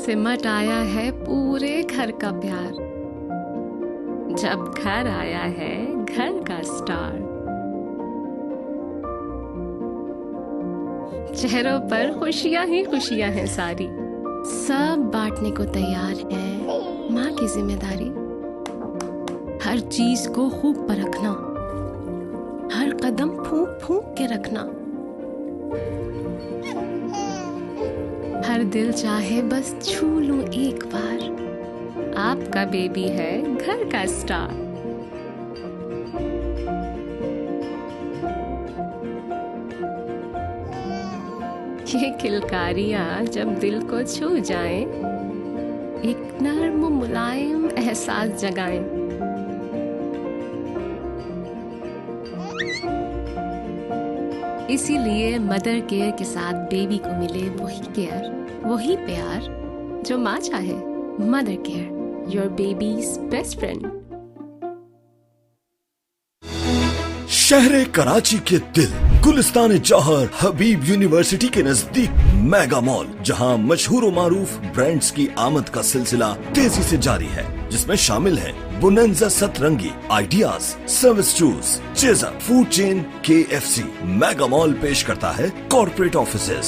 सिमट आया है पूरे घर का प्यार, जब घर आया है घर का स्टार। चेहरों पर खुशियां ही खुशियां हैं सारी, सब बांटने को तैयार है माँ की जिम्मेदारी। हर चीज को खूब परखना, हर कदम फूंक फूंक के रखना, हर दिल चाहे बस छू लूं एक बार। आपका बेबी है घर का स्टार। ये किलकारियां जब दिल को छू जाएं, एक नर्म मुलायम एहसास जगाएं। इसीलिए मदर केयर के साथ बेबी को मिले वही केयर, वही प्यार जो माँ चाहे। Mother care, your babies best friend. शहर कराची के दिल गुलिस्तान जौहर हबीब यूनिवर्सिटी के नजदीक मेगा मॉल, जहां मशहूर मारूफ ब्रांड्स की आमद का सिलसिला तेजी से जारी है, जिसमें शामिल है बुनंजा सतरंगी, ideas, service tools, chaser, food chain, KFC। Mega mall पेश करता है कॉर्पोरेट ऑफिसेज।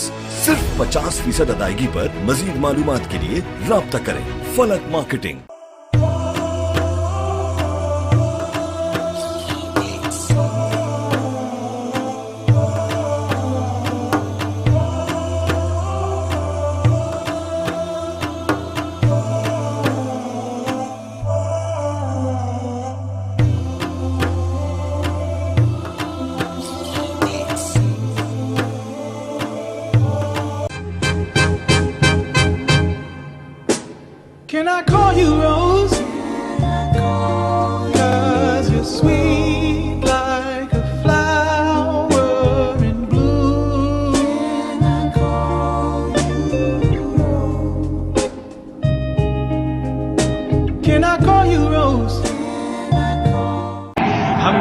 सिर्फ 50% अदायगी पर मजीद मालूमात के लिए राब्ता करें फलक marketing. Can I call you Rose? 'Cause you're sweet like a flower in bloom. Can I call you Rose? Can I call you Rose? हम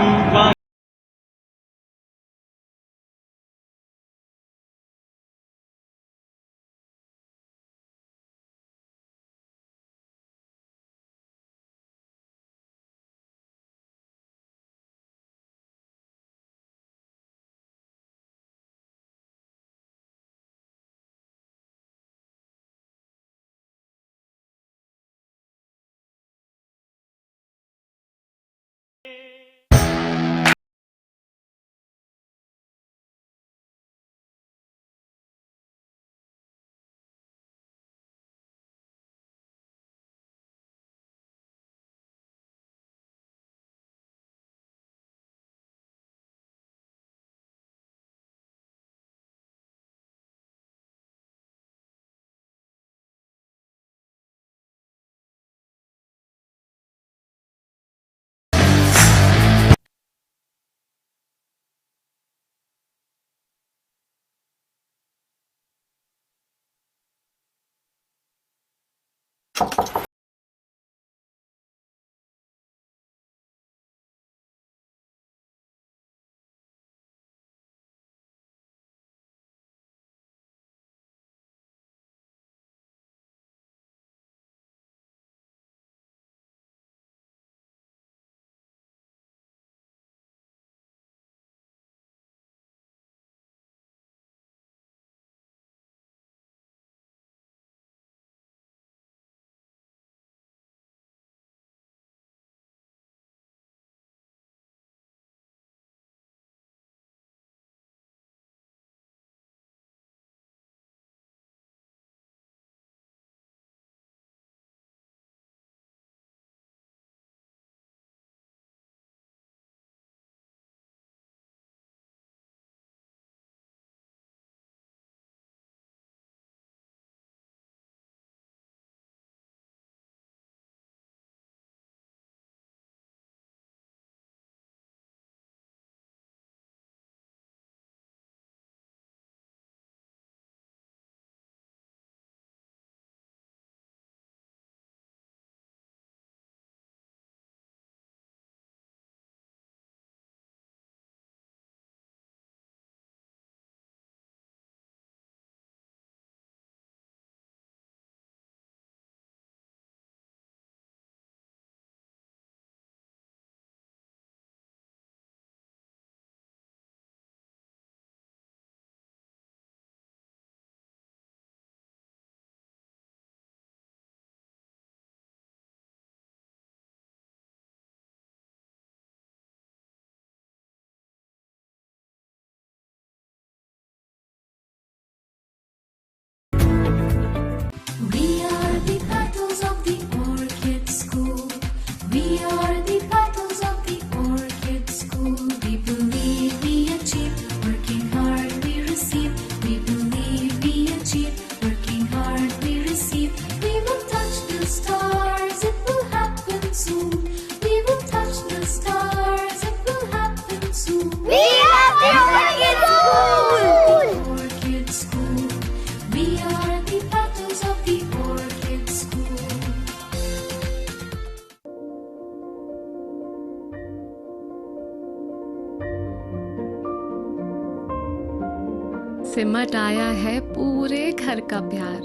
सिमट आया है पूरे घर का प्यार,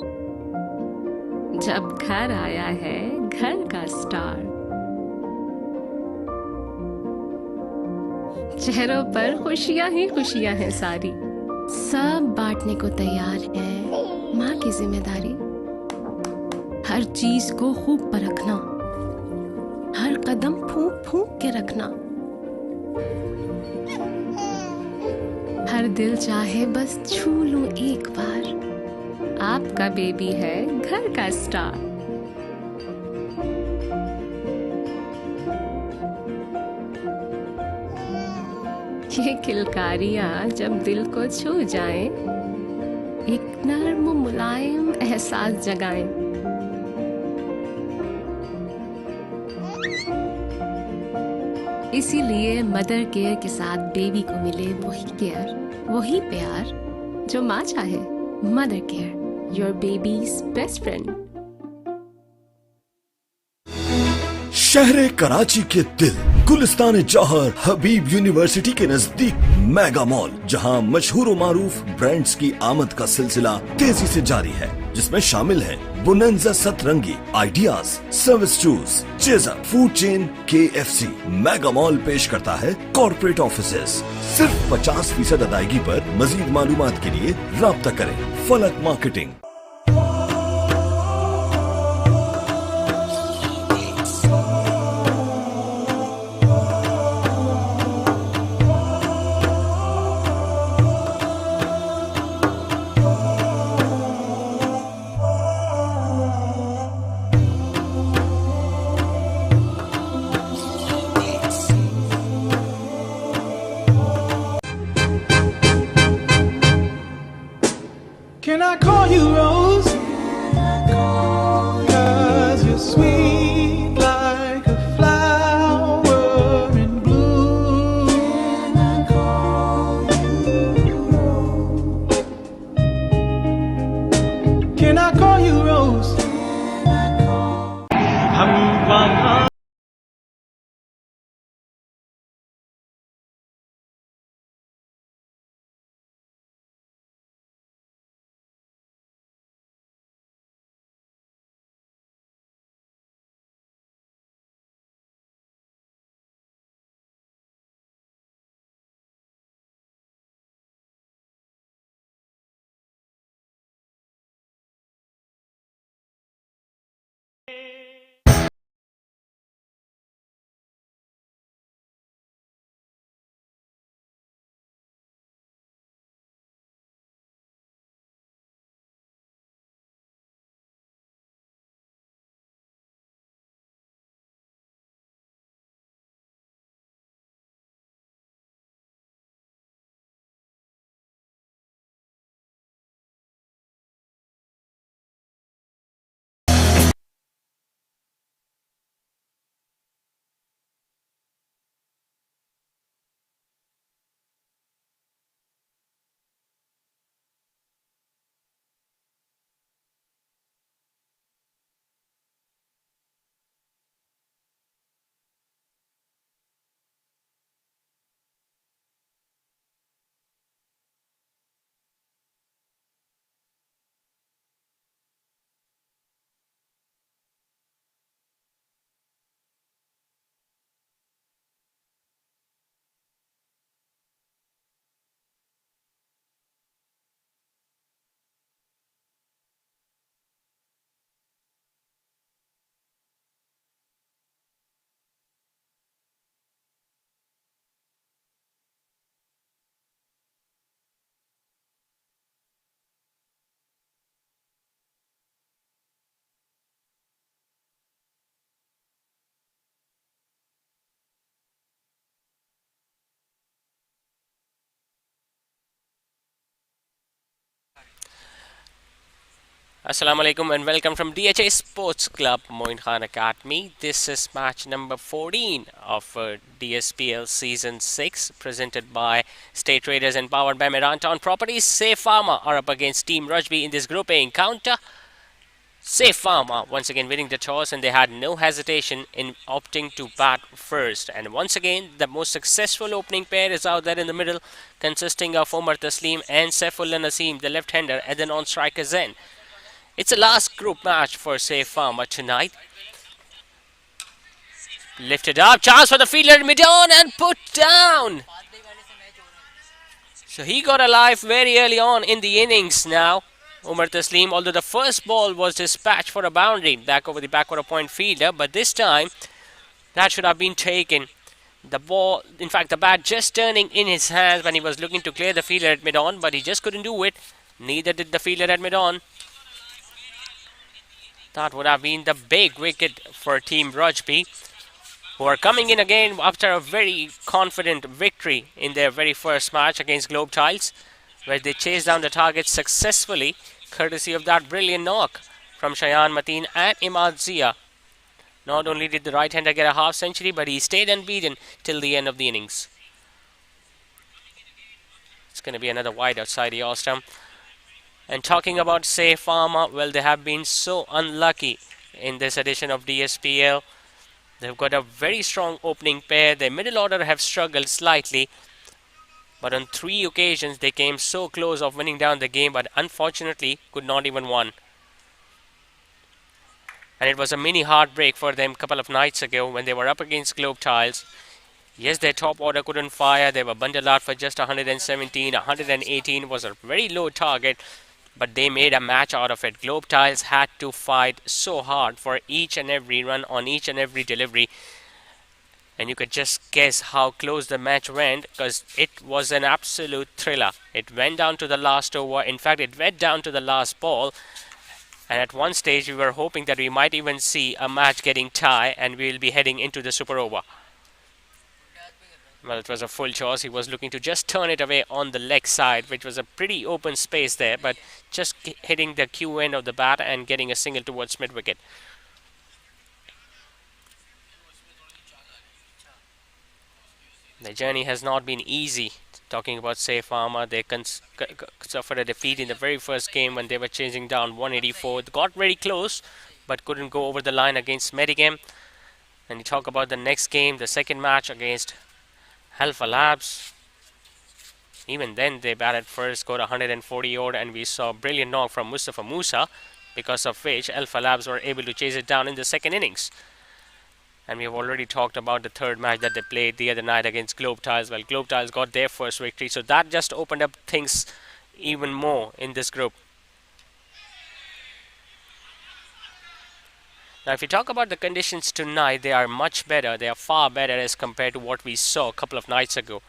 जब घर आया है घर का स्टार। चेहरों पर खुशियां ही खुशियां हैं सारी, सब बांटने को तैयार है माँ की जिम्मेदारी। हर चीज को खूब परखना, हर कदम फूंक फूंक के रखना। हर दिल चाहे बस छू लूं एक बार, आपका बेबी है घर का स्टार। ये किलकारियां जब दिल को छू जाएं, एक नर्म मुलायम एहसास जगाएं। इसीलिए मदर केयर के साथ बेबी को मिले वही केयर, वही प्यार जो माँ चाहे। Mother care, your babies best friend. शहर कराची के दिल गुलिस्तान जौहर हबीब यूनिवर्सिटी के नजदीक मेगा मॉल, जहां मशहूर मारूफ ब्रांड्स की आमद का सिलसिला तेजी से जारी है, जिसमें शामिल है बुनंजा सतरंगी, ideas, service shoes, chaser, food chain KFC। Mega mall पेश करता है कॉर्पोरेट ऑफिसेस। सिर्फ 50% अदायगी पर मजीद मालूमात के लिए राब्ता करें फलक marketing. Can I call you Rose? 'Cause you're sweet like a flower in bloom. Can I call you Rose? हम वहाँ Assalamu alaikum and welcome from DHA Sports Club, Moin Khan Academy. This is match number 14 of DSPL Season 6, presented by State Traders and powered by Merantown Properties. Say Pharma are up against Team Rajby in this grouping encounter. Safe Pharma once again winning the toss, and they had no hesitation in opting to bat first. And once again, the most successful opening pair is out there in the middle, consisting of Omar Taslim and Saifullah Naseem, the left-hander, at the non-striker's end. It's a last group match for Safe Pharma tonight. Lifted up, chance for the fielder mid-on and put down. So he got alive very early on in the innings now. Umar Taslim, although the first ball was dispatched for a boundary back over the backward point fielder, but this time that should have been taken. The ball, in fact, the bat just turning in his hands when he was looking to clear the fielder at mid-on, but he just couldn't do it. Neither did the fielder at mid-on. That would have been the big wicket for Team Rajby, who are coming in again after a very confident victory in their very first match against Globe Tiles, where they chased down the target successfully, courtesy of that brilliant knock from Shayan Mateen and Imad Zia. Not only did the right-hander get a half century, but he stayed unbeaten till the end of the innings. It's going to be another wide outside the off stump. And talking about Safe Pharma, well, they have been so unlucky in this edition of DSPL. They've got a very strong opening pair. Their middle order have struggled slightly, but on 3 occasions they came so close of winning down the game, but unfortunately could not even win. And it was a mini heartbreak for them a couple of nights ago when they were up against Globe Tiles. Yes, their top order couldn't fire. They were bundled out for just 117. 118 was a very low target, but they made a match out of it. Globe Tiles had to fight so hard for each and every run on each and every delivery. And you could just guess how close the match went, because it was an absolute thriller. It went down to the last over. In fact, it went down to the last ball. And at one stage, we were hoping that we might even see a match getting tie and we will be heading into the super over. Well, it was a full choice. He was looking to just turn it away on the leg side, which was a pretty open space there, but just hitting the Q end of the bat and getting a single towards mid-wicket. The journey has not been easy. Talking about Safe Pharma, they suffered a defeat in the very first game when they were chasing down 184. They got very close, but couldn't go over the line against Medigame. And you talk about the next game, the second match against Alpha Labs. Even then, they batted first, got 140 odd, and we saw a brilliant knock from Mustafa Musa, because of which Alpha Labs were able to chase it down in the second innings. And we have already talked about the third match that they played the other night against Globe Tiles. Well, Globe Tiles got their first victory, so that just opened up things even more in this group. Now, if you talk about the conditions tonight, they are much better. They are far better as compared to what we saw a couple of nights ago,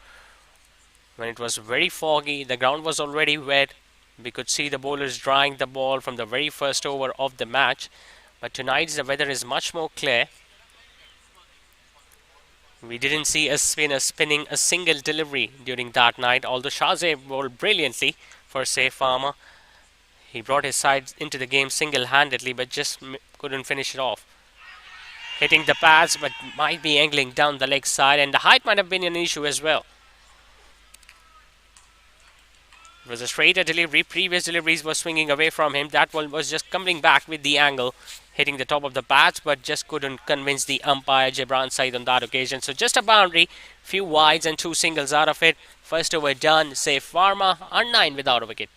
when it was very foggy. The ground was already wet. We could see the bowlers drying the ball from the very first over of the match. But tonight the weather is much more clear. We didn't see a spinner spinning a single delivery during that night, although Shahzeb bowled brilliantly for Safe Pharma. He brought his side into the game single-handedly, but just couldn't finish it off. Hitting the pads, but might be angling down the leg side, and the height might have been an issue as well. It was a straighter delivery. Previous deliveries were swinging away from him. That one was just coming back with the angle, hitting the top of the pads, but just couldn't convince the umpire, Jebran Said, on that occasion. So just a boundary, few wides and 2 singles out of it. First over done. Safe Pharma on 9 without a wicket.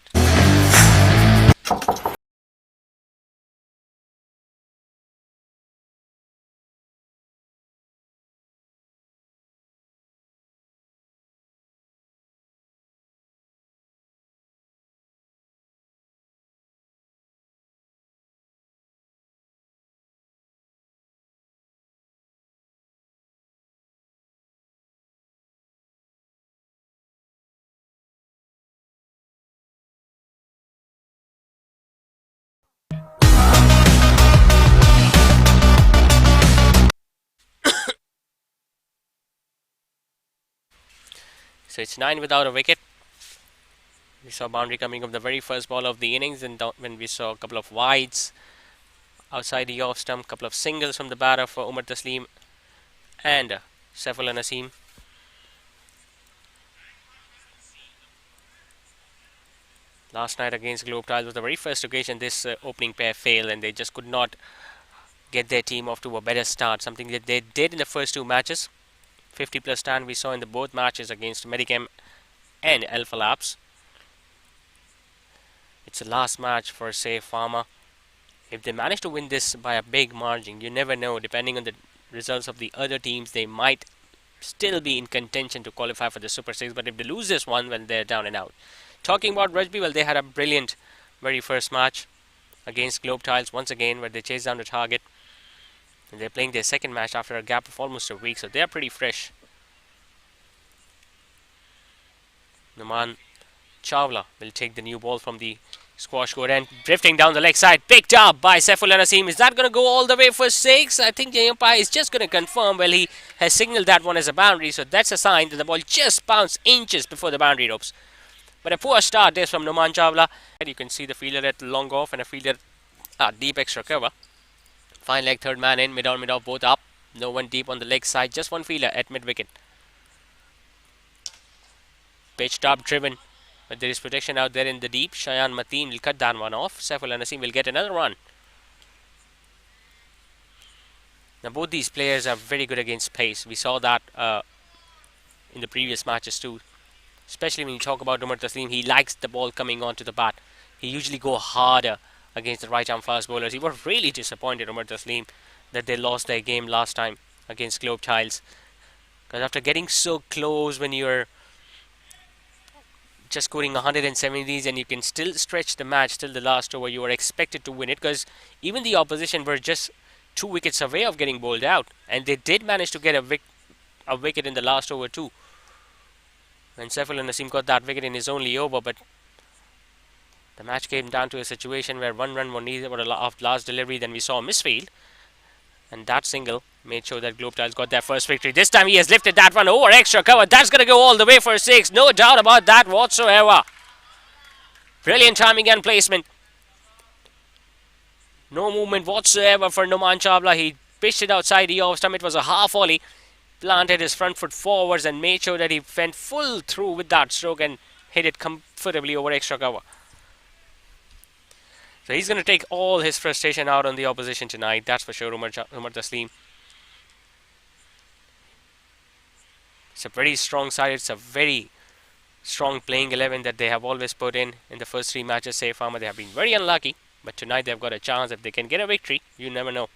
So it's 9 without a wicket. We saw boundary coming up the very first ball of the innings, and when we saw a couple of wides outside the off stump, couple of singles from the batter for Umar Taslim and Saifullah Naseem. Last night against Globe Tiles was the very first occasion this opening pair failed, and they just could not get their team off to a better start. Something that they did in the first two matches. 50 plus stand we saw in the both matches against Medicam and Alpha Labs. It's the last match for, say, Pharma. If they manage to win this by a big margin, you never know. Depending on the results of the other teams, they might still be in contention to qualify for the Super 6. But if they lose this one, well, they're down and out. Talking about Rajby, well, they had a brilliant very first match against Globe Tiles once again, where they chased down the target. And they're playing their second match after a gap of almost a week, so they're pretty fresh. Numan Chawla will take the new ball from the squash court and drifting down the leg side, picked up by Saiful Naseem. Is that going to go all the way for 6? I think the umpire is just going to confirm. Well, he has signaled that one as a boundary, so that's a sign that the ball just bounced inches before the boundary ropes. But a poor start there from Numan Chawla. And you can see the fielder at long off and a fielder at deep extra cover. Fine leg, third man in, mid on, mid off, both up. No one deep on the leg side, just one fielder at mid wicket. Pitched up, driven. But there is protection out there in the deep. Shayan Mateen will cut that one off. Saiful Naseem will get another run. Now both these players are very good against pace. We saw that in the previous matches too. Especially when you talk about Umar Taslim, he likes the ball coming onto the bat. He usually go harder against the right arm fast bowlers. He was really disappointed, Umar Taslim, that they lost their game last time against Globe Tiles. Because after getting so close, when you're just scoring 170s and you can still stretch the match till the last over, you are expected to win it, because even the opposition were just 2 wickets away of getting bowled out, and they did manage to get a wicket in the last over too. And Saiful Naseem got that wicket in his only over, but the match came down to a situation where one run was needed of last delivery. Then we saw a misfield, and that single made sure that Globe Tiles got their first victory. This time he has lifted that one over extra cover. That's going to go all the way for 6. No doubt about that whatsoever. Brilliant timing and placement. No movement whatsoever for Numan Chawla. He pitched it outside the off stump. It was a half volley. Planted his front foot forwards and made sure that he went full through with that stroke and hit it comfortably over extra cover. So he's going to take all his frustration out on the opposition tonight. That's for sure, Umar Taslim. It's a very strong side. It's a very strong playing 11 that they have always put in the first 3 matches. Say Pharma, they have been very unlucky, but tonight they've got a chance. If they can get a victory, you never know.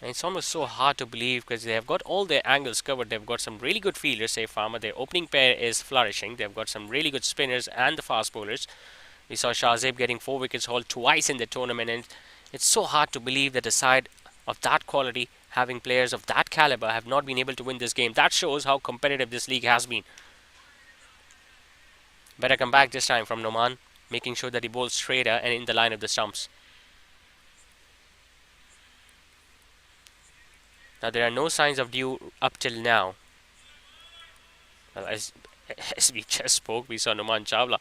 And it's almost so hard to believe, because they have got all their angles covered. They've got some really good fielders, say Pharma. Their opening pair is flourishing. They've got some really good spinners and the fast bowlers. We saw Shahzeb getting 4 wickets hauled twice in the tournament, and it's so hard to believe that a side of that quality, having players of that caliber, have not been able to win this game. That shows how competitive this league has been. Better come back this time from Numan, making sure that he bowls straighter and in the line of the stumps. Now there are no signs of dew up till now. Well, as we just spoke, we saw Numan Chawla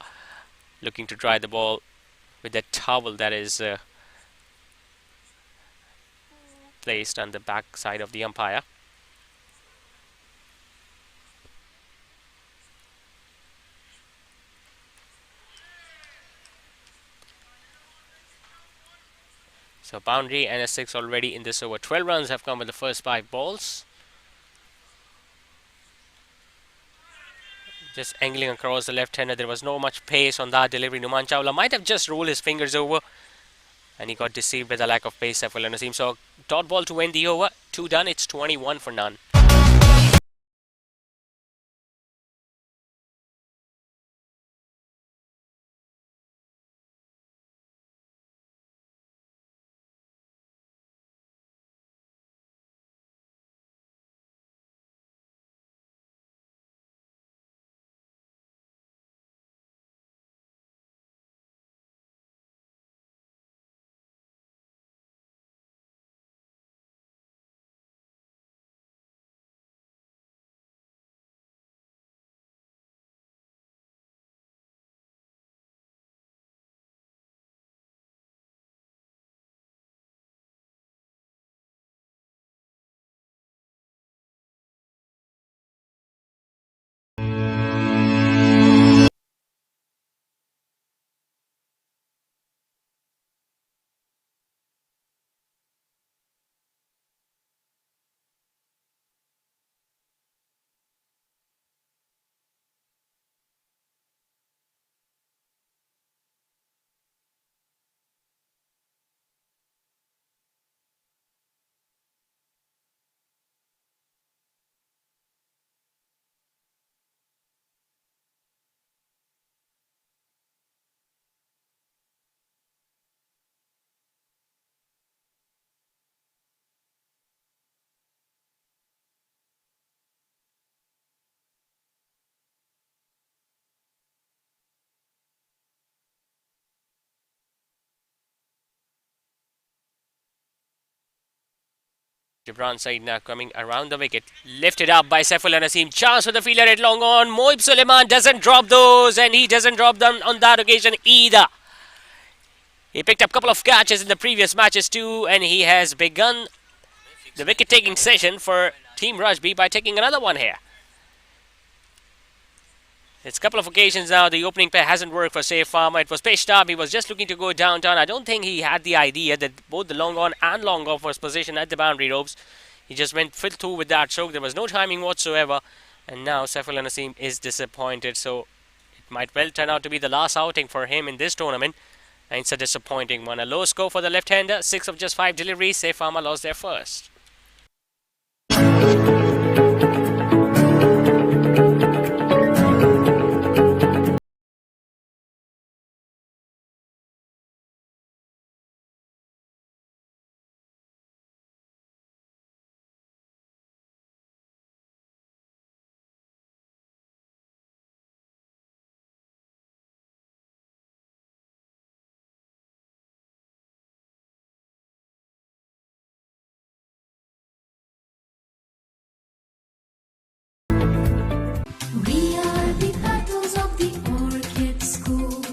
looking to dry the ball with that towel that is placed on the back side of the umpire. So boundary and a 6 already in this over. 12 runs have come with the first 5 balls. Just angling across the left-hander. There was no much pace on that delivery. Numan Chawla might have just rolled his fingers over, and he got deceived with the lack of pace. Saiful Naseem. So dot ball to end the over. 2 done. It's 21 for none. Gibran side now coming around the wicket. Lifted up by Saifullah Naseem. Chance for the fielder at long on. Moib Suleiman doesn't drop those, and he doesn't drop them on that occasion either. He picked up a couple of catches in the previous matches too, and he has begun the wicket-taking session for Team Rajby by taking another one here. It's a couple of occasions now. The opening pair hasn't worked for Pharma. It was pitched up. He was just looking to go downtown. I don't think he had the idea that both the long on and long off was positioned at the boundary ropes. He just went full through with that stroke. There was no timing whatsoever. And now Saifullah Naseem is disappointed. So it might well turn out to be the last outing for him in this tournament. And it's a disappointing one. A low score for the left-hander. 6 of just 5 deliveries. Pharma lost their first. We are the petals of the orchid school.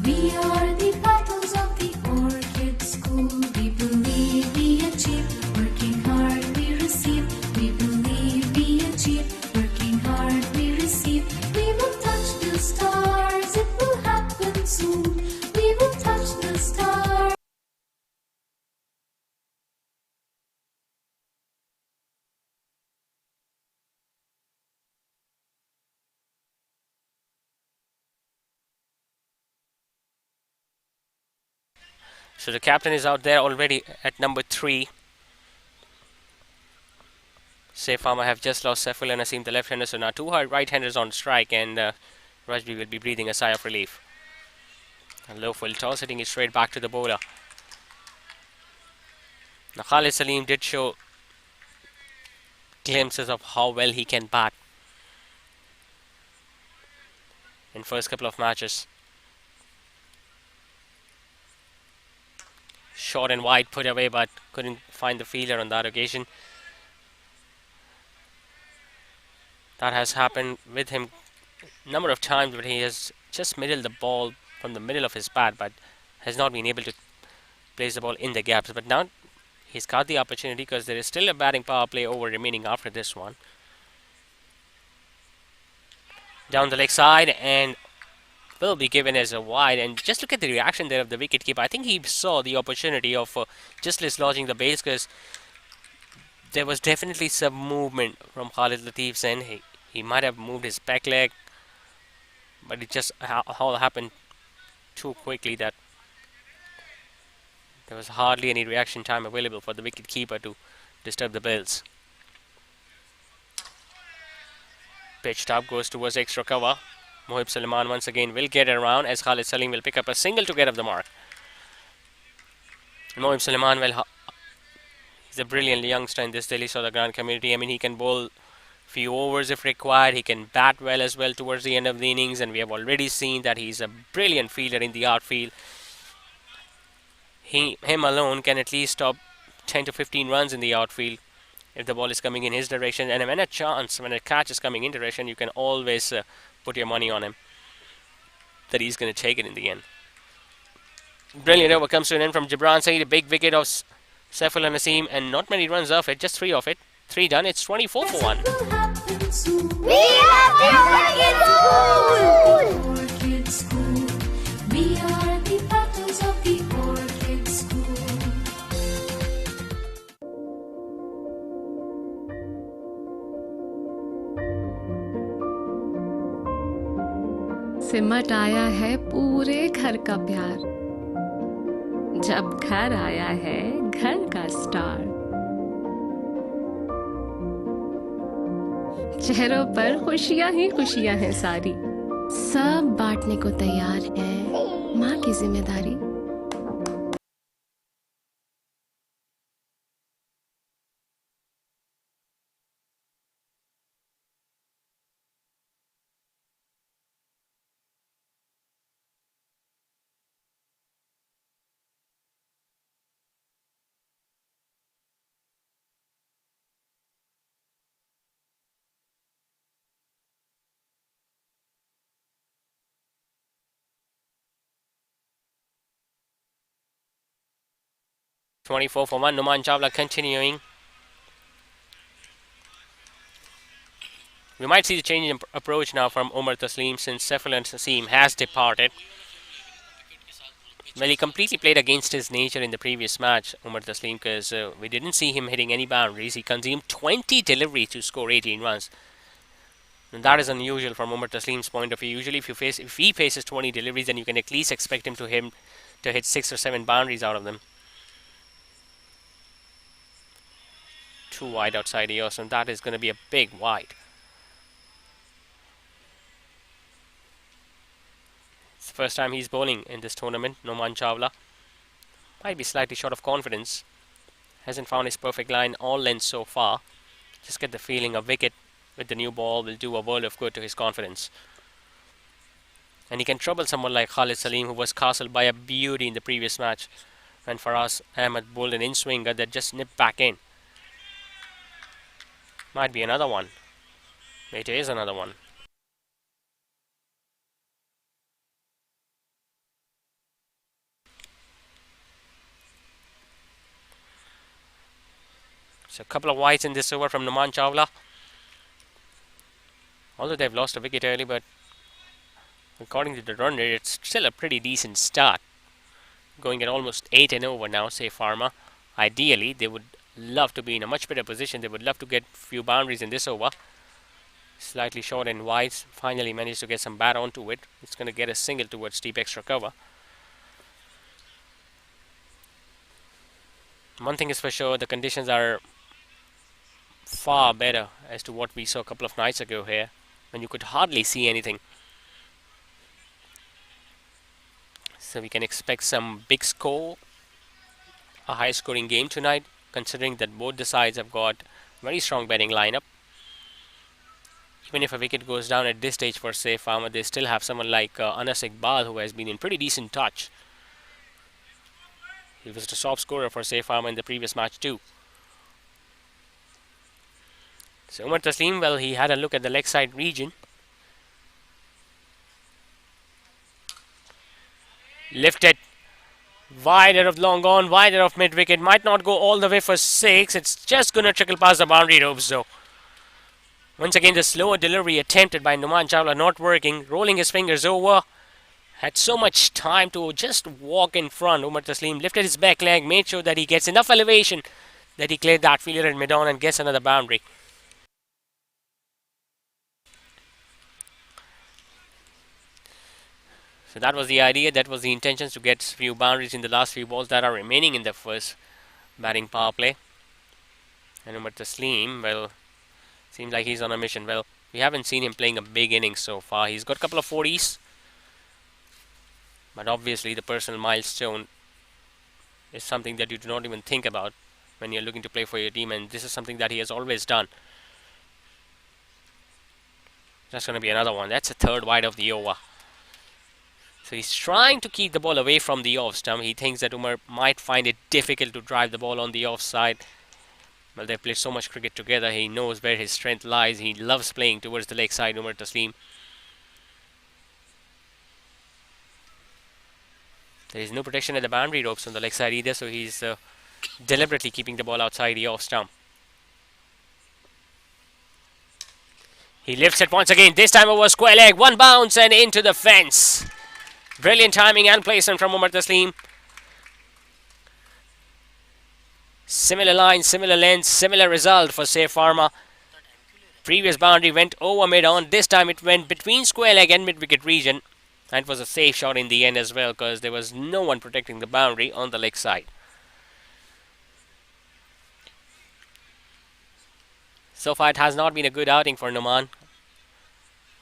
We are the petals of the orchid school. We believe we achieve, working hard we receive. We believe we achieve, working hard we receive. We will touch the stars, it will happen soon. We will touch the stars. So the captain is out there already at number 3. Pharma have just lost Saifullah Naseem, the left-hander, so now 2 right-handers on strike, and Rajby will be breathing a sigh of relief. A low full toss, hitting it straight back to the bowler. Now Khalid Salim did show glimpses of how well he can bat in first couple of matches. Short and wide put away, but couldn't find the fielder on that occasion. That has happened with him a number of times, but he has just middled the ball from the middle of his bat, but has not been able to place the ball in the gaps. But now he's got the opportunity because there is still a batting power play over remaining after this one. Down the leg side, and will be given as a wide. And just look at the reaction there of the wicketkeeper. I think he saw the opportunity of just dislodging the base, because there was definitely some movement from Khalid Latif's end. He might have moved his back leg, but it just all happened too quickly that there was hardly any reaction time available for the wicketkeeper to disturb the bills. Pitched up, goes towards extra cover. Moib Suleiman once again will get it around, as Khalid Salim will pick up a single to get up the mark. Moib Suleiman, well, he's a brilliant youngster in this Delhi Saudagran community. I mean, he can bowl few overs if required. He can bat well as well towards the end of the innings, and we have already seen that he's a brilliant fielder in the outfield. Him alone can at least stop 10 to 15 runs in the outfield if the ball is coming in his direction. And when a catch is coming in direction, you can always put your money on him that he's going to take it in the end. Brilliant over comes to an end from Gibran side. A big wicket of Saifullah Naseem, and not many runs off it, just 3 of it. 3 done. It's 24 for 1. We have the orchid school. We are the petals of the orchid school. सिमट आया है पूरे घर का प्यार, जब घर आया है घर का स्टार। चेहरों पर खुशियां ही खुशियां हैं सारी, सब बांटने को तैयार है माँ की जिम्मेदारी। 24 for 1. Numan Chawla continuing. We might see the change in approach now from Umar Taslim since Saiful and Sasim has departed. Well, he completely played against his nature in the previous match, Umar Taslim, because we didn't see him hitting any boundaries. He consumed 20 deliveries to score 18 runs. And that is unusual from Umar Taslim's point of view. Usually, if he faces 20 deliveries, then you can at least expect him to hit 6 or 7 boundaries out of them. Too wide outside EOS, and that is going to be a big wide. It's the first time he's bowling in this tournament, Numan Chawla. Might be slightly short of confidence. Hasn't found his perfect line all lengths so far. Just get the feeling a wicket with the new ball will do a world of good to his confidence. And he can trouble someone like Khalid Salim, who was castled by a beauty in the previous match when Faraz Ahmed bowled an in-swinger that just nipped back in. Might be another one. It is another one. So a couple of wides in this over from Numan Chawla. Although they've lost a wicket early, but according to the run rate, it's still a pretty decent start. Going at almost 8 and over now, say Pharma. Ideally, they would love to be in a much better position. They would love to get a few boundaries in this over. Slightly short and wides. Finally managed to get some bat onto it. It's going to get a single towards deep extra cover. One thing is for sure, the conditions are far better as to what we saw a couple of nights ago here, when you could hardly see anything. So we can expect some big score, a high scoring game tonight, considering that both the sides have got very strong batting lineup. Even if a wicket goes down at this stage for say Pharma, they still have someone like Anas Iqbal, who has been in pretty decent touch. He was the top scorer for say Pharma in the previous match too. So Umar Taslim, well, he had a look at the leg side region. Lifted. Wider of long on, wider of mid wicket. Might not go all the way for 6. It's just going to trickle past the boundary ropes though. Once again, the slower delivery attempted by Numan Chawla not working. Rolling his fingers over. Had so much time to just walk in front. Umar Taslim lifted his back leg, made sure that he gets enough elevation that he cleared that fielder at mid-on and gets another boundary. So that was the idea, that was the intention, to get few boundaries in the last few balls that are remaining in the first batting power play. And Umar Taslim, well, seems like he's on a mission. Well, we haven't seen him playing a big innings so far. He's got a couple of 40s. But obviously the personal milestone is something that you do not even think about when you're looking to play for your team. And this is something that he has always done. That's going to be another one. That's a third wide of the over. So he's trying to keep the ball away from the off stump. He thinks that Umar might find it difficult to drive the ball on the off side. Well, they've played so much cricket together. He knows where his strength lies. He loves playing towards the leg side, Umar Taslim. There is no protection at the boundary ropes on the leg side either, so he's deliberately keeping the ball outside the off stump. He lifts it once again, this time over square leg, one bounce and into the fence. Brilliant timing and placement from Umar Taslim. Similar line, similar length, similar result for Safe Pharma. Previous boundary went over mid-on, this time it went between square leg and mid-wicket region. And it was a safe shot in the end as well, because there was no one protecting the boundary on the leg side. So far it has not been a good outing for Numan.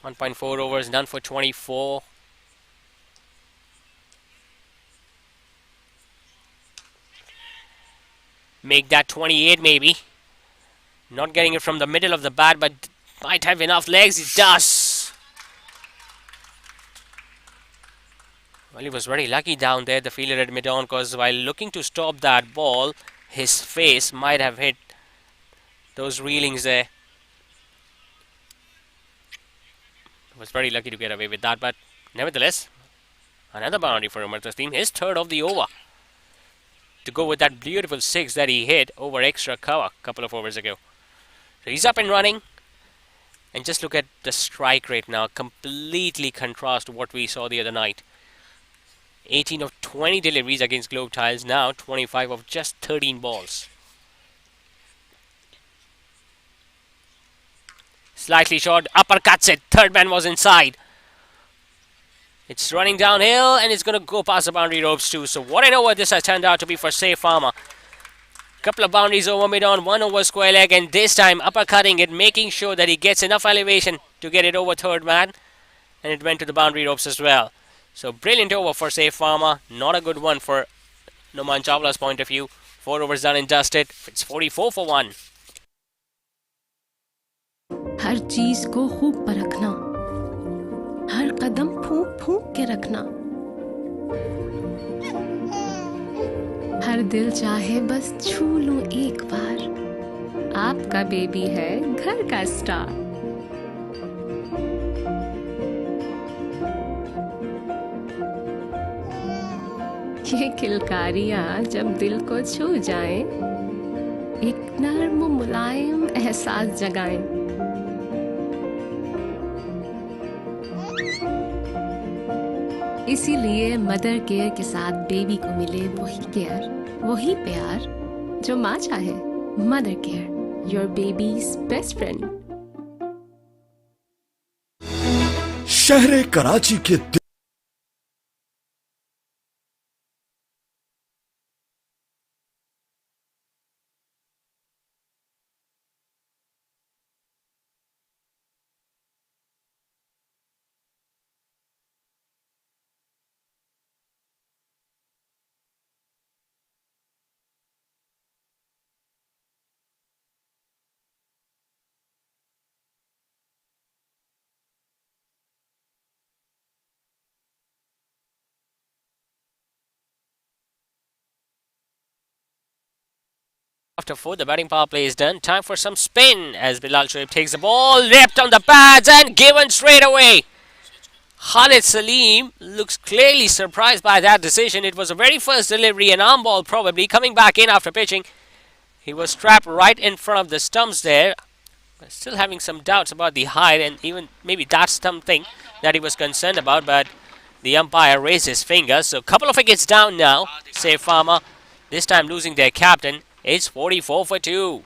1.4 overs, done for 24. Make that 28 maybe. Not getting it from the middle of the bat, but might have enough legs. He does. Well, he was very lucky down there, the fielder at mid-on, because while looking to stop that ball, his face might have hit those reelings there. Was very lucky to get away with that, but nevertheless, another boundary for Umar Taslim, his third of the over. to go with that beautiful 6 that he hit over extra cover a couple of overs ago. So he's up and running. And just look at the strike rate now. Completely contrast to what we saw the other night. 18 of 20 deliveries against Globe Tiles. Now 25 of just 13 balls. Slightly short. Uppercuts it. Third man was inside. It's running downhill and it's going to go past the boundary ropes too. So what an over this has turned out to be for Safe Pharma. Couple of boundaries over mid-on, 1 over square leg, and this time uppercutting it, making sure that he gets enough elevation to get it over third man. And it went to the boundary ropes as well. So brilliant over for Safe Pharma. Not a good one for Noman Chawla's point of view. 4 overs done and dusted. It's 44 for 1. हर चीज को खूब परखना, हर कदम फूंक फूंक के रखना, हर दिल चाहे बस छू लूं एक बार, आपका बेबी है घर का स्टार। ये किलकारियां जब दिल को छू जाएं, एक नर्म मुलायम एहसास जगाएं। इसीलिए मदर केयर के साथ बेबी को मिले वही केयर, वही प्यार जो माँ चाहे। Mother care, your babies best friend. शहर कराची के After 4, the batting power play is done. Time for some spin as Bilal Shoaib takes the ball, ripped on the pads and given straight away. Khalid Salim looks clearly surprised by that decision. It was the very first delivery, an arm ball probably, coming back in after pitching. He was trapped right in front of the stumps there. Still having some doubts about the height, and even maybe that's something that he was concerned about, but the umpire raised his finger. So a couple of wickets down now. Safe Pharma, this time losing their captain. It's 44 for 2.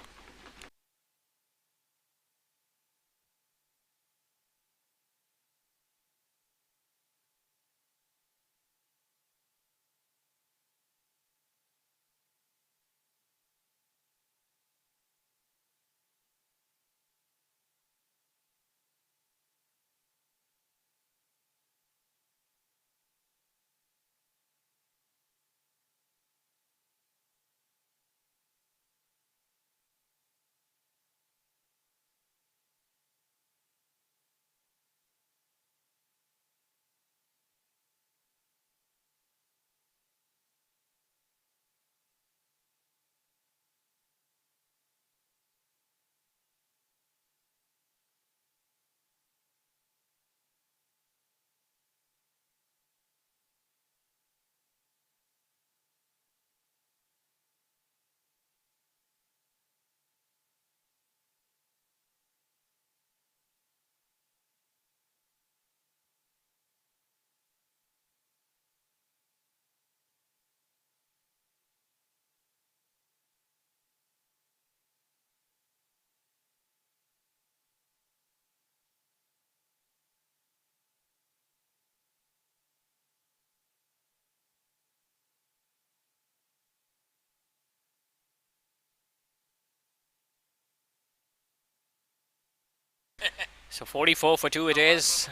So 44 for 2 it is.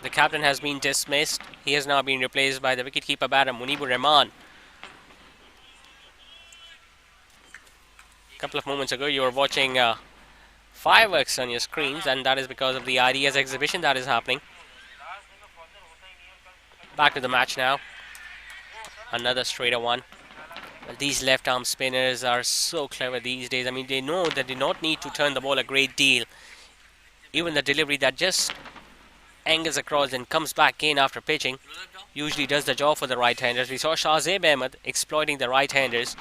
The captain has been dismissed. He has now been replaced by the wicketkeeper batter Munibur Rahman. A couple of moments ago you were watching fireworks on your screens, and that is because of the ideas exhibition that is happening. Back to the match now. Another straighter one. Well, these left arm spinners are so clever these days. I mean, they know that they don't need to turn the ball a great deal. Even the delivery that just angles across and comes back in after pitching. Usually does the job for the right-handers. We saw Shahzeb Ahmed exploiting the right-handers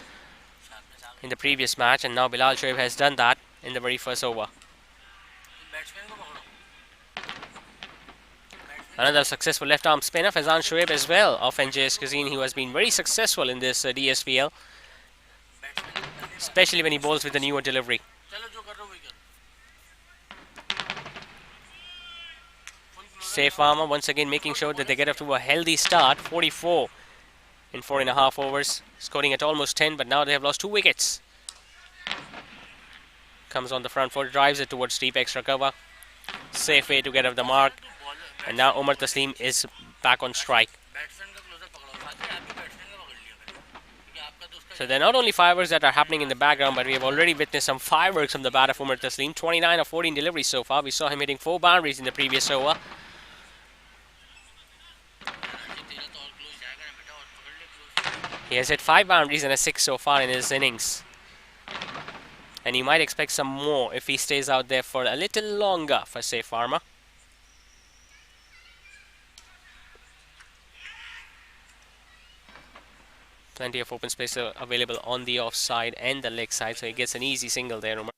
in the previous match, and now Bilal Shoaib has done that in the very first over. Another successful left-arm spinner, Faizan Shoaib as well, of NJS Cuisine, who has been very successful in this DSPL, especially when he bowls with the newer delivery. Safe Pharma once again making sure that they get off to a healthy start. 44 in 4.5 overs, scoring at almost 10, but now they have lost 2 wickets. Comes on the front foot, drives it towards deep extra cover. Safe way to get off the mark. And now Umar Taslim is back on strike. So there are not only fireworks that are happening in the background, but we have already witnessed some fireworks from the bat of Umar Taslim. 29 of 14 deliveries so far. We saw him hitting 4 boundaries in the previous over. He has hit 5 boundaries and a 6 so far in his innings. And you might expect some more if he stays out there for a little longer for Safe Pharma. Plenty of open space available on the offside and the leg side, so he gets an easy single there, Umar.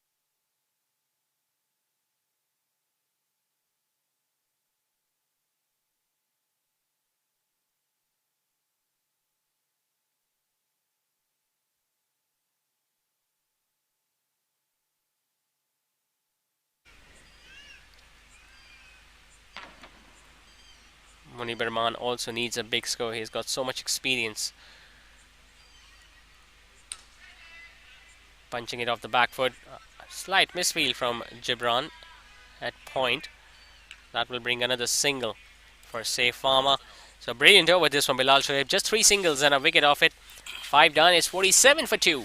Munib Rahman also needs a big score. He's got so much experience. Punching it off the back foot. Slight misfield from Gibran at point. That will bring another single for Safe Pharma. So brilliant over this from Bilal Shoaib. Just 3 singles and a wicket off it. 5 done. It's 47 for 2.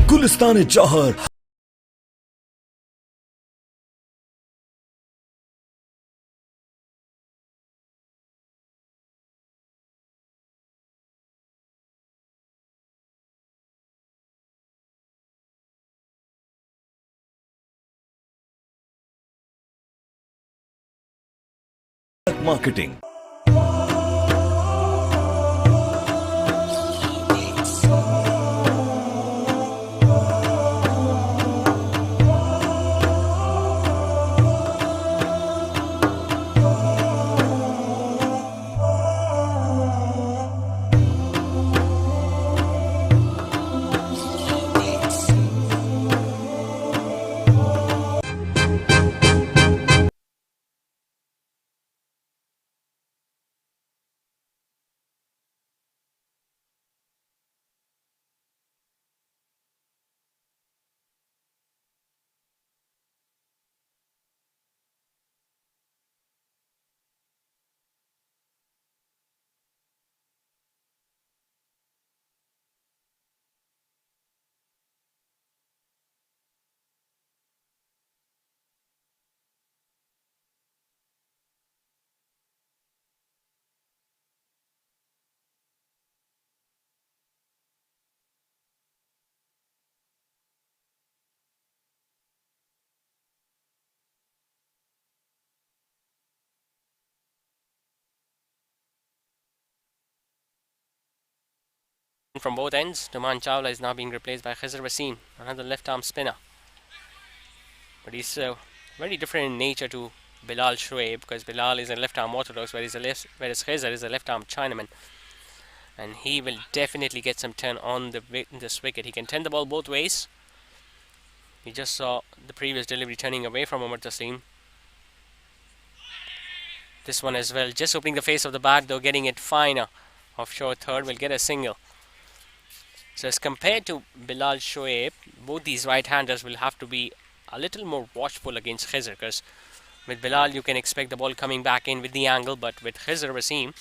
Gulistan Jauhar marketing. From both ends, Numan Chawla is now being replaced by Khizr Wasim, another left-arm spinner. But he's very different in nature to Bilal Shoaib, because Bilal is a left-arm orthodox, whereas Khizr is a left-arm Chinaman. And he will definitely get some turn on this wicket. He can turn the ball both ways. We just saw the previous delivery turning away from Umar Taslim. This one as well, just opening the face of the bat, though getting it finer. Offshore third will get a single. So as compared to Bilal Shoaib, both these right-handers will have to be a little more watchful against Khizr, because with Bilal you can expect the ball coming back in with the angle, but with Khizr Wasim,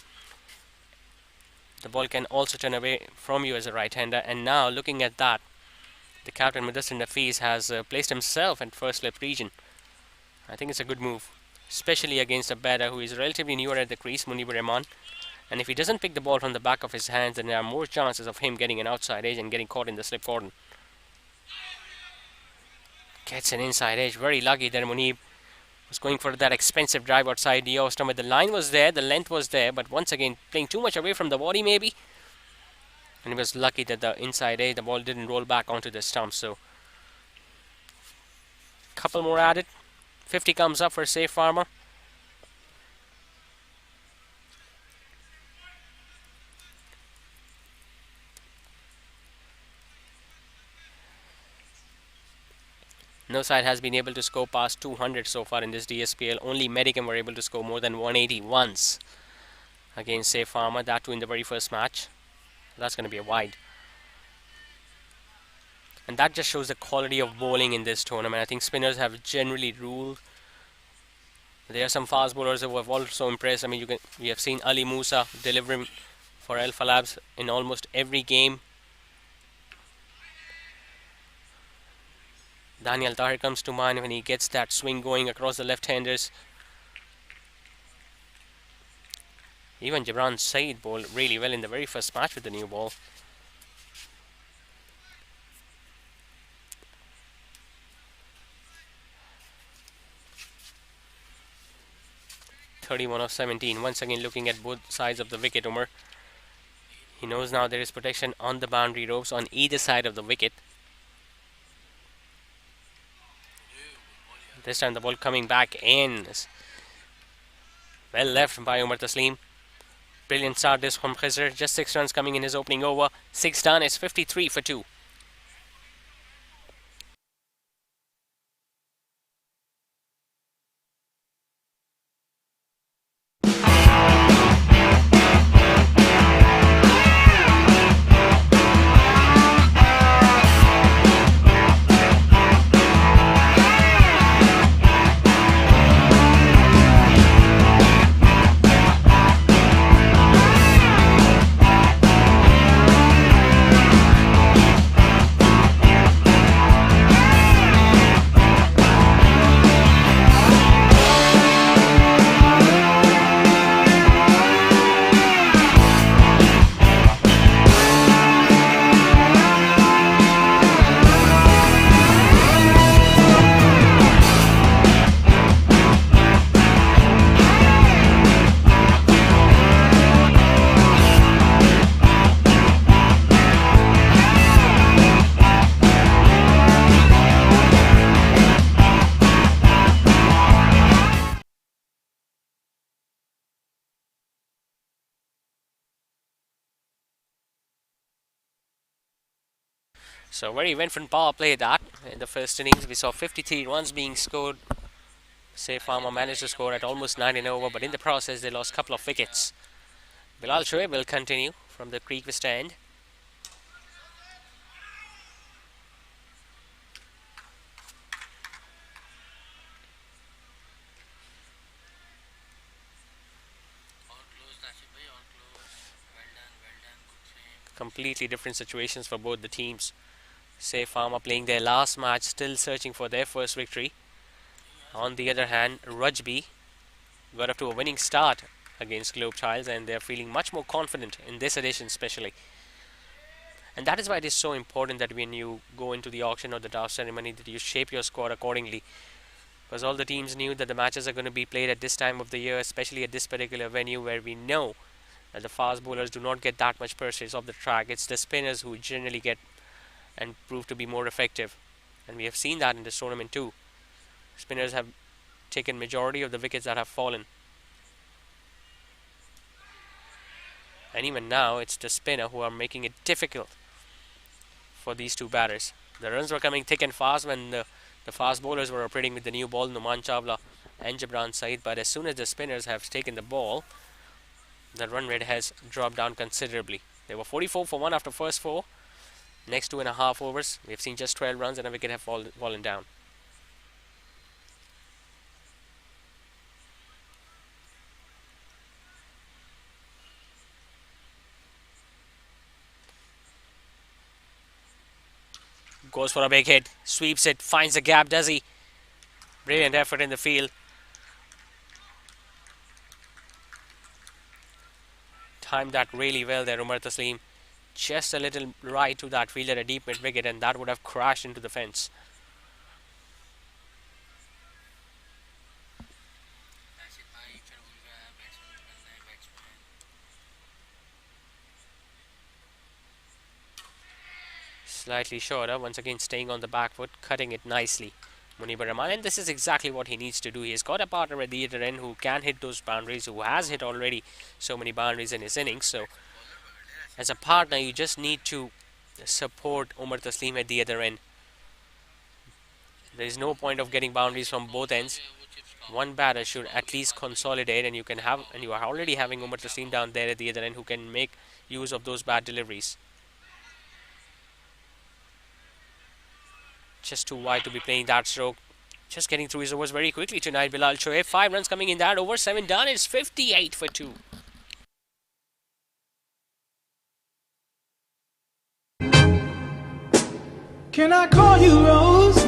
the ball can also turn away from you as a right-hander. And now looking at that, the captain Mudassir Nafees has placed himself in first slip region. I think it's a good move, especially against a batter who is relatively newer at the crease, Munib Rahman. And if he doesn't pick the ball from the back of his hands, then there are more chances of him getting an outside edge and getting caught in the slip cordon. Gets an inside edge. Very lucky there, Munib. Was going for that expensive drive outside the off stump. The line was there, the length was there, but once again playing too much away from the body maybe. And he was lucky that the inside edge, the ball didn't roll back onto the stump. So couple more added. 50 comes up for safe Pharma. No side has been able to score past 200 so far in this DSPL. Only Medicam were able to score more than 180 once against Safe Pharma. That too in the very first match. That's going to be a wide. And that just shows the quality of bowling in this tournament. I think spinners have generally ruled. There are some fast bowlers who have also impressed. I mean, we have seen Ali Musa delivering for Alpha Labs in almost every game. Daniel Tahir comes to mind when he gets that swing going across the left-handers. Even Jabran Saeed bowled really well in the very first match with the new ball. (31 of 17). Once again looking at both sides of the wicket, Umar. He knows now there is protection on the boundary ropes on either side of the wicket. This time the ball coming back in. Well left by Umar Taslim. Brilliant start this from Khizr. Just 6 runs coming in his opening over. 6 done. It's 53 for 2. So very eventful power play that. In the first innings we saw 53 runs being scored. Safe Pharma managed to score at almost 9 over, but in the process they lost a couple of wickets. Bilal Shoaib will continue from the creek stand. Completely different situations for both the teams. Safe Pharma playing their last match, still searching for their first victory. On the other hand, Rajby got off to a winning start against Globe Childs, and they're feeling much more confident in this edition especially. And that is why it is so important that when you go into the auction or the draft ceremony that you shape your squad accordingly. Because all the teams knew that the matches are going to be played at this time of the year, especially at this particular venue where we know that the fast bowlers do not get that much purchase of the track. It's the spinners who generally get and prove to be more effective. And we have seen that in this tournament too. Spinners have taken majority of the wickets that have fallen. And even now, it's the spinner who are making it difficult for these two batters. The runs were coming thick and fast when the fast bowlers were operating with the new ball, Numan Chawla and Jabran Saeed. But as soon as the spinners have taken the ball, the run rate has dropped down considerably. They were 44 for 1 after first 4. Next 2.5 overs, we've seen just 12 runs and a wicket have fallen down. Goes for a big hit, sweeps it, finds the gap, does he? Brilliant effort in the field. Timed that really well there, Umar Taslim. Just a little right to that fielder, a deep mid wicket, and that would have crashed into the fence. Slightly shorter, once again staying on the back foot, cutting it nicely. Munibur Rahman, and this is exactly what he needs to do. He has got a partner at the other end who can hit those boundaries, who has hit already so many boundaries in his innings. So, as a partner, you just need to support Umar Taslim at the other end. There is no point of getting boundaries from both ends. One batter should at least consolidate, and you are already having Umar Taslim down there at the other end who can make use of those bad deliveries. Just too wide to be playing that stroke. Just getting through his overs very quickly tonight, Bilal Shoaib. 5 runs coming in that over, 7 done. It's 58 for 2. Can I call you Rose?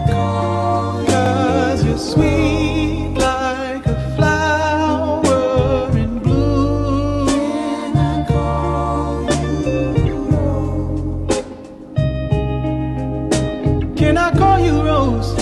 'Cause you're sweet like a flower in bloom. Can I call you Rose?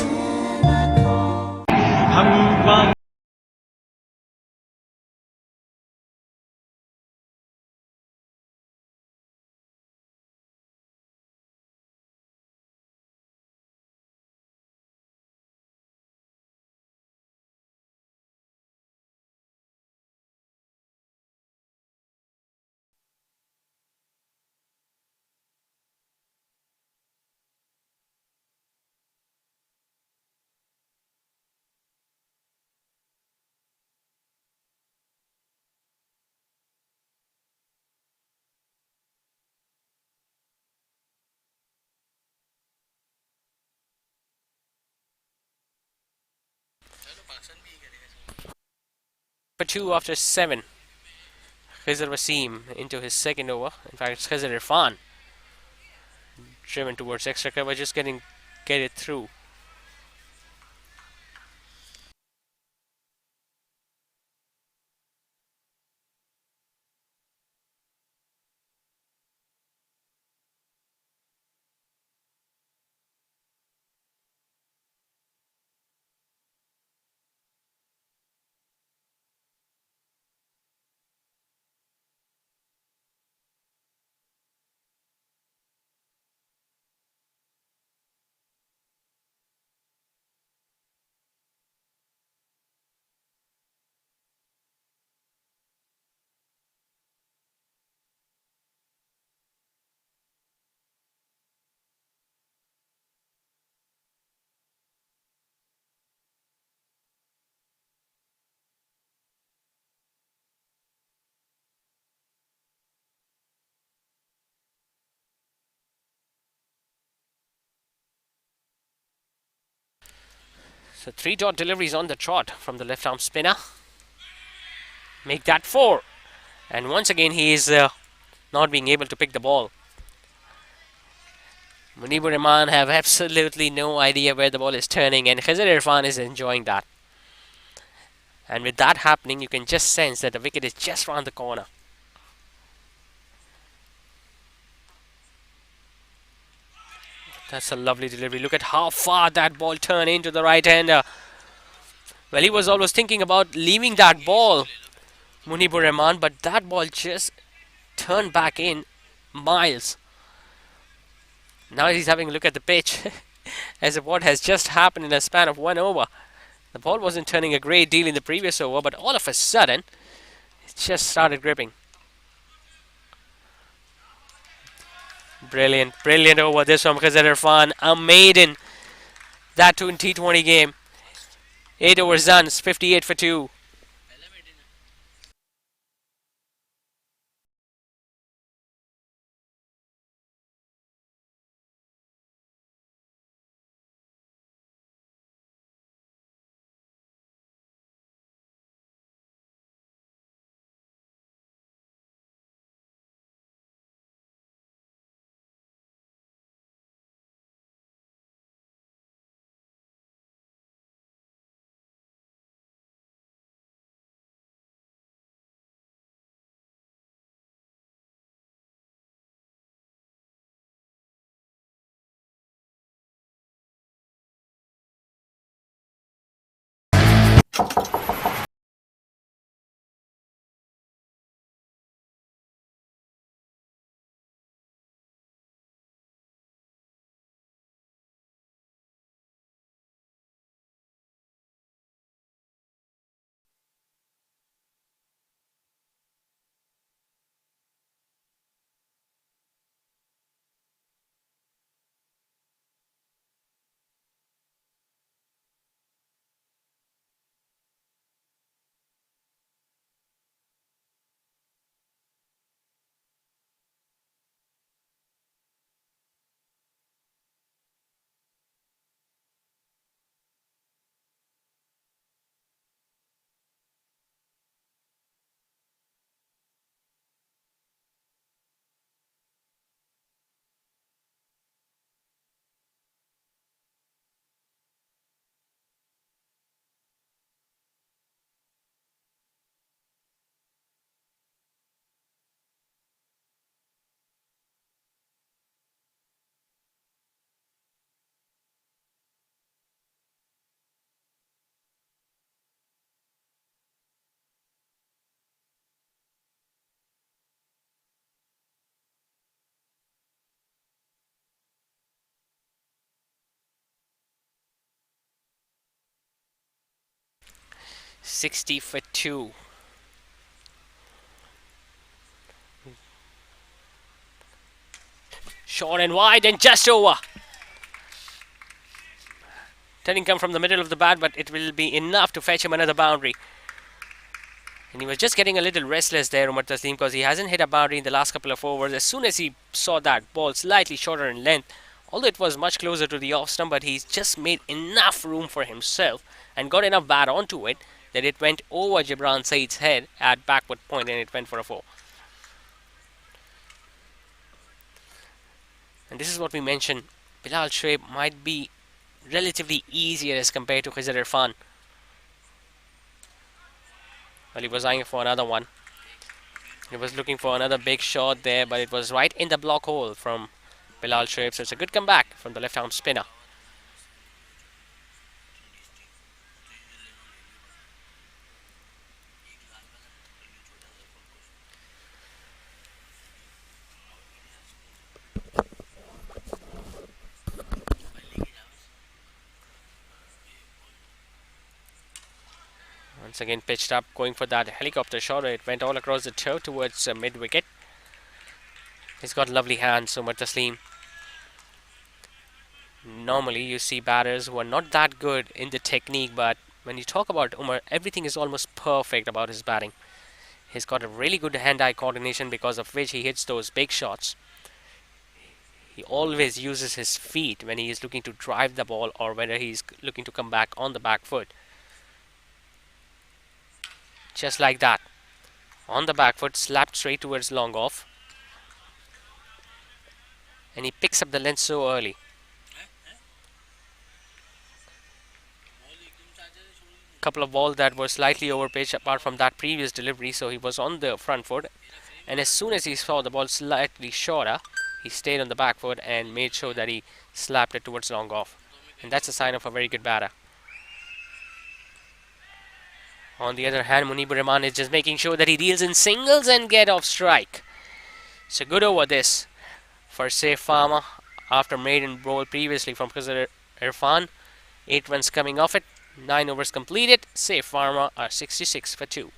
For 2 after 7. Khizr Wasim into his second over. In fact, it's Khizr Irfan driven towards extra cover, just get it through. So 3 dot deliveries on the trot from the left arm spinner. Make that 4. And once again, he is not being able to pick the ball. Munibur Rahman have absolutely no idea where the ball is turning, and Khizr Irfan is enjoying that. And with that happening, you can just sense that the wicket is just round the corner. That's a lovely delivery. Look at how far that ball turned into the right-hander. Well, he was always thinking about leaving that ball, Munibur Rahman, but that ball just turned back in miles. Now he's having a look at the pitch as if what has just happened in a span of 1 over. The ball wasn't turning a great deal in the previous over, but all of a sudden, it just started gripping. Brilliant, brilliant over this from Khizr Irfan. A maiden. That too in T20 game. 8 overs done, 58 for 2. 60 for 2. Short and wide and just over. Didn't come from the middle of the bat, but it will be enough to fetch him another boundary. And he was just getting a little restless there, Umar Taslim, because he hasn't hit a boundary in the last couple of overs. As soon as he saw that ball slightly shorter in length, although it was much closer to the off stump, but he's just made enough room for himself and got enough bat onto it that it went over Gibran Said's head at backward point and it went for a 4. And this is what we mentioned. Bilal Shoaib might be relatively easier as compared to Khizr Irfan. Well, he was eyeing for another one. He was looking for another big shot there, but it was right in the block hole from Bilal Shoaib. So it's a good comeback from the left-arm spinner. Once again pitched up, going for that helicopter shot. It went all across the toe towards mid-wicket. He's got lovely hands, Umar Taslim. Normally you see batters who are not that good in the technique, but when you talk about Umar, everything is almost perfect about his batting. He's got a really good hand-eye coordination, because of which he hits those big shots. He always uses his feet when he is looking to drive the ball or whether he's looking to come back on the back foot. Just like that. On the back foot, slapped straight towards long off. And he picks up the length so early. Couple of balls that were slightly overpitched apart from that previous delivery, so he was on the front foot. And as soon as he saw the ball slightly shorter, he stayed on the back foot and made sure that he slapped it towards long off. And that's a sign of a very good batter. On the other hand, Munibur Rahman is just making sure that he deals in singles and get off strike. So good over this for Saif Pharma after maiden ball previously from Khizr Irfan. 8 runs coming off it. 9 overs completed. Saif Pharma are 66 for 2.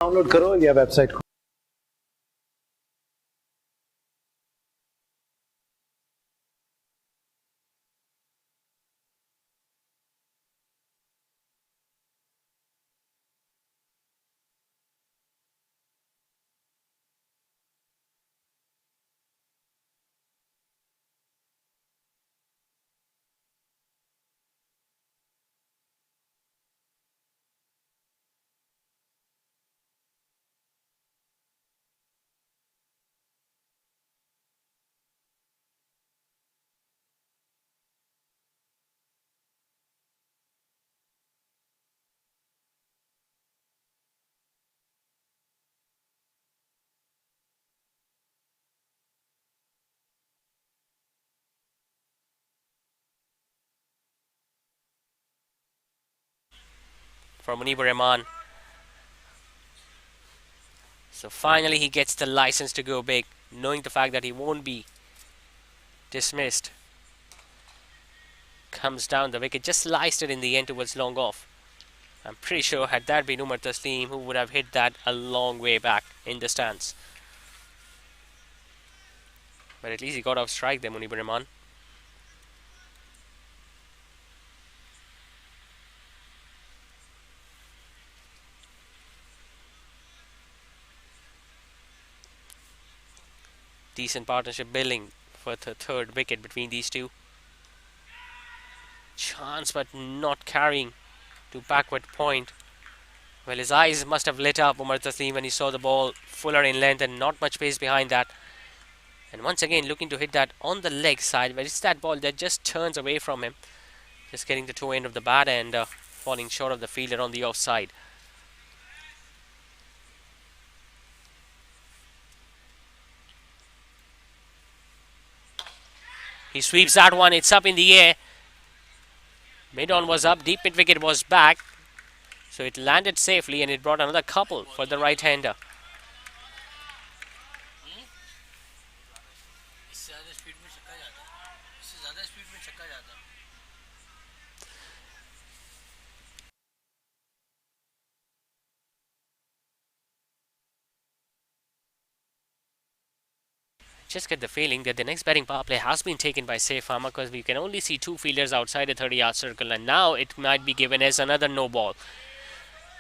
Download करो या website For Munibur Rahman. So finally he gets the license to go big, knowing the fact that he won't be dismissed. Comes down the wicket, just sliced it in the end towards long off. I'm pretty sure had that been Umar Taslim, who would have hit that a long way back in the stands. But at least he got off strike there, Munibur Rahman. Decent partnership building for the third wicket between these two. Chance, but not carrying to backward point. Well, his eyes must have lit up, Umar Taslim, when he saw the ball fuller in length and not much pace behind that. And once again, looking to hit that on the leg side, where it's that ball that just turns away from him. Just getting the toe end of the bat and falling short of the fielder on the offside. He sweeps that one, it's up in the air. Mid-on was up, deep mid-wicket was back. So it landed safely and it brought another couple for the right-hander. Just get the feeling that the next batting power play has been taken by Pharma, because we can only see two fielders outside the 30-yard circle, and now it might be given as another no ball,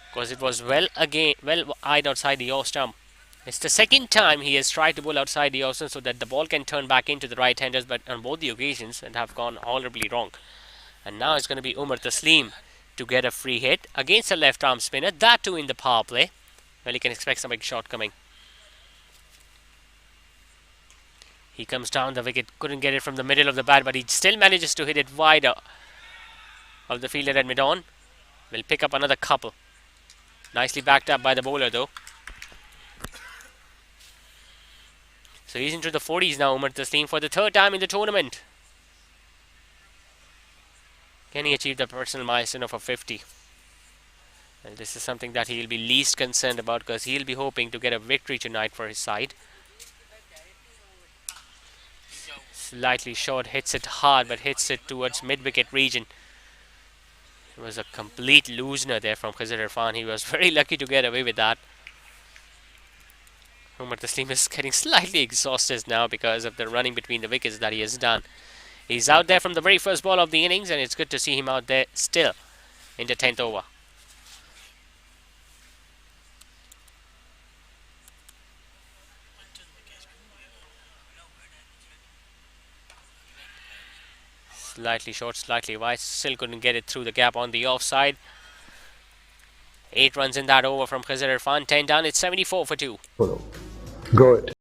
because it was well eyed outside the off stump. It's the second time he has tried to bowl outside the off stump so that the ball can turn back into the right-handers, but on both the occasions and have gone horribly wrong. And now it's going to be Umar Taslim to get a free hit against a left-arm spinner, that too in the power play. Well, you can expect some big shot coming. He comes down the wicket, couldn't get it from the middle of the bat, but he still manages to hit it wider of the fielder at mid-on. Will pick up another couple. Nicely backed up by the bowler though. So he's into the 40s now, Umar Taslim, for the third time in the tournament. Can he achieve the personal milestone of a 50? And this is something that he'll be least concerned about, because he'll be hoping to get a victory tonight for his side. Slightly short, hits it hard, but hits it towards mid-wicket region. It was a complete loosener there from Khizr Irfan. He was very lucky to get away with that. Umar Taslim is getting slightly exhausted now because of the running between the wickets that he has done. He's out there from the very first ball of the innings, and it's good to see him out there still in the 10th over. Slightly short, slightly wide. Still couldn't get it through the gap on the offside. 8 runs in that over from Khizr Irfan. 10 down. It's 74 for 2. Good.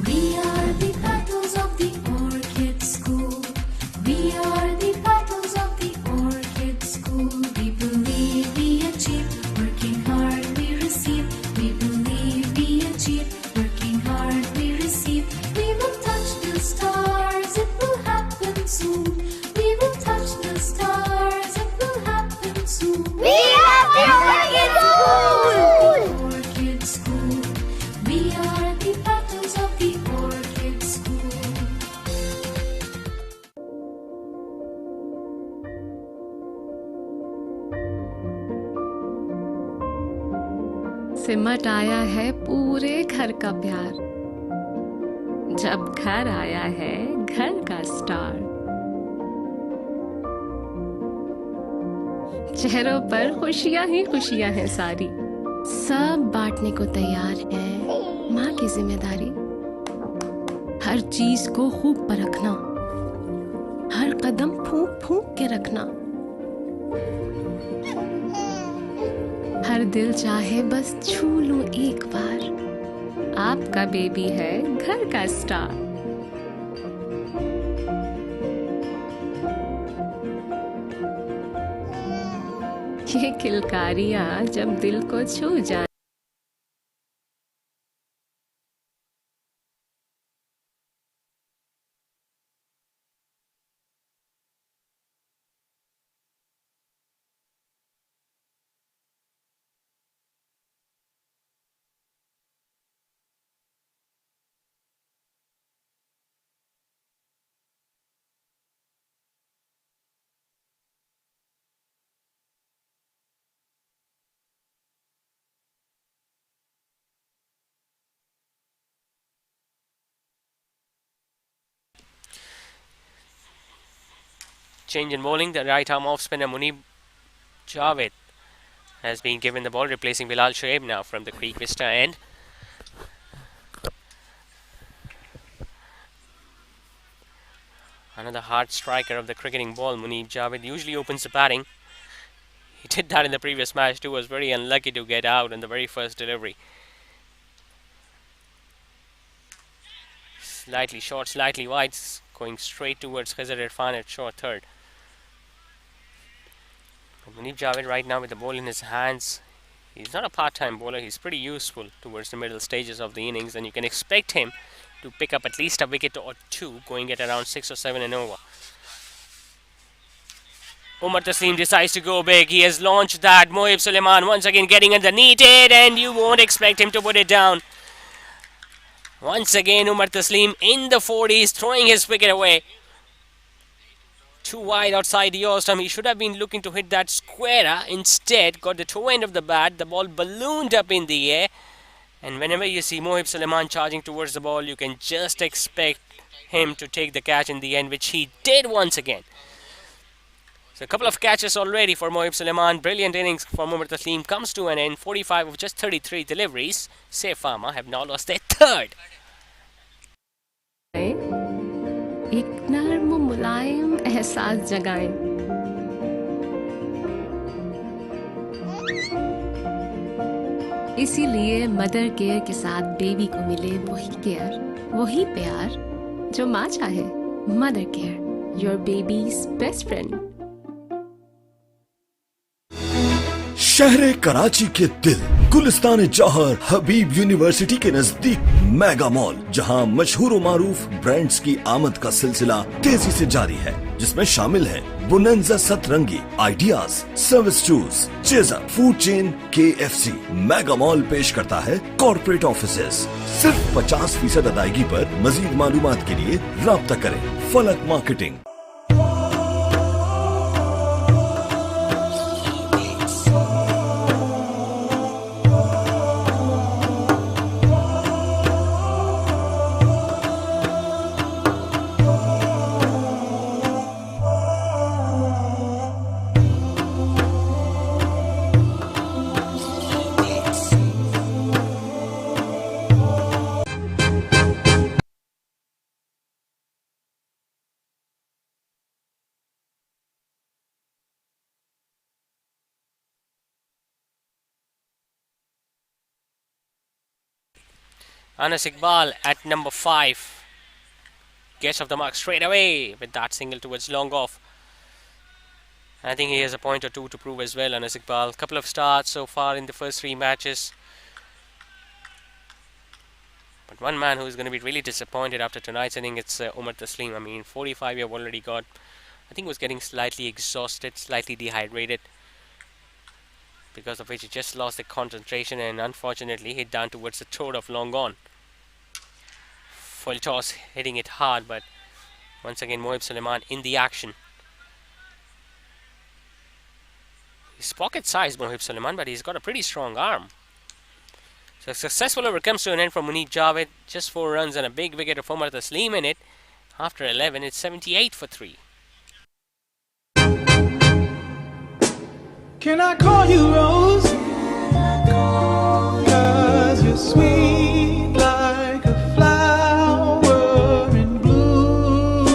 We are the petals of the orchid school. We are the petals of the orchid school. We believe we achieve, working hard we receive. We believe we achieve, working hard we receive. We will touch the stars, it will happen soon. We will touch the stars, it will happen soon. We are the orchid school. Orchid school. We are the petals of the orchid school. सिमट आया है पूरे घर का प्यार, जब घर आया है घर का स्टार। चेहरों पर खुशियां ही खुशियां हैं सारी, सब बांटने को तैयार है माँ की जिम्मेदारी। हर चीज को खूब परखना, हर कदम फूंक फूंक के रखना। हर दिल चाहे बस छू लूं एक बार, आपका बेबी है घर का स्टार। ये किलकारियां जब दिल को छू जाए, change in bowling. The right arm off spinner Munib Javed has been given the ball, replacing Bilal Shoaib now from the Creek Vista end. Another hard striker of the cricketing ball, Munib Javed, usually opens the batting. He did that in the previous match too, was very unlucky to get out in the very first delivery. Slightly short, slightly wide, going straight towards Khizr Irfan at short third. But Munib Javed right now with the ball in his hands, he's not a part-time bowler, he's pretty useful towards the middle stages of the innings, and you can expect him to pick up at least a wicket or two, going at around 6 or 7 and over. Umar Taslim decides to go big. He has launched that. Mohib Suleiman once again getting underneath it, and you won't expect him to put it down. Once again, Umar Taslim in the 40s, throwing his wicket away. Too wide outside the off-stump. He should have been looking to hit that squarer. Instead, got the toe end of the bat. The ball ballooned up in the air. And whenever you see Mohib Suleiman charging towards the ball, you can just expect him to take the catch in the end, which he did once again. So a couple of catches already for Mohib Suleiman. Brilliant innings for Umar Taslim comes to an end. 45 of just 33 deliveries. Say Pharma have now lost their third. एक नर्म मुलायम एहसास जगाएं। इसीलिए mother care के साथ baby को मिले वही care, वही प्यार जो माँ चाहे। Mother care, your babies best friend. शहर कराची के दिल गुलिस्तान जौहर हबीब यूनिवर्सिटी के नजदीक मेगा मॉल, जहां मशहूर व मारूफ ब्रांड्स की आमद का सिलसिला तेजी से जारी है, जिसमें शामिल है बुनंजा सतरंगी, ideas, service shoes, chaser, food chain, KFC। Mega mall पेश करता है कॉर्पोरेट ऑफिसेज। सिर्फ 50% अदायगी पर। मजीद मालूमात के लिए राब्ता करें फलक marketing. Anas Iqbal at number 5 gets off the mark straight away with that single towards long off. I think he has a point or two to prove as well. Anas Iqbal, couple of starts so far in the first 3 matches, but one man who is going to be really disappointed after tonight's inning, it's Umar Taslim. I mean, 45 you've already got. I think he was getting slightly exhausted, slightly dehydrated, because of which he just lost the concentration and unfortunately hit down towards the throat of long on. Full toss, hitting it hard, but once again Mohib Suleiman in the action. He's pocket-sized, Mohib Suleiman, but he's got a pretty strong arm. So a successful over comes to an end for Munib Javed. Just 4 runs and a big wicket of Umar Taslim in it. After 11, it's 78 for 3. Can I call you Rose? 'Cause you're sweet like a flower in bloom.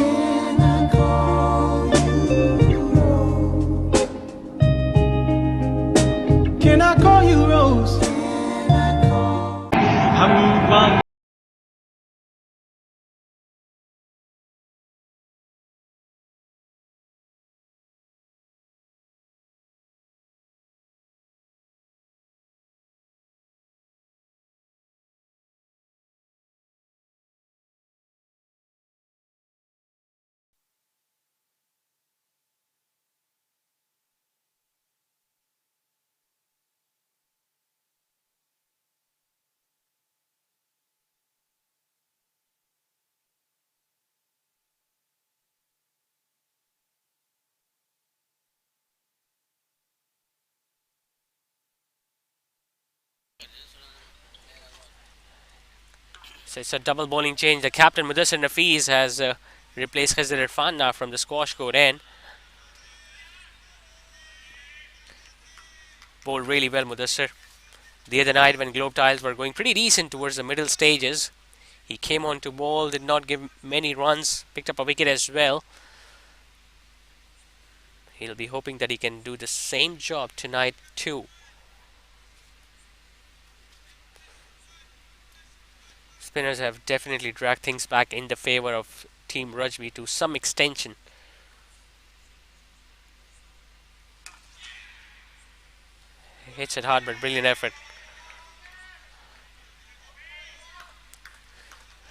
Can I call you Rose? Can I call you Rose? So it's a double bowling change. The captain Mudassir Nafiz has replaced Khizr Irfan now from the squash court end. Bowled really well, Mudassir. The other night when Globe Tiles were going pretty decent towards the middle stages, he came on to bowl, did not give many runs, picked up a wicket as well. He'll be hoping that he can do the same job tonight too. Spinners have definitely dragged things back in the favour of Team Rajby to some extension. Hits it hard, but brilliant effort.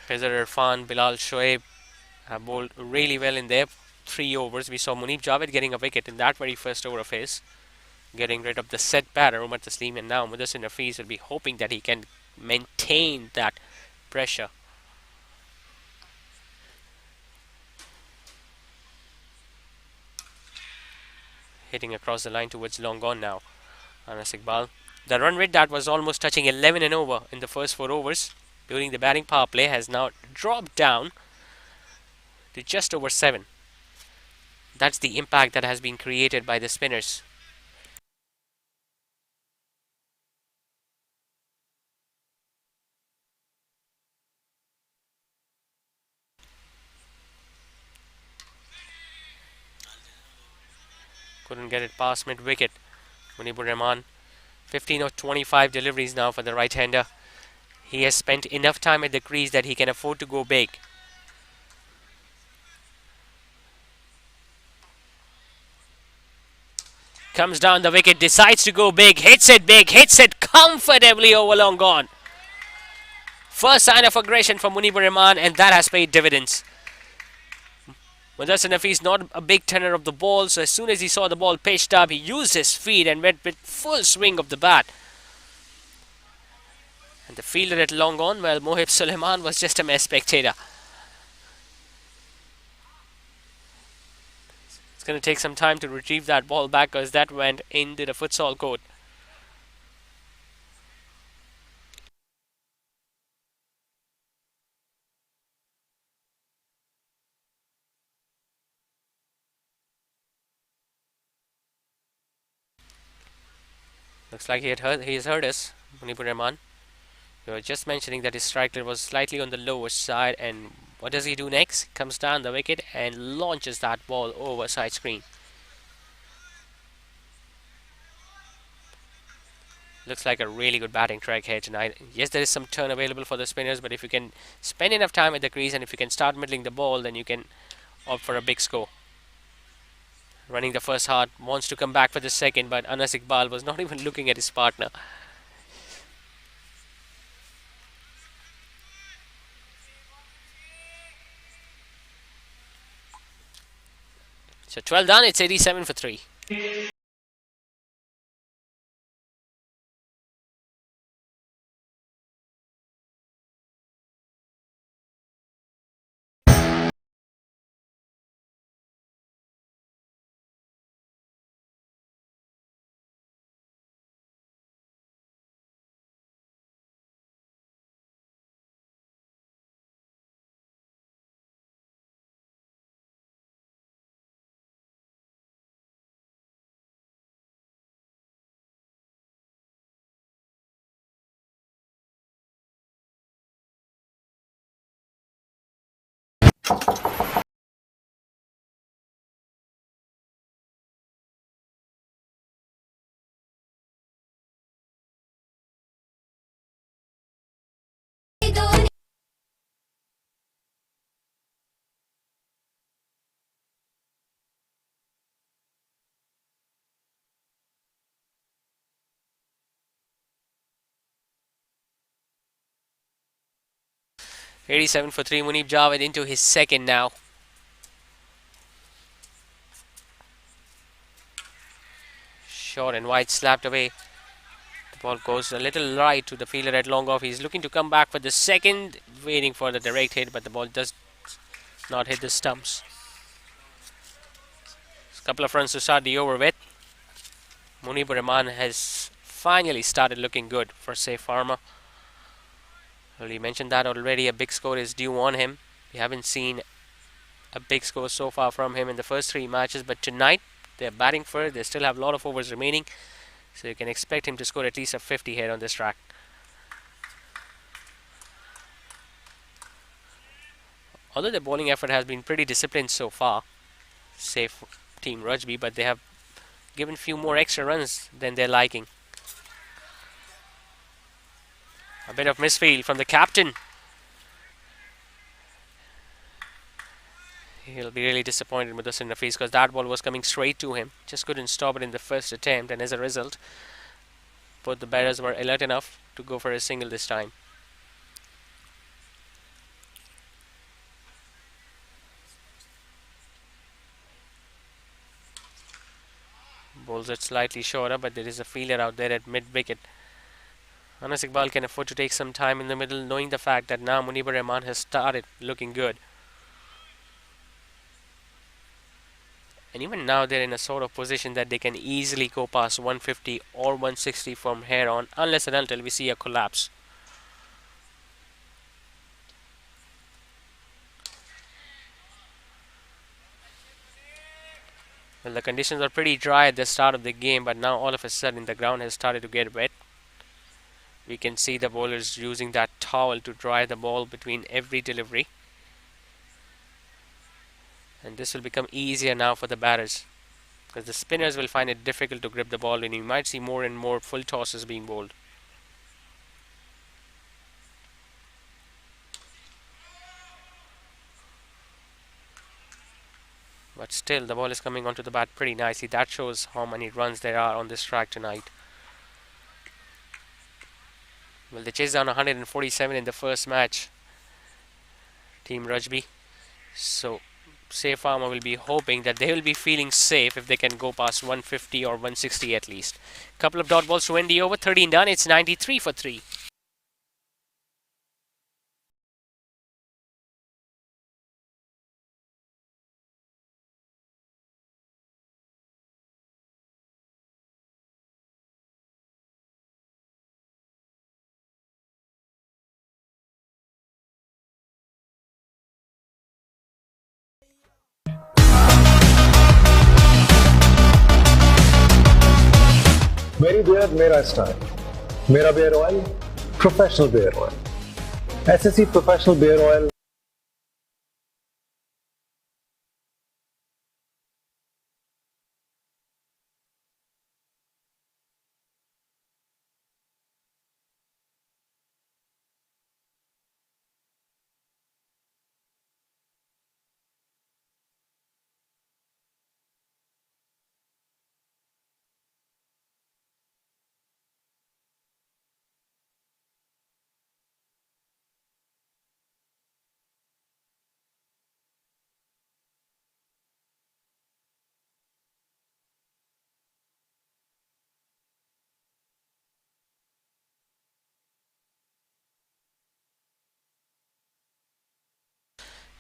Khizr Irfan, Bilal Shoaib have bowled really well in their 3 overs. We saw Munib Javed getting a wicket in that very first over of his, getting rid of the set batter Umar Taslim, and now Mudassir Nafees will be hoping that he can maintain that pressure. Hitting across the line towards long on now. Anas Iqbal. The run rate that was almost touching 11 and over in the first 4 overs during the batting power play has now dropped down to just over 7. That's the impact that has been created by the spinners. Couldn't get it past mid wicket. Munibur Rahman, 15 of 25 deliveries now for the right-hander. He has spent enough time at the crease that he can afford to go big. Comes down the wicket, decides to go big, hits it comfortably over long gone. First sign of aggression from Munibur Rahman, and that has paid dividends. Mudassir Nafees not a big turner of the ball, so as soon as he saw the ball pitched up, he used his feet and went with full swing of the bat. And the fielder at long on, well, Mohib Suleiman was just a mere spectator. It's going to take some time to retrieve that ball back because that went into the futsal court. Looks like he has heard us, Munibur Rahman. We were just mentioning that his strike rate was slightly on the lower side, and what does he do next? Comes down the wicket and launches that ball over side screen. Looks like a really good batting track here tonight. Yes, there is some turn available for the spinners, but if you can spend enough time at the crease and if you can start middling the ball, then you can opt for a big score. Running the first hard, wants to come back for the second, but Anas Iqbal was not even looking at his partner. So 12 done, it's 87 for 3. Don't 87 for 3. Munib Javed into his second now. Short and wide, slapped away. The ball goes a little right to the fielder at long off. He's looking to come back for the second, waiting for the direct hit, but the ball does not hit the stumps. A couple of runs to start the over with. Munibur Rahman has finally started looking good for Pharma. Well, you mentioned that already. A big score is due on him. We haven't seen a big score so far from him in the first 3 matches, but tonight they're batting first. They still have a lot of overs remaining. So you can expect him to score at least a 50 here on this track. Although the bowling effort has been pretty disciplined so far, say for Team Rajby, but they have given few more extra runs than they're liking. A bit of misfield from the captain. He'll be really disappointed with this in the face because that ball was coming straight to him. Just couldn't stop it in the first attempt, and as a result, both the batters were alert enough to go for a single this time. Bowls it slightly shorter, but there is a fielder out there at mid-wicket. Anas Iqbal can afford to take some time in the middle, knowing the fact that now Munibur Rahman has started looking good. And even now they're in a sort of position that they can easily go past 150 or 160 from here on, unless and until we see a collapse. Well, the conditions are pretty dry at the start of the game, but now all of a sudden the ground has started to get wet. We can see the bowlers using that towel to dry the ball between every delivery. And this will become easier now for the batters, because the spinners will find it difficult to grip the ball, and you might see more and more full tosses being bowled. But still, the ball is coming onto the bat pretty nicely. That shows how many runs there are on this track tonight. Well, they chased down 147 in the first match, Team Rajby. So, say Pharma will be hoping that they will be feeling safe if they can go past 150 or 160 at least. Couple of dot balls to end the over, 13 done. It's 93 for 3. मेरी beer मेरा style, मेरा beard oil professional beard oil, SSC professional beard oil.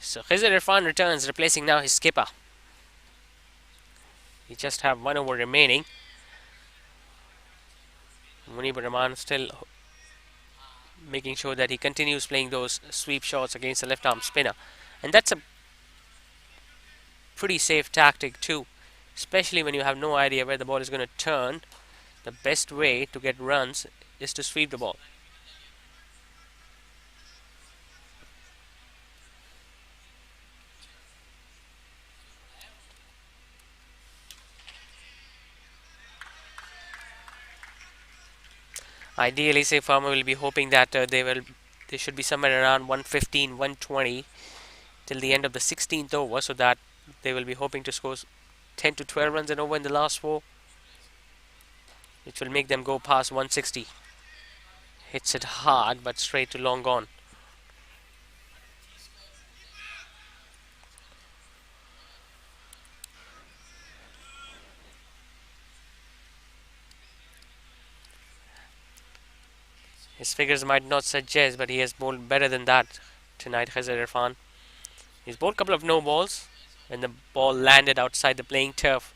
So Khizr Irfan returns, replacing now his skipper. We just have 1 over remaining. Munibur Rahman still making sure that he continues playing those sweep shots against the left arm spinner, and that's a pretty safe tactic too, especially when you have no idea where the ball is going to turn. The best way to get runs is to sweep the ball. Ideally, say Pharma will be hoping that they should be somewhere around 115, 120 till the end of the 16th over, so that they will be hoping to score 10 to 12 runs and over in the last 4, which will make them go past 160. Hits it hard, but straight to long gone. His figures might not suggest, but he has bowled better than that tonight, Khizr Irfan. He's bowled a couple of no balls when the ball landed outside the playing turf.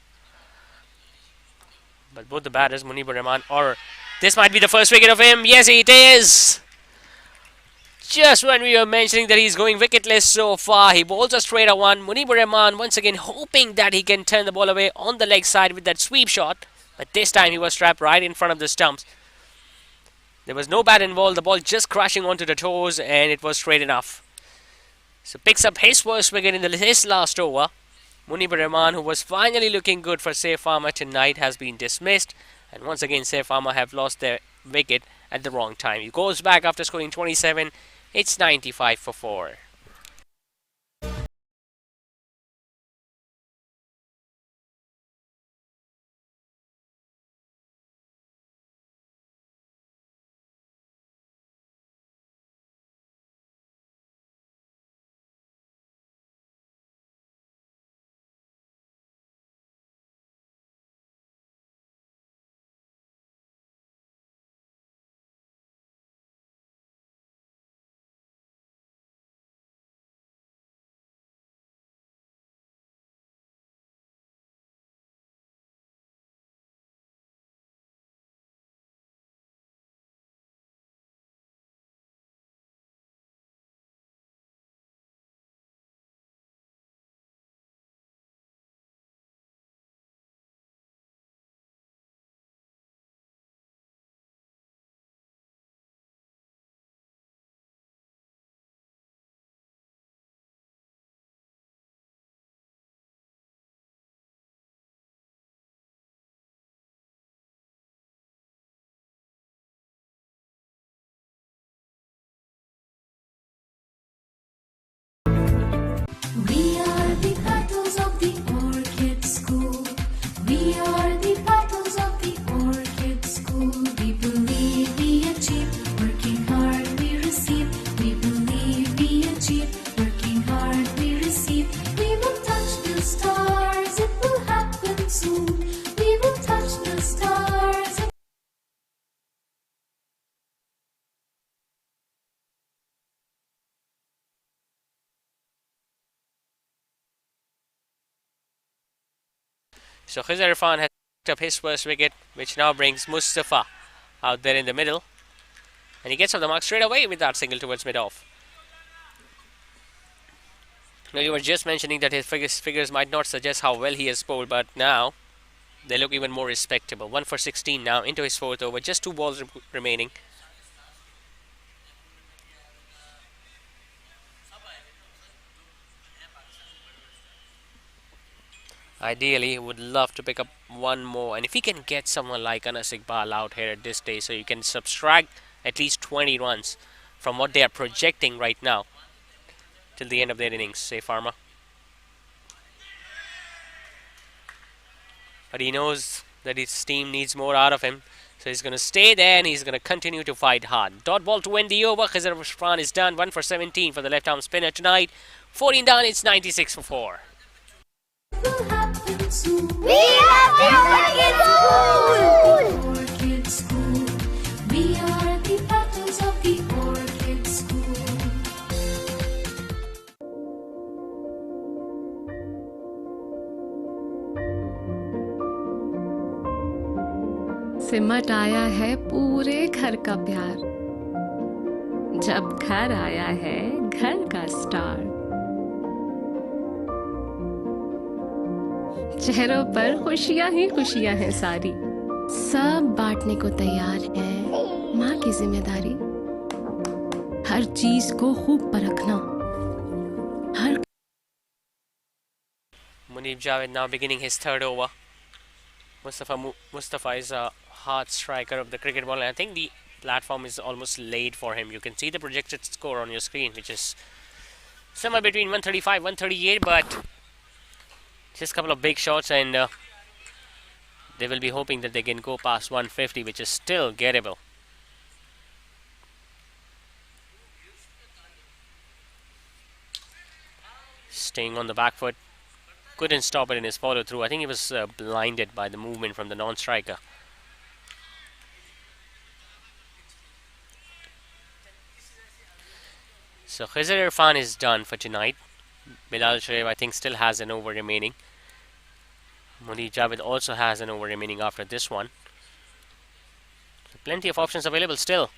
But both the batters, Munibur Rahman, or this might be the first wicket of him. Yes, it is. Just when we were mentioning that he's going wicketless so far, he bowls a straight one. Munibur Rahman once again hoping that he can turn the ball away on the leg side with that sweep shot. But this time he was trapped right in front of the stumps. There was no bat involved, the ball just crashing onto the toes, and it was straight enough. So picks up his first wicket in his last over. Munibur Rahman, who was finally looking good for Pharma tonight, has been dismissed. And once again, Pharma have lost their wicket at the wrong time. He goes back after scoring 27. It's 95 for 4. We are the battles of the Orchid School. We are the battles of the Orchid School. We believe we achieve, working hard we receive. We believe we achieve, working hard we receive. We will touch the stars, it will happen soon. We will touch the stars. So Khizr Irfan has picked up his first wicket, which now brings Mustafa out there in the middle. And he gets off the mark straight away with that single towards mid-off. Now you were just mentioning that his figures might not suggest how well he has bowled, but now they look even more respectable. 1 for 16 now into his fourth over, just 2 balls remaining. Ideally, he would love to pick up one more, and if he can get someone like Anas Iqbal out here at this stage, so you can subtract at least 20 runs from what they are projecting right now till the end of their innings, say Pharma. But he knows that his team needs more out of him, so he's going to stay there and he's going to continue to fight hard. Dot ball to end the over. Khizr Irfan is done. 1 for 17 for the left-arm spinner tonight. 14 down, it's 96 for 4. Will happen soon. We are the Orchid School. Orchid School. We are the battles of the Orchid School. सिमट आया है पूरे घर का प्यार, जब घर आया है घर का स्टार। चेहरों पर खुशियां ही खुशियां हैं सारी, सब बांटने को तैयार है माँ की जिम्मेदारी। हर चीज को खूब परखना, हर Munib Javed now beginning his third over. Mustafa is a hard striker of the cricket ball, and I think the platform is almost laid for him. You can see the projected score on your screen, which is somewhere between 135, 138, but just a couple of big shots, and they will be hoping that they can go past 150, which is still gettable. Staying on the back foot. Couldn't stop it in his follow through. I think he was blinded by the movement from the non-striker. So Khizr Irfan is done for tonight. Bilal Shoaib, I think, still has an over remaining. Munib Javed also has an over remaining after this one. So plenty of options available still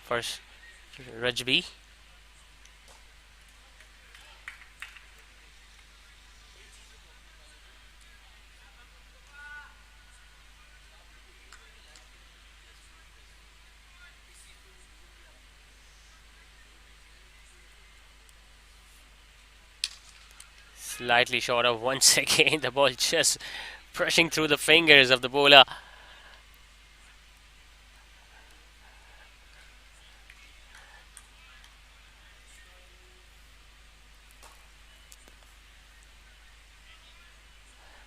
for Rajby. Slightly short of once again. The ball just brushing through the fingers of the bowler.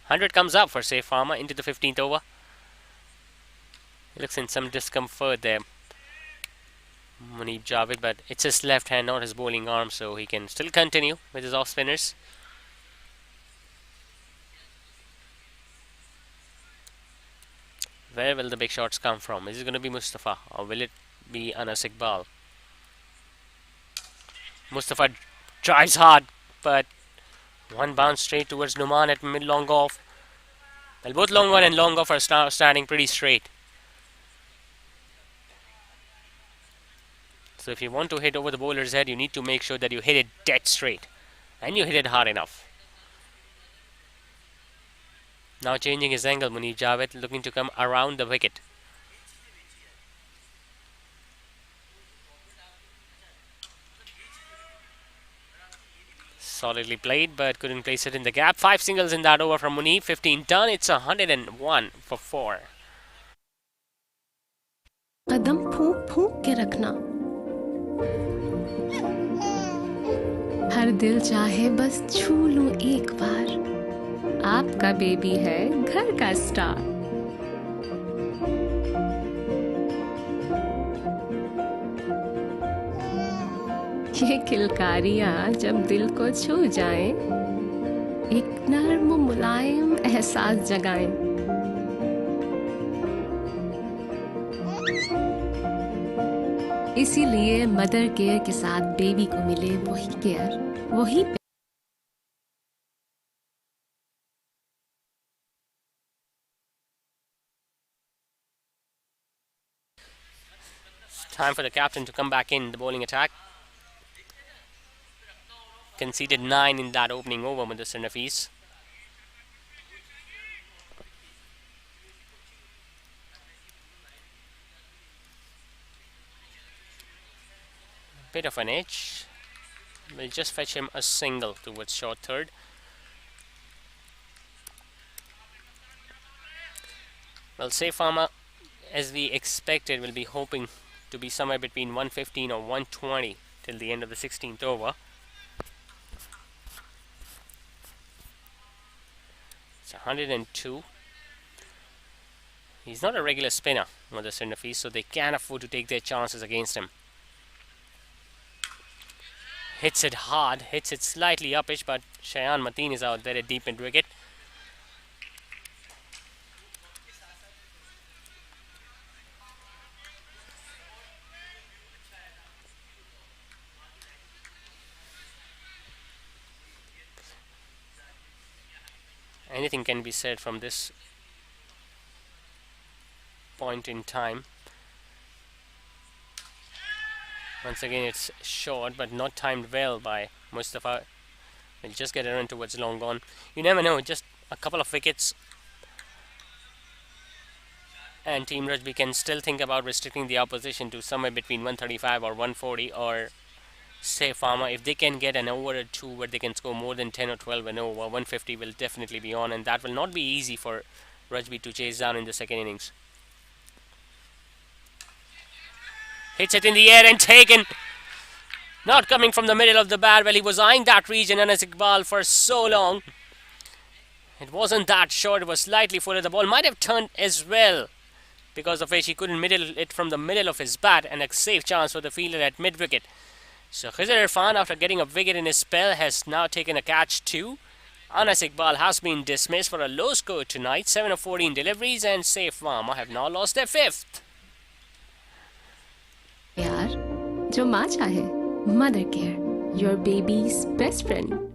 Hundred comes up for Safe Pharma into the 15th over. He looks in some discomfort there, Munib Javed, but it's his left hand, not his bowling arm, so he can still continue with his off spinners. Where will the big shots come from? Is it going to be Mustafa or will it be Anas Iqbal? Mustafa drives hard, but one bounce straight towards Numan at mid long off. Well, both long on and long off are standing pretty straight. So if you want to hit over the bowler's head, you need to make sure that you hit it dead straight. And you hit it hard enough. Now changing his angle, Munib Javed looking to come around the wicket. Solidly played, but couldn't place it in the gap. 5 singles in that over from Munib. 15 done. It's 101 for 4. कदम फूंक फूंक के रखना, हर दिल चाहे बस छू लूं एक बार, आपका बेबी है घर का स्टार। ये किलकारियां जब दिल को छू जाएं, एक नर्म मुलायम एहसास जगाएं। इसीलिए मदर केयर के साथ बेबी को मिले वही केयर, वही Time for the captain to come back in the bowling attack. Conceded 9 in that opening over with the Nafis. Bit of an edge. We'll just fetch him a single towards short third. Well, Safe Pharma, as we expected, will be hoping to be somewhere between 115 or 120 till the end of the 16th over. It's 102. He's not a regular spinner, Mother Nafis, so they can afford to take their chances against him. Hits it hard, hits it slightly uppish, but Shayan Mateen is out there at deep mid wicket. Anything can be said from this point in time. Once again, it's short but not timed well by Mustafa. He'll just get a run towards long on. You never know, just a couple of wickets and Team Rajby can still think about restricting the opposition to somewhere between 135 or 140, or Safe Pharma, if they can get an over or two where they can score more than 10 or 12 and over, 150 will definitely be on, and that will not be easy for Rajby to chase down in the second innings. Hits it in the air and taken. Not coming from the middle of the bat. Well, he was eyeing that region, Anas Iqbal, for so long. It wasn't that short. It was slightly forward. The ball might have turned as well, because of which he couldn't middle it from the middle of his bat, and a safe chance for the fielder at mid-wicket. So Khizr Irfan, after getting a wicket in his spell, has now taken a catch too. Anas Iqbal has been dismissed for a low score tonight. 7 of 14 deliveries, and Safe Pharma have now lost their 5th. यार जो माँ चाहे, mother care, your baby's best friend.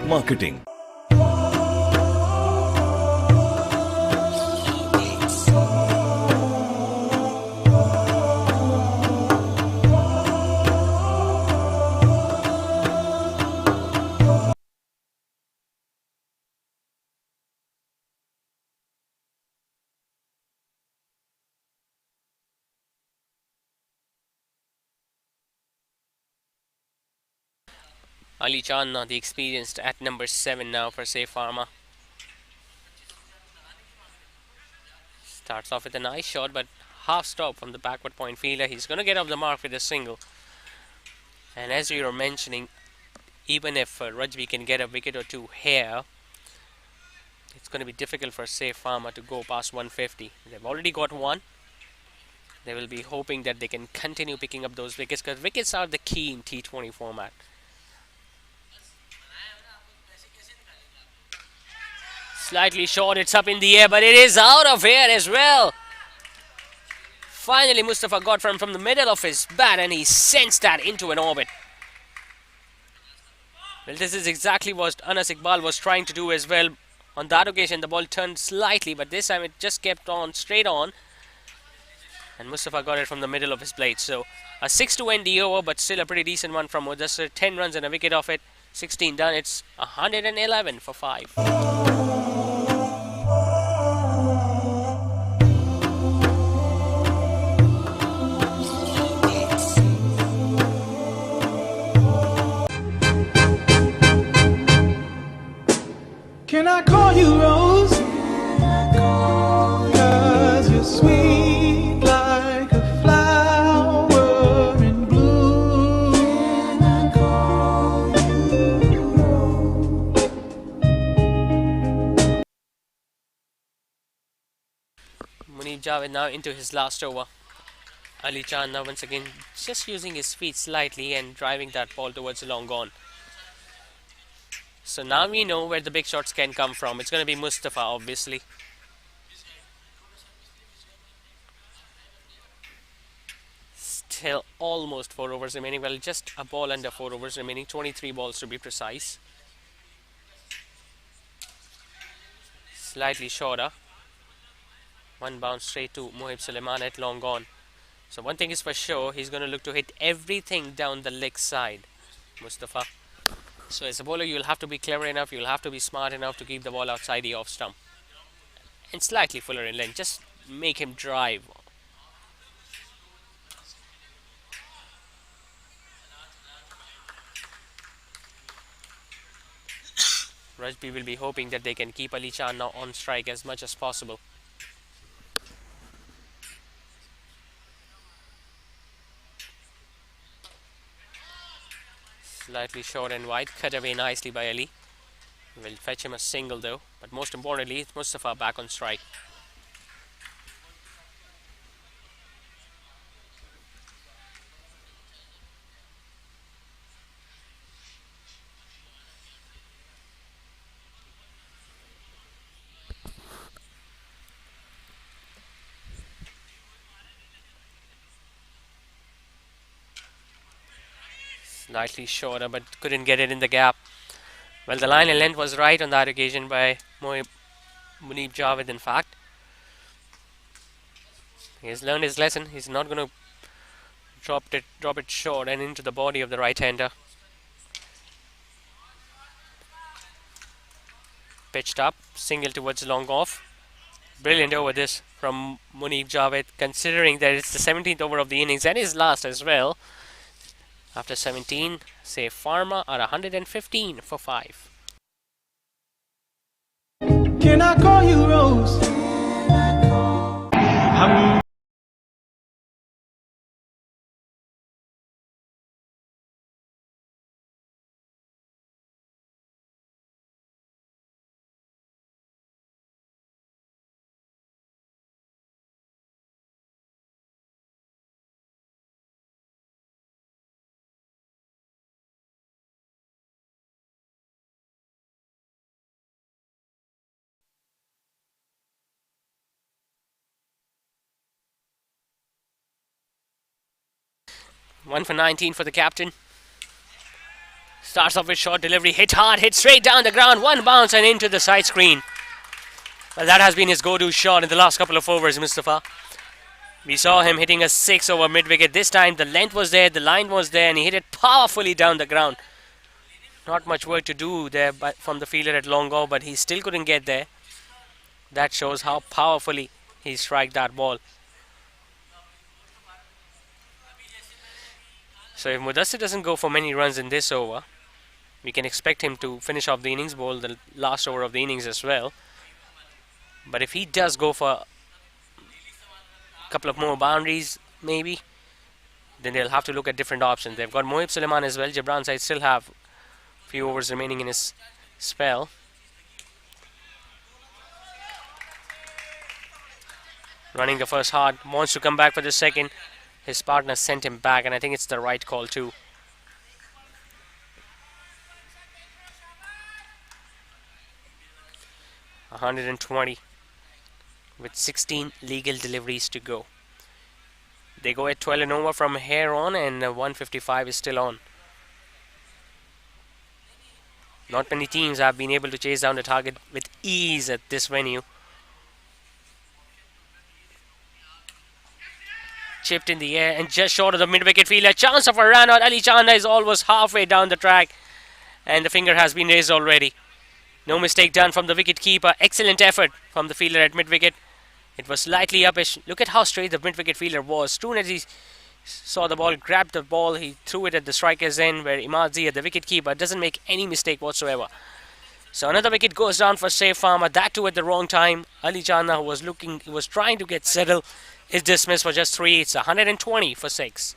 Marketing. Ali Channa, the experienced, at number 7 now for say Pharma. Starts off with a nice shot, but half stop from the backward point fielder. He's going to get off the mark with a single. And as you were mentioning, even if Rajby can get a wicket or two here, it's going to be difficult for say Pharma to go past 150. They've already got one. They will be hoping that they can continue picking up those wickets, because wickets are the key in T20 format. Slightly short, it's up in the air, but it is out of air as well. Finally, Mustafa got from the middle of his bat and he sends that into an orbit. Well, this is exactly what Anas Iqbal was trying to do as well. On that occasion, the ball turned slightly, but this time it just kept on straight on. And Mustafa got it from the middle of his blade. So a 6 to end the over, but still a pretty decent one from Mudassir. 10 runs and a wicket off it. 16 done. It's 111 for 5. Can I call you Rose? 'Cause you're sweet like a flower in bloom. Munib Javed now into his last over. Ali Chan now once again just using his feet slightly and driving that ball towards the long gone. So now we know where the big shots can come from. It's going to be Mustafa, obviously. Still almost 4 overs remaining. Well, just a ball under 4 overs remaining. 23 balls to be precise. Slightly shorter. One bounce straight to Mohib Suleiman at long gone. So one thing is for sure, he's going to look to hit everything down the leg side, Mustafa. So as a bowler, you'll have to be clever enough, you'll have to be smart enough to keep the ball outside the off stump. And slightly fuller in length, just make him drive. Rajby will be hoping that they can keep Ali Chan now on strike as much as possible. Slightly short and wide, cut away nicely by Ali. Will fetch him a single though, but most importantly, it's Mustafa back on strike. Slightly shorter, but couldn't get it in the gap. Well, the line and length was right on that occasion by Munib Javed, in fact. He has learned his lesson. He's not going to drop it short and into the body of the right-hander. Pitched up, single towards long off. Brilliant over this from Munib Javed, considering that it's the 17th over of the innings and his last as well. After 17, say Pharma are 115 for 5. Can I call you Rose? One for 19 for the captain. Starts off with short delivery, hit hard, hit straight down the ground, one bounce and into the side screen. Well, that has been his go-to shot in the last couple of overs, Mustafa. We saw him hitting a 6 over mid-wicket. This time the length was there, the line was there, and he hit it powerfully down the ground. Not much work to do there from the fielder at long go, but he still couldn't get there. That shows how powerfully he struck that ball. So if Mudassir doesn't go for many runs in this over, We can expect him to finish off the innings, bowl the last over of the innings as well. But if he does go for a couple of more boundaries, maybe, then they'll have to look at different options. They've got Mohib Suleiman as well. Jabran side still have a few overs remaining in his spell. Running the first hard, wants to come back for the second. His partner sent him back, and I think it's the right call too. $120 with 16 legal deliveries to go. They go at 12 and over from here on, and 155 is still on. Not many teams have been able to chase down the target with ease at this venue. Chipped in the air and just short of the mid-wicket field. A chance of a run out. Ali Chanda is almost halfway down the track, and the finger has been raised already. No mistake done from the wicket keeper. Excellent effort from the fielder at mid-wicket. It was slightly uppish. Look at how straight the mid-wicket fielder was. Soon as he saw the ball, grabbed the ball, he threw it at the striker's end, where Imadzi, the wicket keeper, doesn't make any mistake whatsoever. So another wicket goes down for Safe Pharma. That too at the wrong time. Ali Chanda, who was trying to get settled, is dismissed for just 3. It's 120 for 6.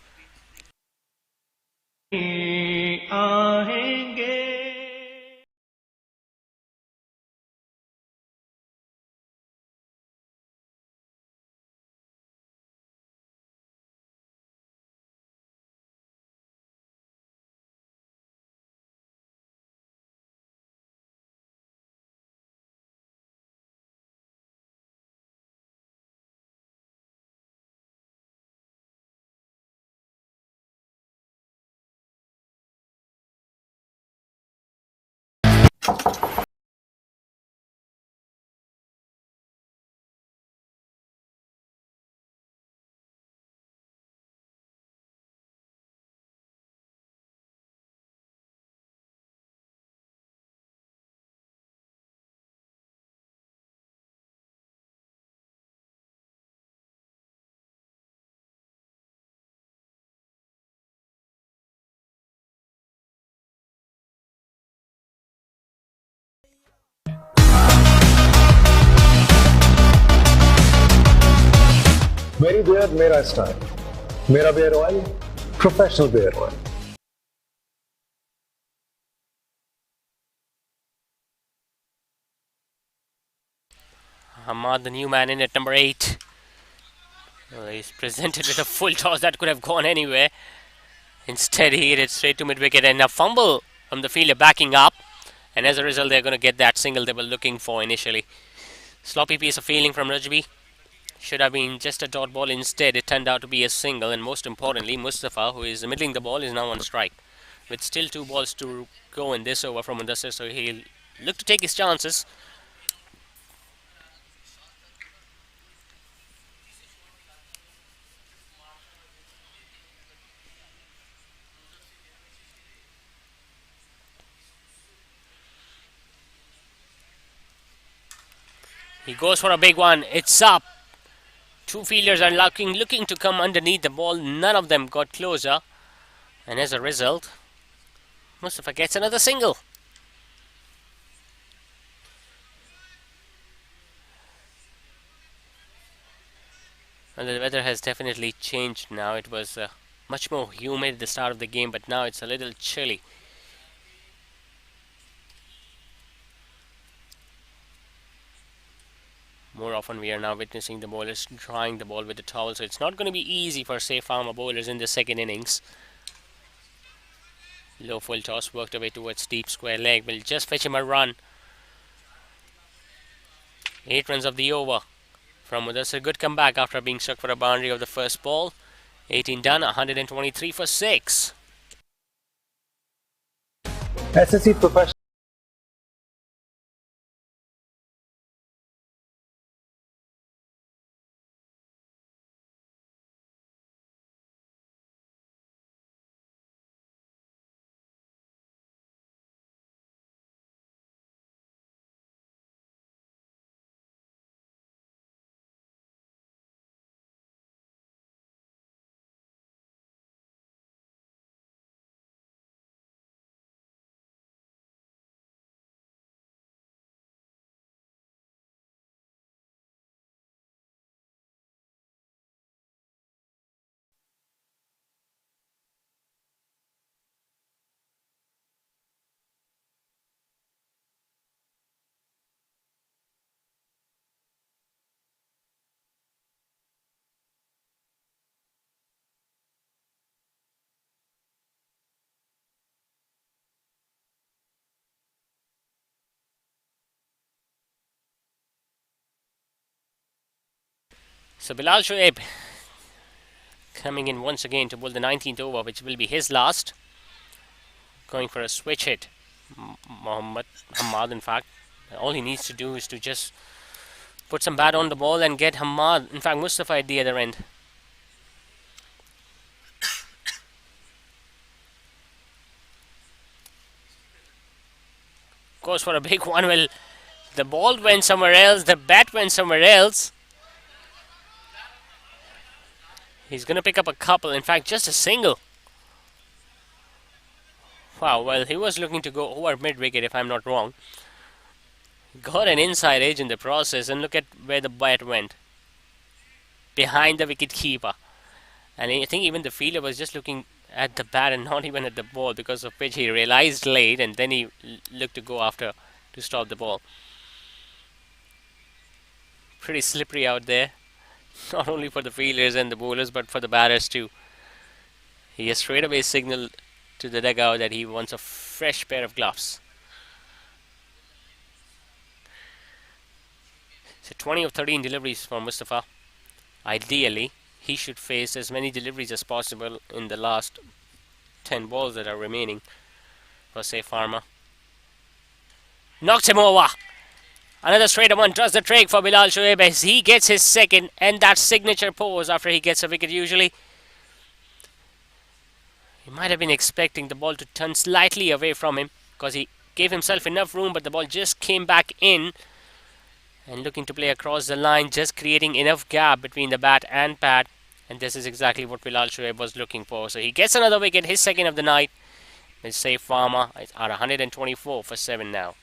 मेरी bear मेरा style, मेरा beard oil professional beard oil. Ahmad, the new man in at number 8. Well, he's presented with a full toss that could have gone anywhere. Instead, he hit it straight to mid-wicket, and a fumble from the fielder backing up. And as a result, they're going to get that single they were looking for initially. Sloppy piece of fielding from Rajby. Should have been just a dot ball. Instead, it turned out to be a single. And most importantly, Mustafa, who is middling the ball, is now on strike. With still 2 balls to go in this over from Mudassir, so he'll look to take his chances. He goes for a big one. It's up. 2 fielders are looking to come underneath the ball. None of them got closer. And as a result, Mustafa gets another single. Well, the weather has definitely changed now. It was much more humid at the start of the game, but now it's a little chilly. More often we are now witnessing the bowlers drying the ball with the towel, so it's not going to be easy for Safe Pharma bowlers in the second innings. Low full toss worked away towards deep square leg. Will just fetch him a run. 8 runs of the over from Mudassir. Good comeback after being struck for a boundary of the first ball. 18 done, 123 for 6. SSC Professional So Bilal Shoaib coming in once again to bowl the 19th over, which will be his last. Going for a switch hit. Mohammad Hamad, in fact. All he needs to do is to just put some bat on the ball and get Hamad, in fact Mustafa, at the other end. Goes for a big one. Well, the ball went somewhere else, the bat went somewhere else. He's going to pick up a couple, in fact, just a single. Wow, well, he was looking to go over mid wicket, if I'm not wrong. Got an inside edge in the process, and look at where the bat went. Behind the wicket keeper. And I think even the fielder was just looking at the bat and not even at the ball, because of which he realized late, and then he looked to go after to stop the ball. Pretty slippery out there. Not only for the fielders and the bowlers, but for the batters too. He has straight away signaled to the dugout that he wants a fresh pair of gloves. So 20 of 13 deliveries for Mustafa. Ideally, he should face as many deliveries as possible in the last 10 balls that are remaining for, say, Pharma. Knocked him over. Another straighter one does the trick for Bilal Shoaib as he gets his second, and that signature pose after he gets a wicket usually. He might have been expecting the ball to turn slightly away from him because he gave himself enough room, but the ball just came back in and looking to play across the line, just creating enough gap between the bat and pad. And this is exactly what Bilal Shoaib was looking for. So he gets another wicket, his second of the night. Let's say Pharma is at 124 for 7 now.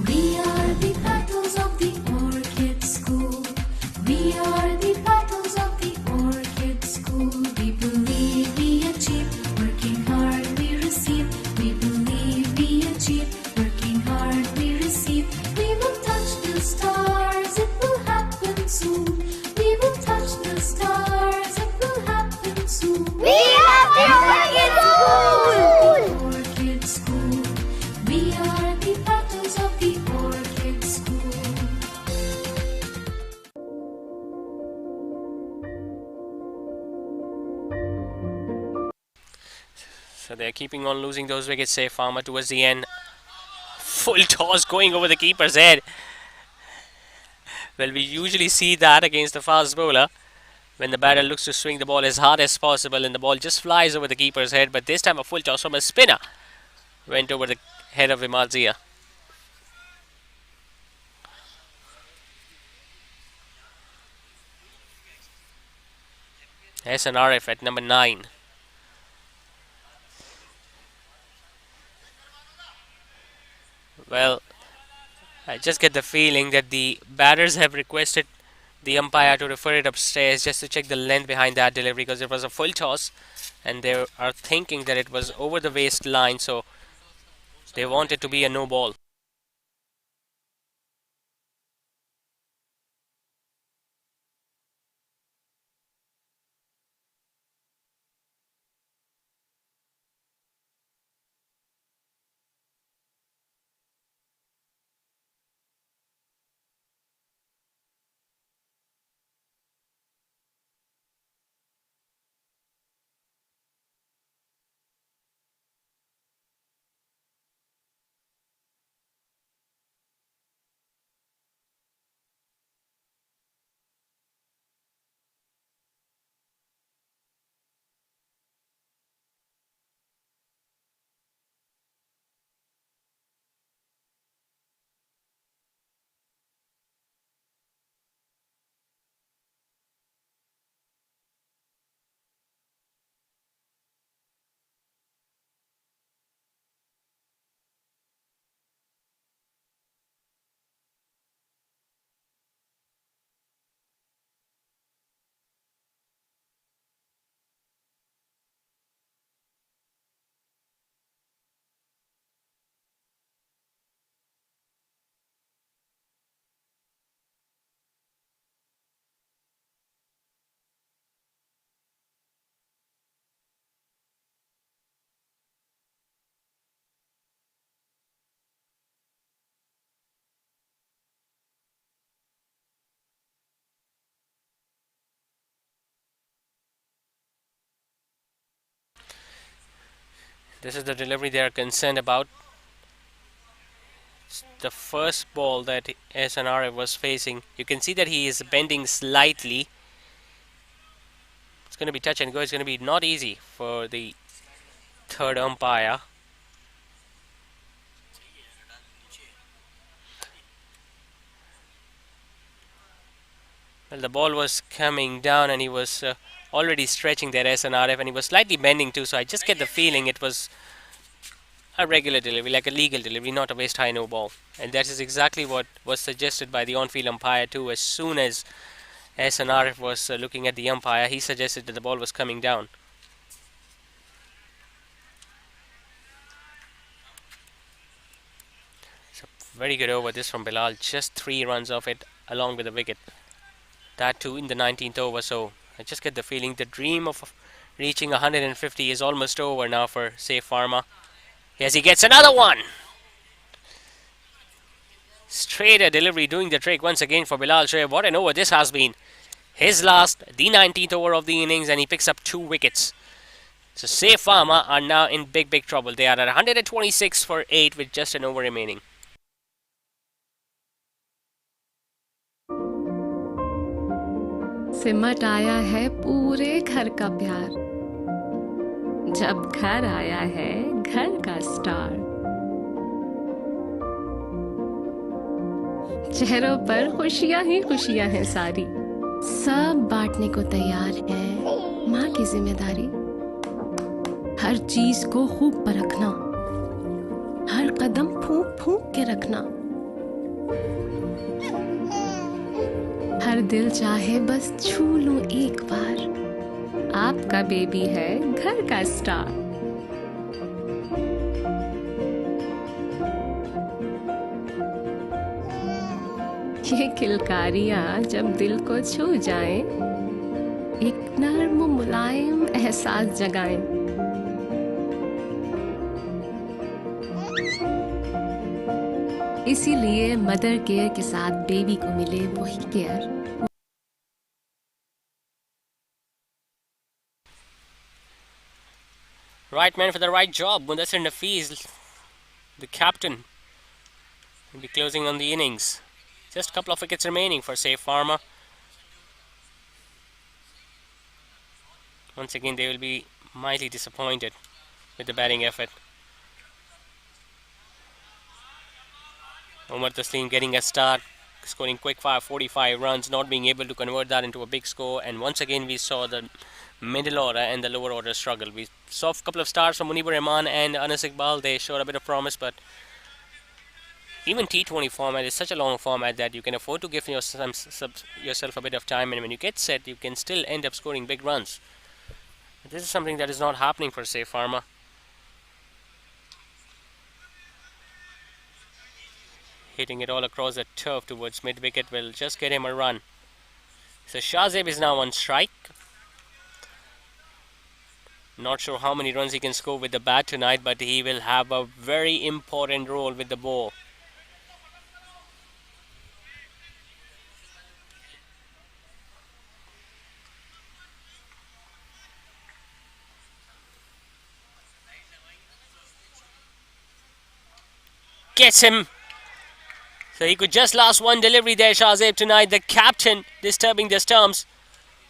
We are the petals of the orchid school. We are the petals of the orchid school. We believe we achieve, working hard we receive. We believe we achieve, working hard we receive. We will touch the stars, it will happen soon. We will touch the stars, it will happen soon. We are the orchid school. Orchid school. We are the petals of the orchid school. So they're keeping on losing those wickets, say Pharma, towards the end. Full toss going over the keeper's head. Well, we usually see that against the fast bowler, when the batter looks to swing the ball as hard as possible and the ball just flies over the keeper's head. But this time a full toss from a spinner went over the head of Imad Zia. SNRF at number 9. Well, I just get the feeling that the batters have requested the umpire to refer it upstairs just to check the length behind that delivery, because it was a full toss and they are thinking that it was over the waistline, so they want it to be a no ball. This is the delivery they are concerned about. It's the first ball that SNRF was facing. You can see that he is bending slightly. It's going to be touch and go. It's going to be not easy for the third umpire. Well, the ball was coming down and he was already stretching that SNRF, and he was slightly bending too, so I just get the feeling it was a regular delivery, like a legal delivery, not a waist high no ball. And that is exactly what was suggested by the on-field umpire too. As soon as SNRF was looking at the umpire, he suggested that the ball was coming down. So very good over this from Bilal, just 3 runs off it along with the wicket. That too in the 19th over, so I just get the feeling the dream of reaching 150 is almost over now for, say, Pharma. Yes, he gets another one! Straight delivery doing the trick once again for Bilal Shoaib. What an over this has been. His last, the 19th over of the innings, and he picks up 2 wickets. So, say, Pharma are now in big trouble. They are at 126 for 8 with just an over remaining. सिमट आया है पूरे घर का प्यार, जब घर आया है घर का स्टार। चेहरों पर खुशियां ही खुशियां हैं सारी, सब बांटने को तैयार है माँ की जिम्मेदारी। हर चीज को खूब परखना, हर कदम फूंक फूंक के रखना। हर दिल चाहे बस छू लूं एक बार, आपका बेबी है घर का स्टार। ये किलकारियां जब दिल को छू जाएं, एक नर्म मुलायम एहसास जगाएं। इसीलिए मदर केयर के साथ बेबी को मिले वही care. Right man for the right job. Mudassir Nafiz, the captain, will be closing on the innings. Just a couple of wickets remaining for, say, Pharma. Once again, they will be mightily disappointed with the batting effort. Omar Taslim getting a start, scoring quick fire 45 runs, not being able to convert that into a big score. And once again, we saw the middle order and the lower order struggle. We saw a couple of stars from Munibur Rahman and Anas Iqbal. They showed a bit of promise, but even T20 format is such a long format that you can afford to give yourself a bit of time, and when you get set, you can still end up scoring big runs. But this is something that is not happening for, say, Pharma. Hitting it all across the turf towards mid-wicket will just get him a run. So Shahzeb is now on strike. Not sure how many runs he can score with the bat tonight, but he will have a very important role with the ball. Gets him. So he could just last one delivery there, Shahzeb tonight. The captain disturbing the stumps.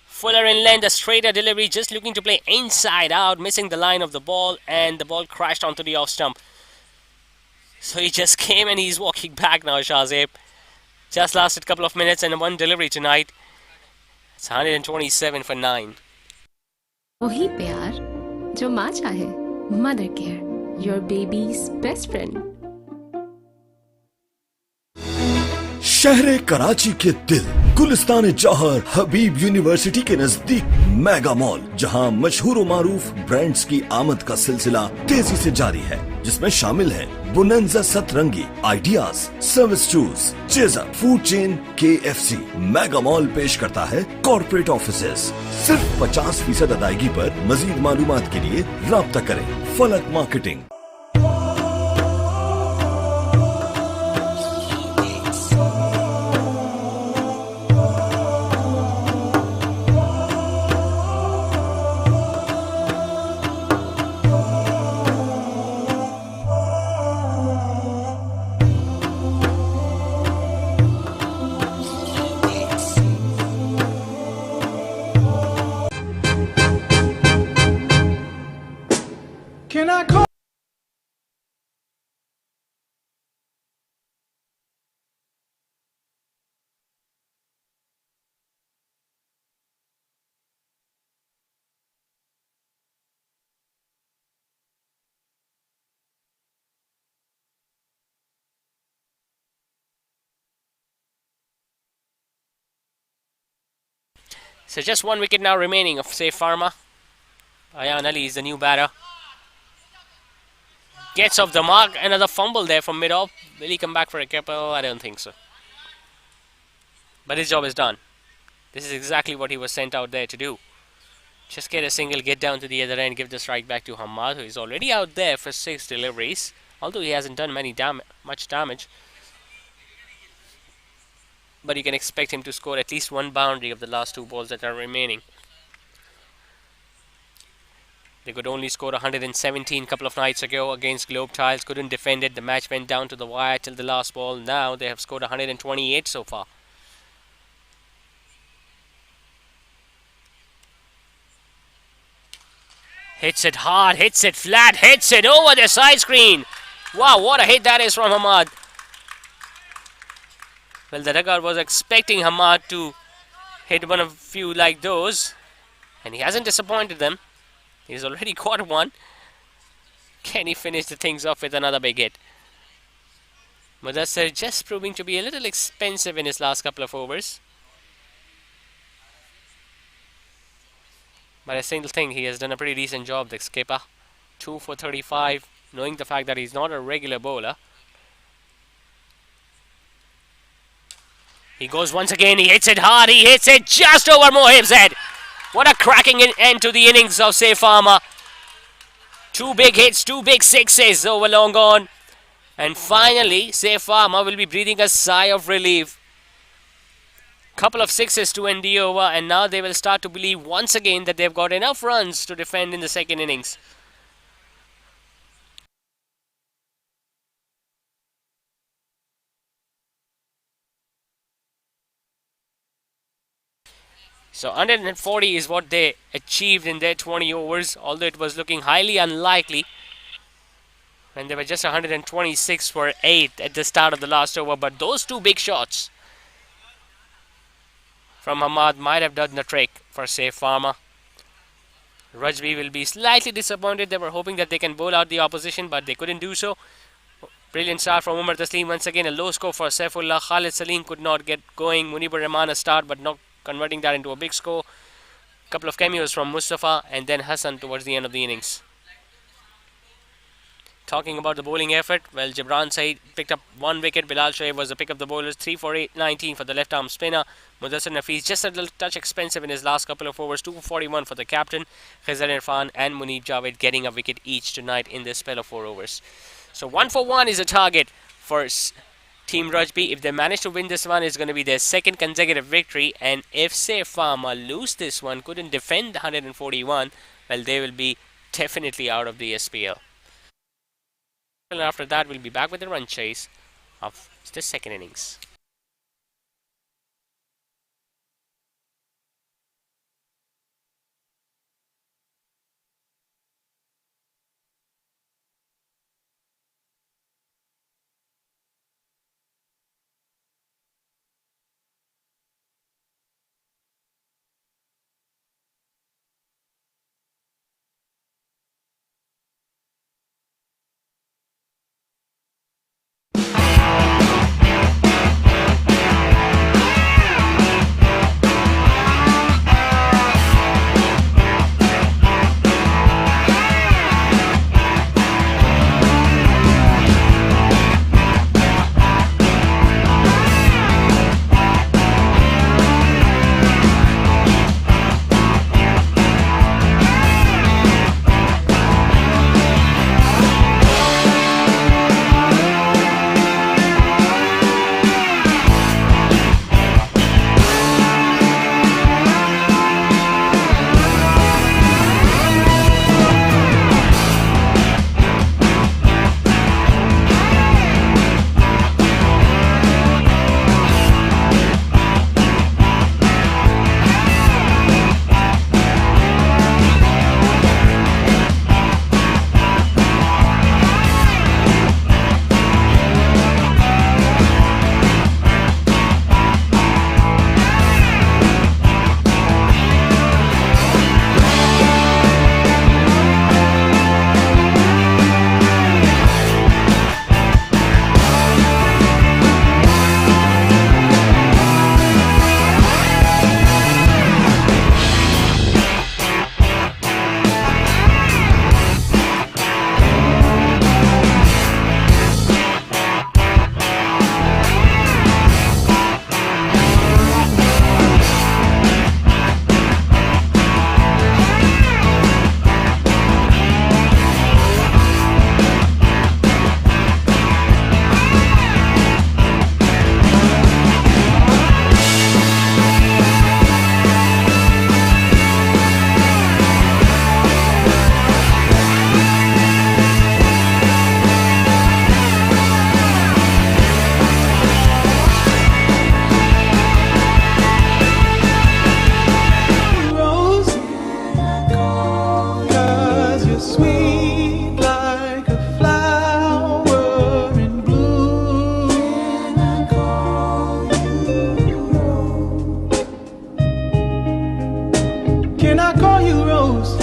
Fuller in length, a straighter delivery, just looking to play inside out, missing the line of the ball, and the ball crashed onto the off stump. So he just came and he's walking back now, Shahzeb. Just lasted a couple of minutes and one delivery tonight. It's 127 for 9. वही प्यार जो माँ चाहे, mother care, your baby's best friend. शहर कराची के दिल गुलिस्तान जौहर हबीब university के नजदीक मेगा मॉल, जहां मशहूर मारूफ ब्रांड्स की आमद का सिलसिला तेजी से जारी है, जिसमें शामिल है बुनंजा सतरंगी, ideas, service shoes, chaser, food chain, KFC। Mega mall पेश करता है कॉर्पोरेट ऑफिसेस। सिर्फ 50% अदायगी पर मजीद मालूमात के लिए राब्ता करें फलक marketing. So just 1 wicket now remaining of, say, Pharma. Ayan Ali is the new batter. Gets off the mark. Another fumble there from mid-off. Will he come back for a couple? I don't think so. But his job is done. This is exactly what he was sent out there to do. Just get a single, get down to the other end, give the strike back to Hamad, who is already out there for 6 deliveries. Although he hasn't done much damage. But you can expect him to score at least 1 boundary of the last 2 balls that are remaining. They could only score 117 a couple of nights ago against Globe Tiles. Couldn't defend it. The match went down to the wire till the last ball. Now they have scored 128 so far. Hits it hard, hits it flat, hits it over the side screen. Wow, what a hit that is from Hamad. Well, the dugout was expecting Hamad to hit one of a few like those, and he hasn't disappointed them. He's already caught one. Can he finish the things off with another big hit? Mudassir just proving to be a little expensive in his last couple of overs. But I still think he has done a pretty decent job, the skipper. 2 for 35, knowing the fact that he's not a regular bowler. He goes once again, he hits it hard, he hits it just over Mohib's head. What a cracking end to the innings of Say Pharma. 2 big hits, 2 big sixes over long on. And finally, Say Pharma will be breathing a sigh of relief. Couple of sixes to end the over, and now they will start to believe once again that they've got enough runs to defend in the second innings. So 140 is what they achieved in their 20 overs, although it was looking highly unlikely when they were just 126 for 8 at the start of the last over. But those 2 big shots from Hamad might have done the trick for Say Pharma. Rajby will be slightly disappointed. They were hoping that they can bowl out the opposition, but they couldn't do so. Brilliant start from Umar Taslim. Once again, a low score for Saifullah. Khalid Salim could not get going. Munibur Rahman a start, but not converting that into a big score. Couple of cameos from Mustafa and then Hassan towards the end of the innings. Talking about the bowling effort, well, Jibran Saeed picked up 1 wicket. Bilal Shoaib was the pick of the bowlers. 3 for 19 for the left arm spinner. Mudassir Nafees just a little touch expensive in his last couple of overs. 2 for 41 for the captain. Khizar Irfan and Munib Javed getting a wicket each tonight in this spell of 4 overs. So 1 for 1 is a target for Team Rajby. If they manage to win this one, it's going to be their 2nd consecutive victory. And if, say, Pharma lose this one, couldn't defend 141, well, they will be definitely out of the SPL. And after that, we'll be back with the run chase of the second innings. Can I call you Rose?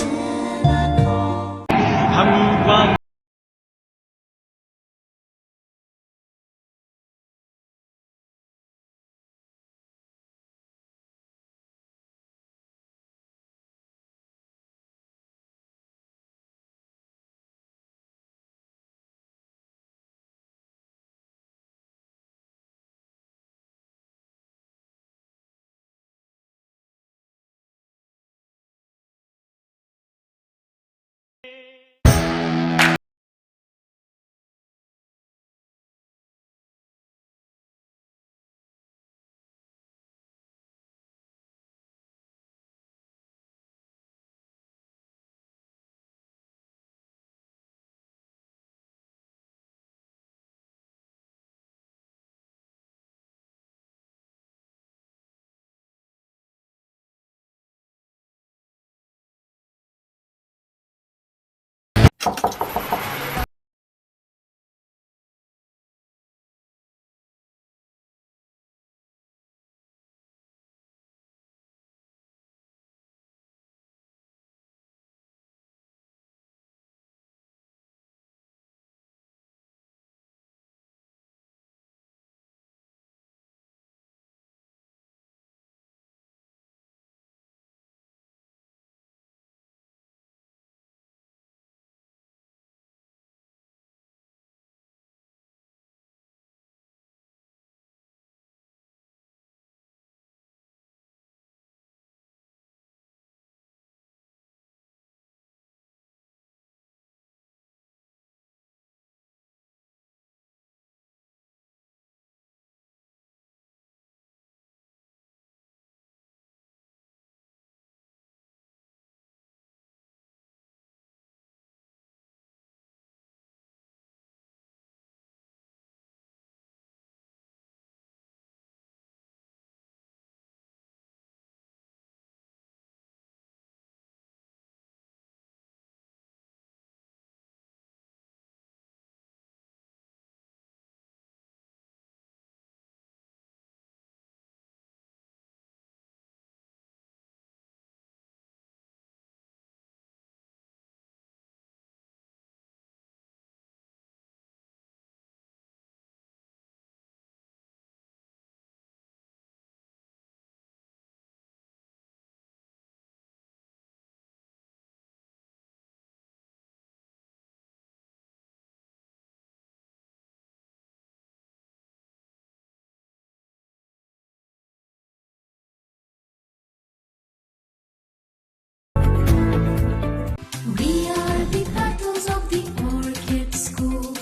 We are the petals of the orchid school.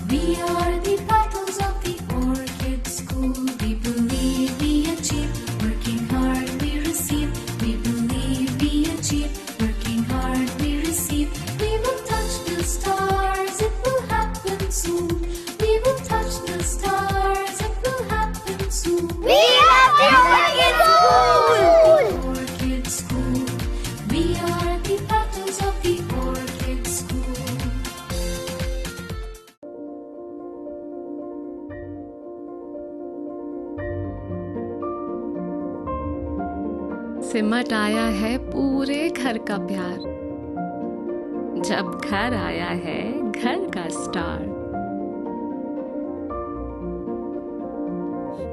We are the petals of the orchid school. We believe we achieve, working hard we receive. We believe we achieve, working hard we receive. We will touch the stars, it will happen soon. We will touch the stars, it will happen soon. We are the Orchid School! Orchid school. We are the petals of the orchid school. सिमट आया है पूरे घर का प्यार, जब घर आया है घर का स्टार।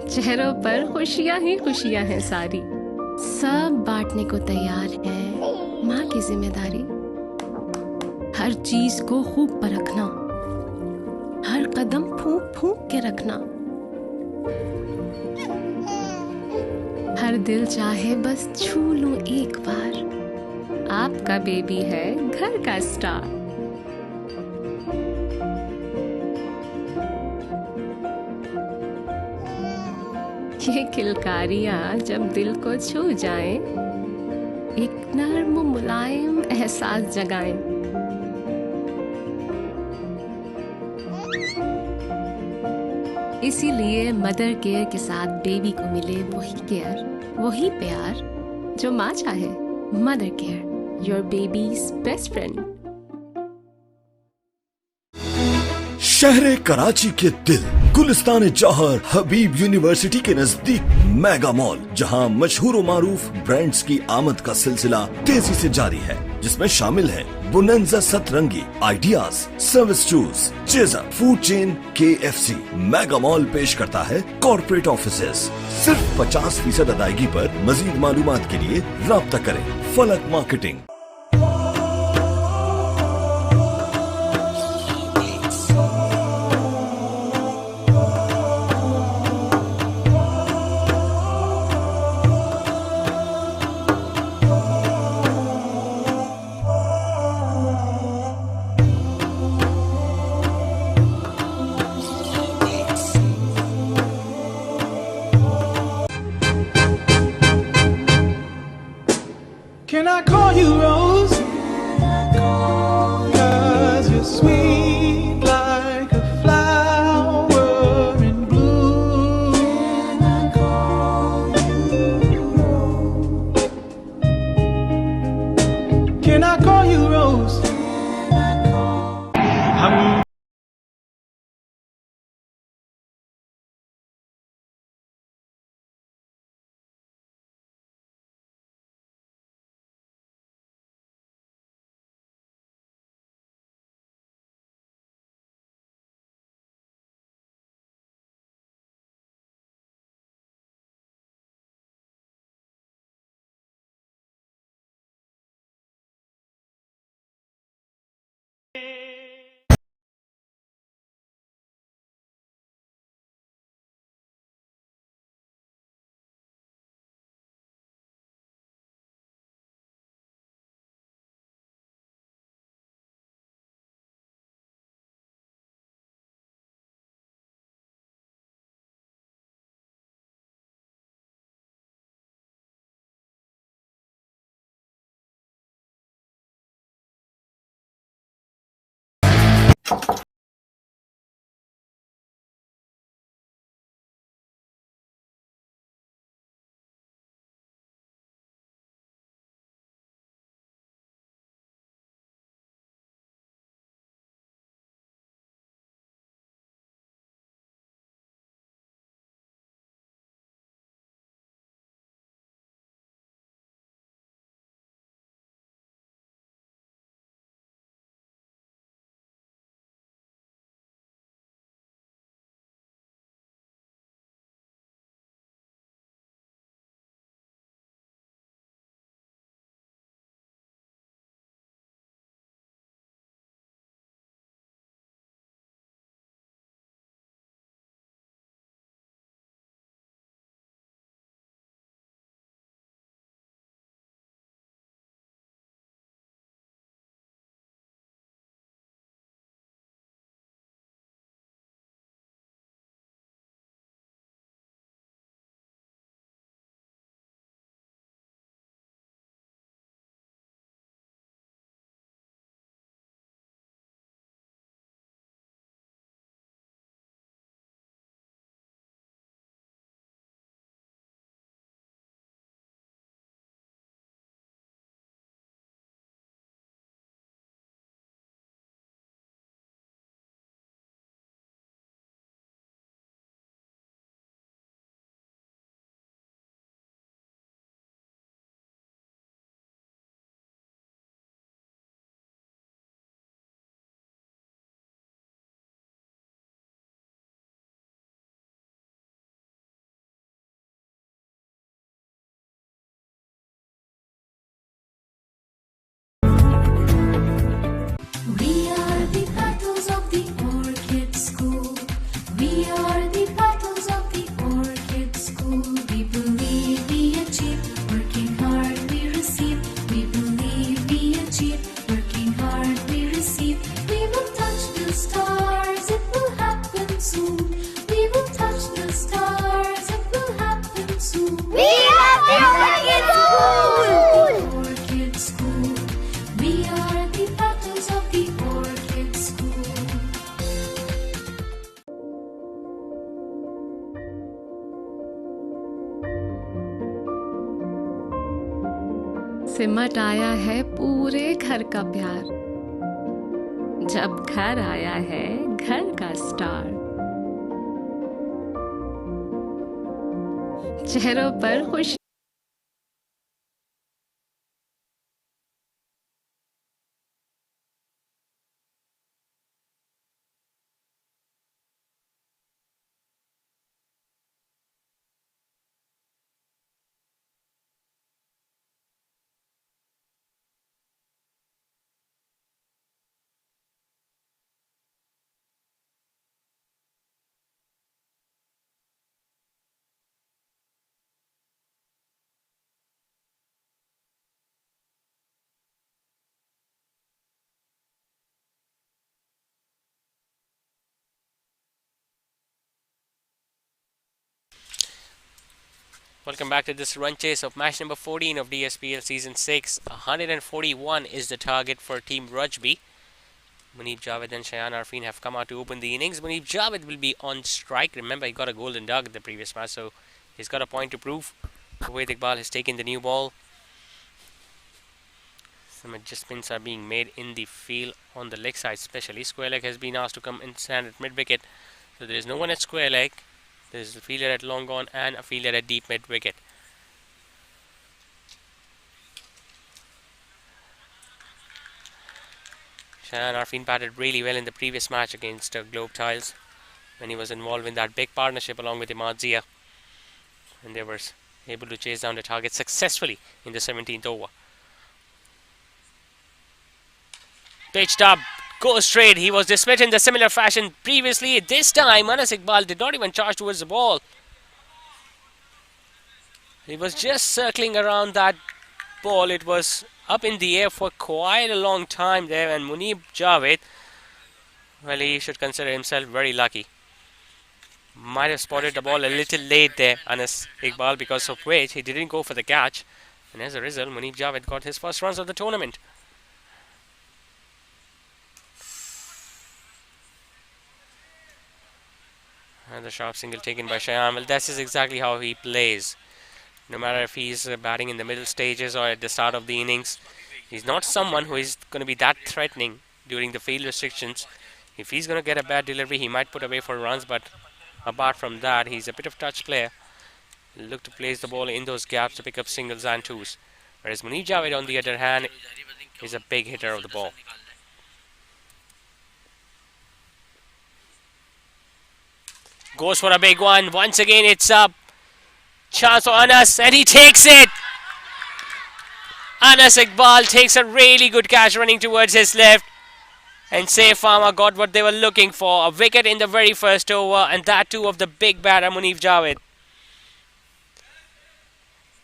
चेहरों पर खुशियां ही खुशियां हैं सारी, सब बांटने को तैयार है माँ की जिम्मेदारी। हर चीज को खूब परखना, हर कदम फूंक फूंक के रखना। हर दिल चाहे बस छू लूं एक बार, आपका बेबी है घर का स्टार। ये किलकारियां जब दिल को छू जाएं, एक नर्म मुलायम एहसास जगाएं। इसीलिए मदर केयर के साथ बेबी को मिले वही केयर, वही प्यार जो माँ चाहे। Mother care, your babies best friend. शहर कराची के दिल गुलिस्तान जौहर हबीब यूनिवर्सिटी के नजदीक मेगा मॉल, जहां मशहूर और मारूफ ब्रांड्स की आमद का सिलसिला तेजी से जारी है, जिसमें शामिल है बुनंजा सतरंगी, ideas, service shoes, chaser, food chain KFC। Mega mall पेश करता है कॉर्पोरेट ऑफिसेज। सिर्फ 50% अदायगी पर मजीद मालूमात के लिए राब्ता करें फलक marketing. Can I call you Rose? 'Cause you're sweet like a flower in bloom. Can I call you Rose? We are the petals of the orchid school. We are the petals of the orchid school. We believe we achieve, working hard we receive. We believe we achieve, working hard we receive. We will touch the stars, it will happen soon. We will touch the stars, it will happen soon. We are the Orchid School! Orchid school. We are the petals of the orchid school. सिमट आया है पूरे घर का प्यार। जब घर आया है घर का स्टार, चेहरों पर खुशी। Welcome back to this run chase of match number 14 of DSPL Season 6. 141 is the target for Team Rajby. Munib Javed and Shayan Arfin have come out to open the innings. Munib Javed will be on strike. Remember, he got a golden duck in the previous match, so he's got a point to prove. Ubaid Iqbal has taken the new ball. Some adjustments are being made in the field on the leg side, especially. Square leg has been asked to come and stand at mid wicket. So there is no one at square leg. There is a fielder at long on and a fielder at deep mid wicket. Shayan Arfin batted really well in the previous match against Globe Tiles when he was involved in that big partnership along with Imad Zia. And they were able to chase down the target successfully in the 17th over. Pitched up, goes straight. He was dismissed in the similar fashion previously. This time, Anas Iqbal did not even charge towards the ball. He was just circling around that ball. It was up in the air for quite a long time there, and Munib Javed, well, he should consider himself very lucky. Might have spotted the ball a little late there, Anas Iqbal, because of which he didn't go for the catch. And as a result, Munib Javed got his first runs of the tournament. And the sharp single taken by Shayan. Well, this is exactly how he plays. No matter if he's batting in the middle stages or at the start of the innings, he's not someone who is going to be that threatening during the field restrictions. If he's going to get a bad delivery, he might put away for runs, but apart from that, he's a bit of touch player. He'll look to place the ball in those gaps to pick up singles and twos. Whereas Munib Javed, on the other hand, is a big hitter of the ball. Goes for a big one. Once again, it's up. Chance for Anas, and he takes it. Anas Iqbal takes a really good catch running towards his left. And Pharma got what they were looking for. A wicket in the very first over, and that too of the big batter Munib Javed.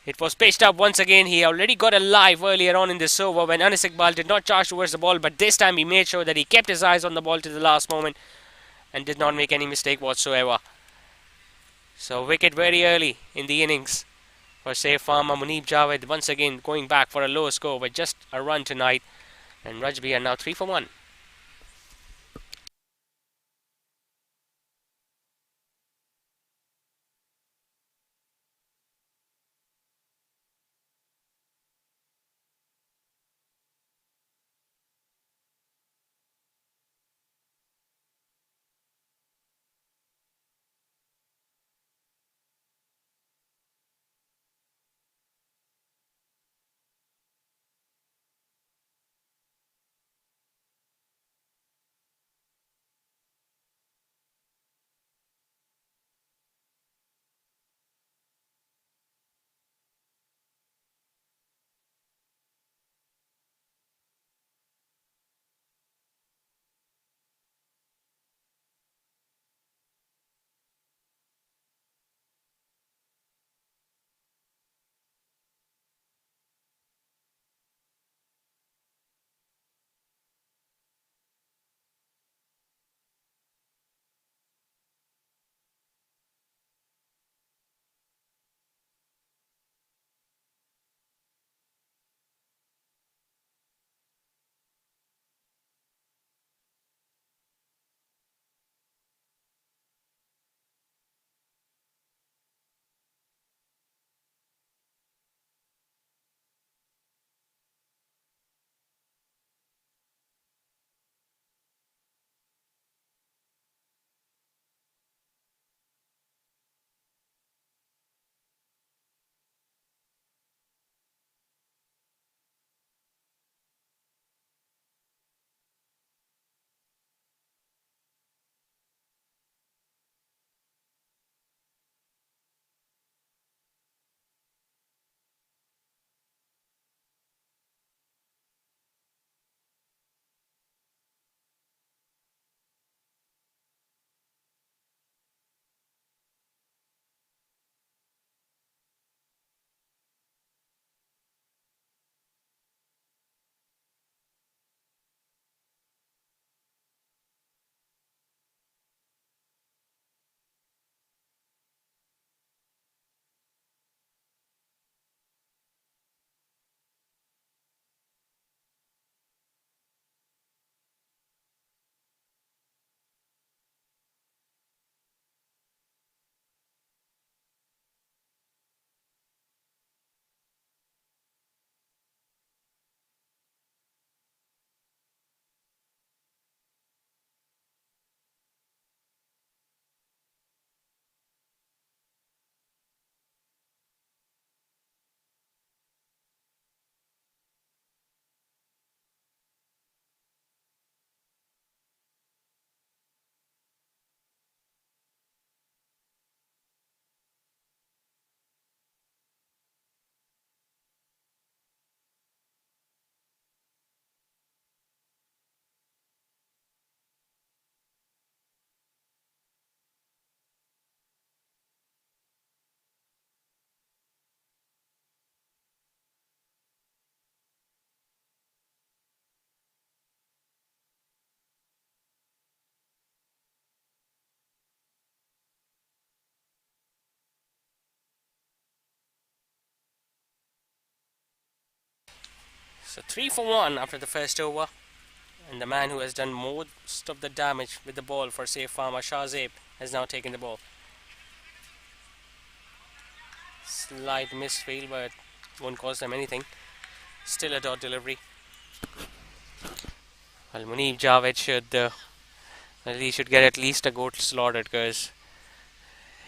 It was pitched up once again. He already got a live earlier on in this over when Anas Iqbal did not charge towards the ball, but this time he made sure that he kept his eyes on the ball to the last moment and did not make any mistake whatsoever. So wicket very early in the innings for Pharma. Munib Javed once again going back for a low score with just a run tonight, and Rajby are now 3 for 1. So 3 for 1 after the first over. And the man who has done most of the damage with the ball for Safe Pharma, Shahzeb, has now taken the ball. Slight misfield, but won't cost them anything. Still a dot delivery. Well, Munib Javed should get at least a goal slaughtered, because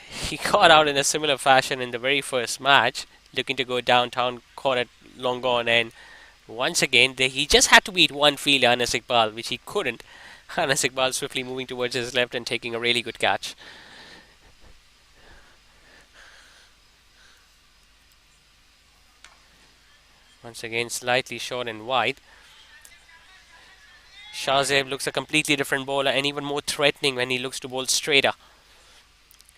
he got out in a similar fashion in the very first match, looking to go downtown, caught it long gone, and once again he just had to beat one fielder, Anas Iqbal, which he couldn't. Anas Iqbal swiftly moving towards his left and taking a really good catch. Once again, slightly short and wide. Shahzeb looks a completely different bowler and even more threatening when he looks to bowl straighter.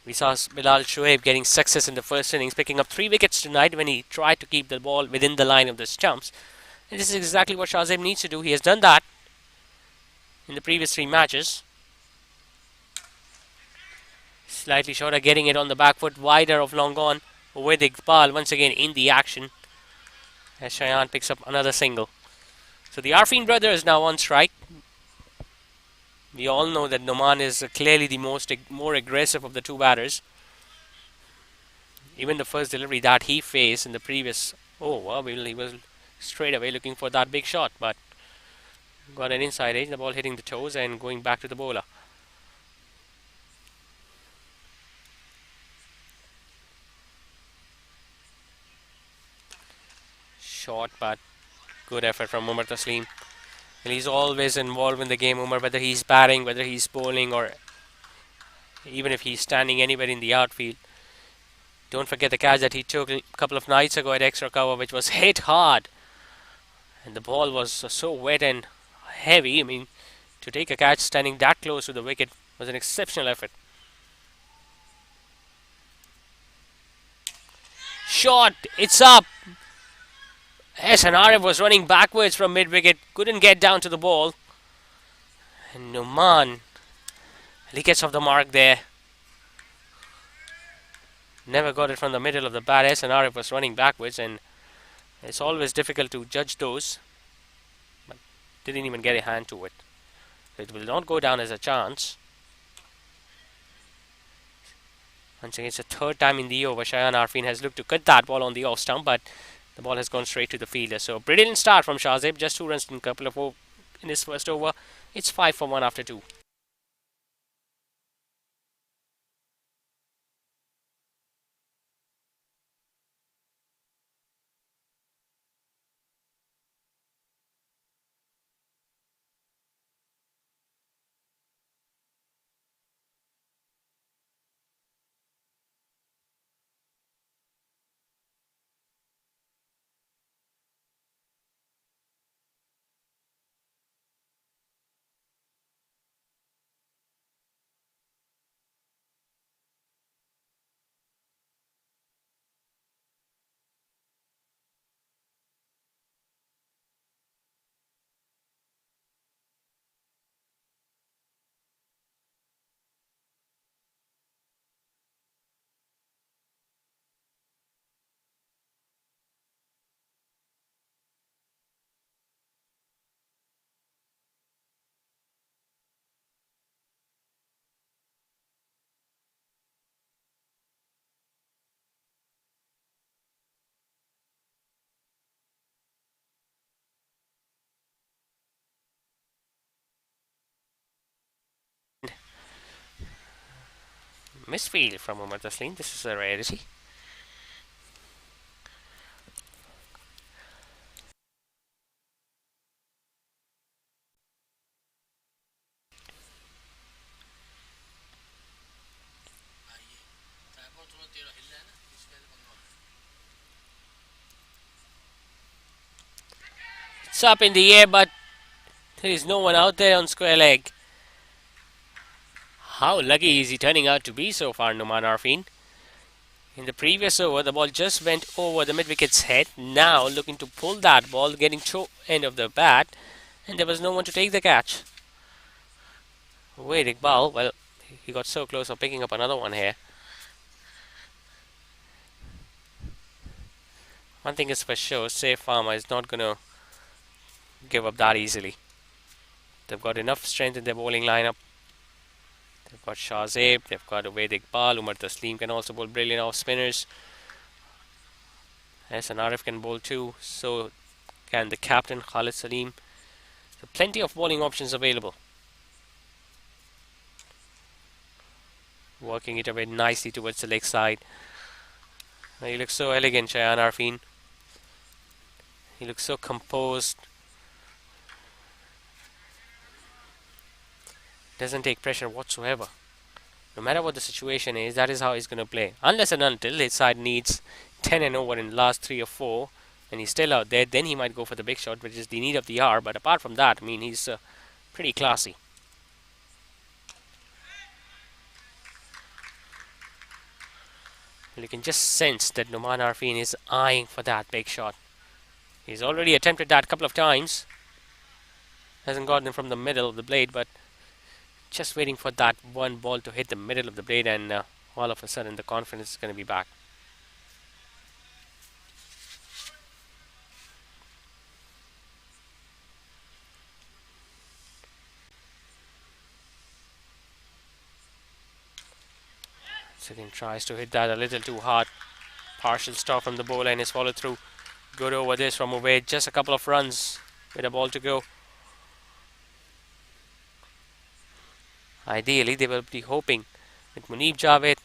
We saw Bilal Shoaib getting success in the first innings, picking up 3 wickets tonight when he tried to keep the ball within the line of the stumps. And this is exactly what Shahzeb needs to do. He has done that in the previous 3 matches. Slightly shorter, getting it on the back foot, wider of long gone with Iqbal once again in the action, as Shayan picks up another single. So the Arfin brother is now on strike. We all know that Noman is clearly the more aggressive of the 2 batters. Even the first delivery that he faced in the previous, he was straight away looking for that big shot, but got an inside edge, the ball hitting the toes and going back to the bowler. Short, but good effort from Umar Taslim. And he's always involved in the game, Umar, whether he's batting, whether he's bowling, or even if he's standing anywhere in the outfield. Don't forget the catch that he took a couple of nights ago at extra cover, which was hit hard. And the ball was so wet and heavy. I mean, to take a catch standing that close to the wicket was an exceptional effort. Shot, it's up. SNRF was running backwards from mid-wicket, couldn't get down to the ball. And Numan, he gets off the mark there. Never got it from the middle of the bat. SNRF was running backwards, and it's always difficult to judge those. But didn't even get a hand to it. It will not go down as a chance. Once again, it's the 3rd time in the over. Shayan Arfin has looked to cut that ball on the off stump, but the ball has gone straight to the fielder. So brilliant start from Shahzeb. Just 2 runs in in his first over. It's 5 for 1 after 2. Misfield from Umar Taslim. This is a rarity. It's up in the air, but there is no one out there on square leg. How lucky is he turning out to be so far, Numan Arfin? In the previous over, the ball just went over the mid-wicket's head. Now looking to pull that ball, getting to end of the bat, and there was no one to take the catch. Wait, Iqbal, well, he got so close of picking up another one here. One thing is for sure, Safe Pharma is not going to give up that easily. They've got enough strength in their bowling lineup. They've got Shahzeb, they've got Ubaid Iqbal, Umar Taslim can also bowl brilliant off spinners. Hassan Arif can bowl too, so can the captain Khalid Salim. So plenty of bowling options available. Working it away nicely towards the leg side. He looks so elegant, Shayan Arfin. He looks so composed. Doesn't take pressure whatsoever. No matter what the situation is, that is how he's going to play. Unless and until his side needs 10 and over in the last 3 or 4, and he's still out there, then he might go for the big shot, which is the need of the hour. But apart from that, I mean, he's pretty classy. You can just sense that Numan Arfin is eyeing for that big shot. He's already attempted that a couple of times. Hasn't gotten from the middle of the blade, but just waiting for that one ball to hit the middle of the blade, and all of a sudden the confidence is going to be back. Second tries to hit that a little too hard. Partial stop from the bowler and his follow through. Good over this from Ubaid. Just a couple of runs with a ball to go. Ideally, they will be hoping with Munib Javed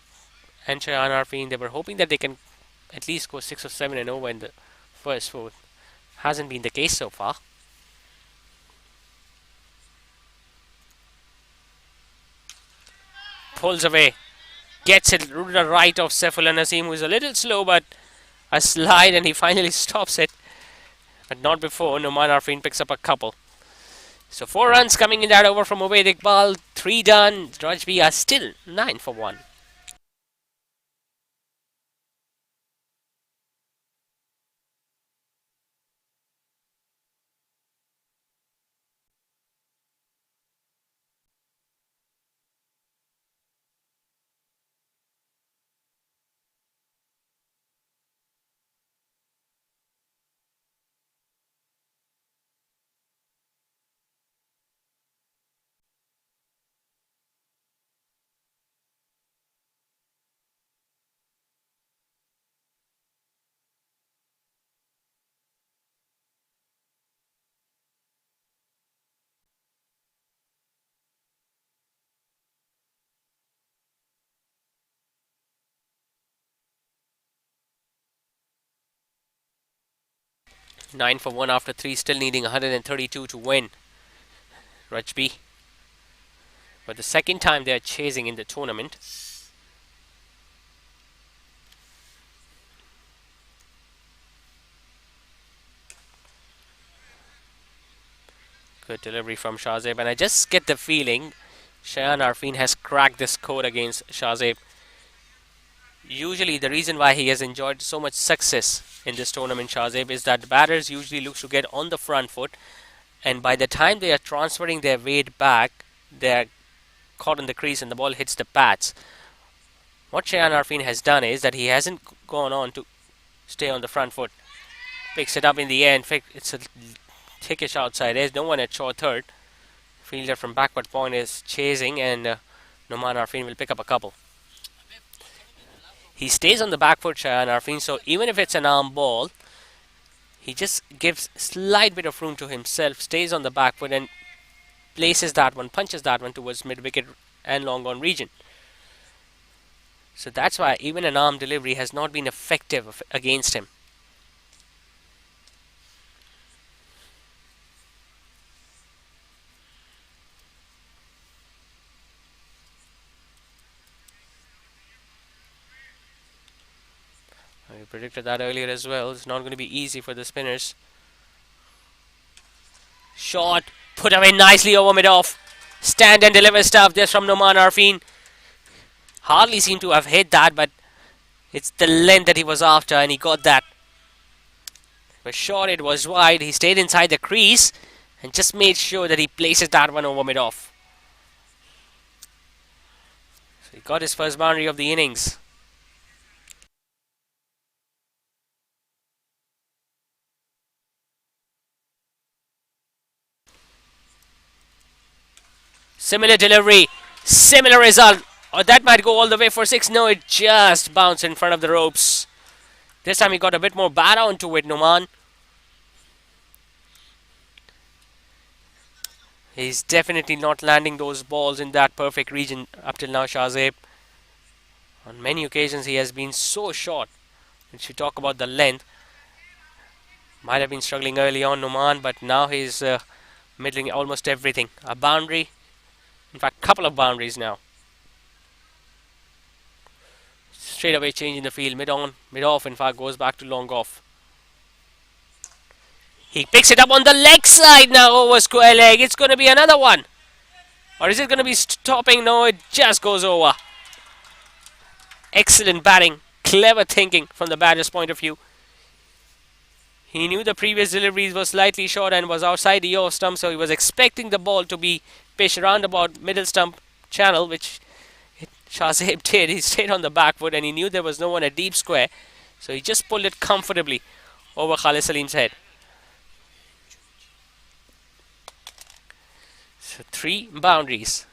and Shayan Arfin, they were hoping that they can at least go 6 or 7 and over in the first 4. Hasn't been the case so far. Pulls away. Gets it to the right of Saifullah Naseem, who is a little slow, but a slide, and he finally stops it. But not before Numan Arfin picks up a couple. So 4 runs coming in that over from Ubaid Iqbal. 3 done. Rajby are still 9 for 1. Nine for 1 after 3, still needing 132 to win. Rajby. For the second time they are chasing in the tournament. Good delivery from Shahzeb, and I just get the feeling Shayan Arfin has cracked this code against Shahzeb. Usually the reason why he has enjoyed so much success in this tournament, Shahzeb, is that batters usually look to get on the front foot, and by the time they are transferring their weight back, they are caught in the crease and the ball hits the pads. What Shayan Arfin has done is that he hasn't gone on to stay on the front foot. Picks it up in the air. In fact, it's a thickish outside edge. No one at short third. Fielder from backward point is chasing, and Numan Arfin will pick up a couple. He stays on the back foot, Shayan Arfin, so even if it's an arm ball, he just gives slight bit of room to himself, stays on the back foot and places that one, punches that one towards mid-wicket and long on region. So that's why even an arm delivery has not been effective against him. I predicted that earlier as well. It's not going to be easy for the spinners. Shot, put away nicely over mid-off. Stand and deliver stuff just from Numan Arfin. Hardly seemed to have hit that, but it's the length that he was after, and he got that. It was short, it was wide. He stayed inside the crease and just made sure that he places that one over mid-off. So he got his first boundary of the innings. Similar delivery, similar result. Or that might go all the way for 6. No, it just bounced in front of the ropes. This time he got a bit more bat onto it, Numan. He's definitely not landing those balls in that perfect region up till now, Shahzeb. On many occasions he has been so short. If you talk about the length, might have been struggling early on, Numan, but now he's middling almost everything. A boundary, in fact, couple of boundaries now. Straight away change in the field, mid on, mid off. In fact, goes back to long off. He picks it up on the leg side now over square leg. It's going to be another one. Or is it going to be stopping? No, it just goes over. Excellent batting. Clever thinking from the batter's point of view. He knew the previous deliveries were slightly short and was outside the off stump, so he was expecting the ball to be pitched around about middle stump channel, which Shahzeb did. He stayed on the back foot and he knew there was no one at deep square, so he just pulled it comfortably over Khalid Salim's head. So 3 boundaries,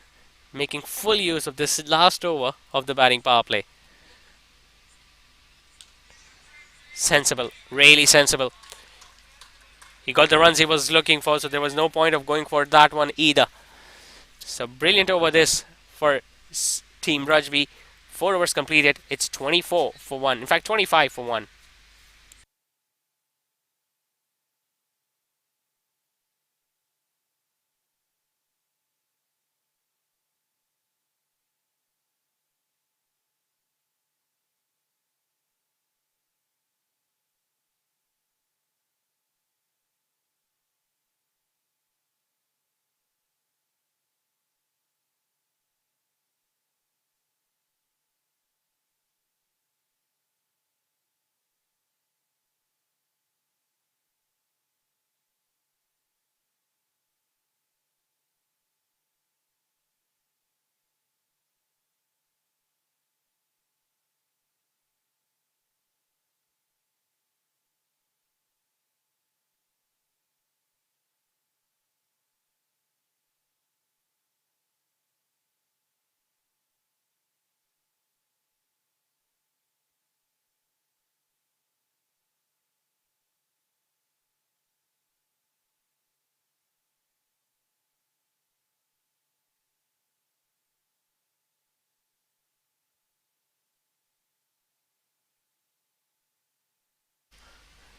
making full use of this last over of the batting power play. Sensible, really sensible. He got the runs he was looking for, so there was no point of going for that one either. So brilliant over this for Team Rajby. 4 overs completed. It's 24 for 1. In fact, 25 for 1.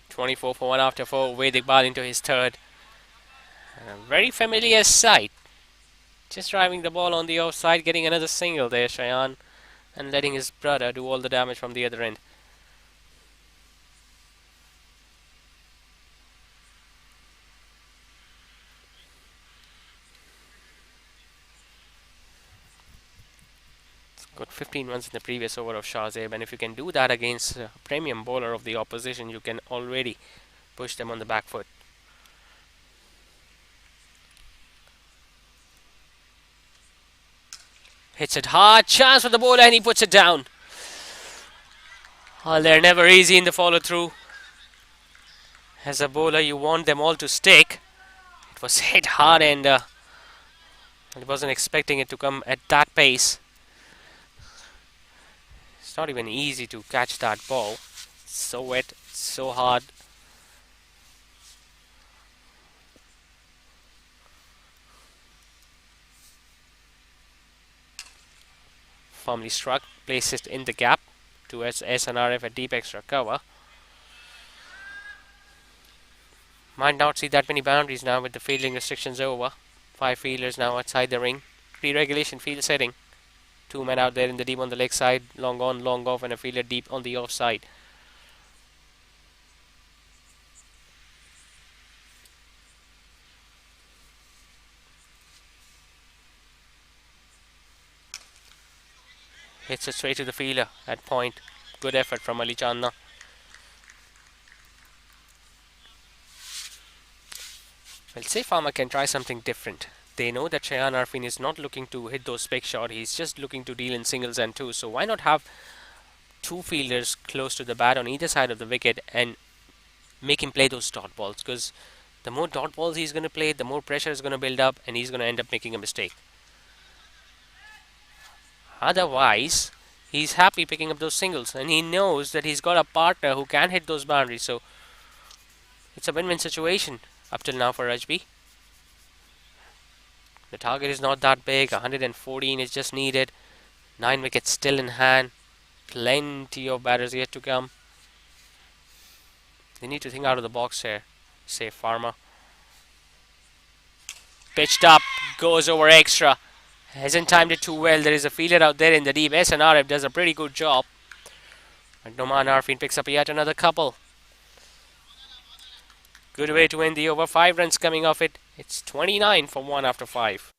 .24 for 1 after 4. Vedic Bal into his third. And a very familiar sight. Just driving the ball on the offside, getting another single there, Shayan, and letting his brother do all the damage from the other end. Got 15 runs in the previous over of Shahzeb, and if you can do that against a premium bowler of the opposition, you can already push them on the back foot. Hits it hard, chance for the bowler, and he puts it down. Oh, they're never easy in the follow through. As a bowler, you want them all to stick. It was hit hard, and I wasn't expecting it to come at that pace. It's not even easy to catch that ball. It's so wet, so hard. Firmly struck, places it in the gap towards SNRF a deep extra cover. Might not see that many boundaries now with the fielding restrictions over. 5 fielders now outside the ring. Pre-regulation field setting. 2 men out there in the deep on the leg side, long on, long off, and a fielder deep on the off side. Hits it straight to the fielder at point. Good effort from Ali Channa. Well, say Pharma can try something different. They know that Shayan Arfin is not looking to hit those big shots. He's just looking to deal in singles and twos. So why not have 2 fielders close to the bat on either side of the wicket and make him play those dot balls? Because the more dot balls he's going to play, the more pressure is going to build up and he's going to end up making a mistake. Otherwise, he's happy picking up those singles, and he knows that he's got a partner who can hit those boundaries. So it's a win-win situation up till now for Rajby. The target is not that big. 114 is just needed. 9 wickets still in hand. Plenty of batters yet to come. They need to think out of the box here. Say Pharma. Pitched up, goes over extra. Hasn't timed it too well. There is a fielder out there in the deep. SNRF does a pretty good job. And Noman Arfin picks up yet another couple. Good way to end the over. 5 runs coming off it. It's 29 for 1 after 5.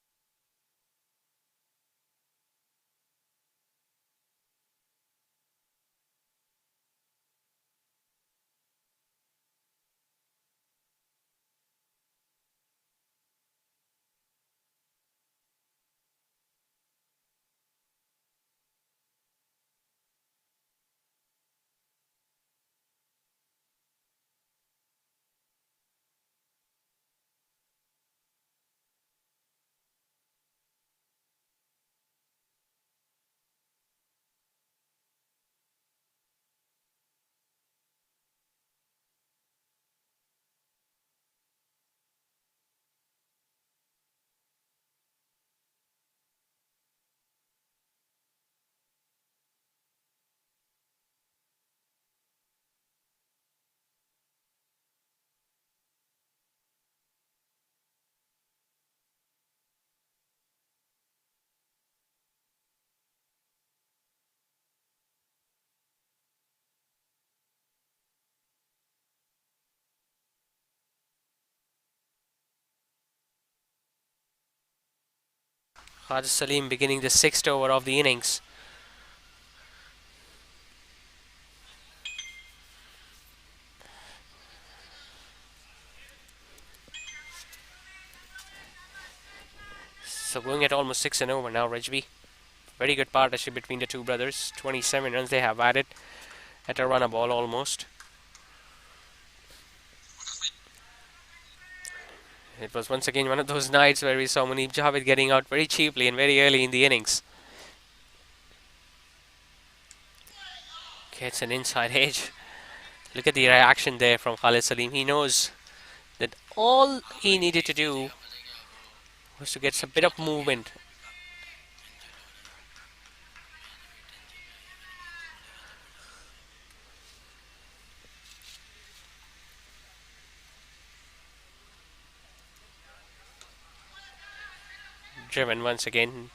Haj Salim beginning the 6th over of the innings. So going at almost 6 and over now, Rajby. Very good partnership between the two brothers. 27 runs they have added at a run a ball almost. It was once again one of those nights where we saw Munib Javed getting out very cheaply and very early in the innings. Gets an inside edge. Look at the reaction there from Khalid Salim. He knows that all he needed to do was to get a bit of movement. Driven once again.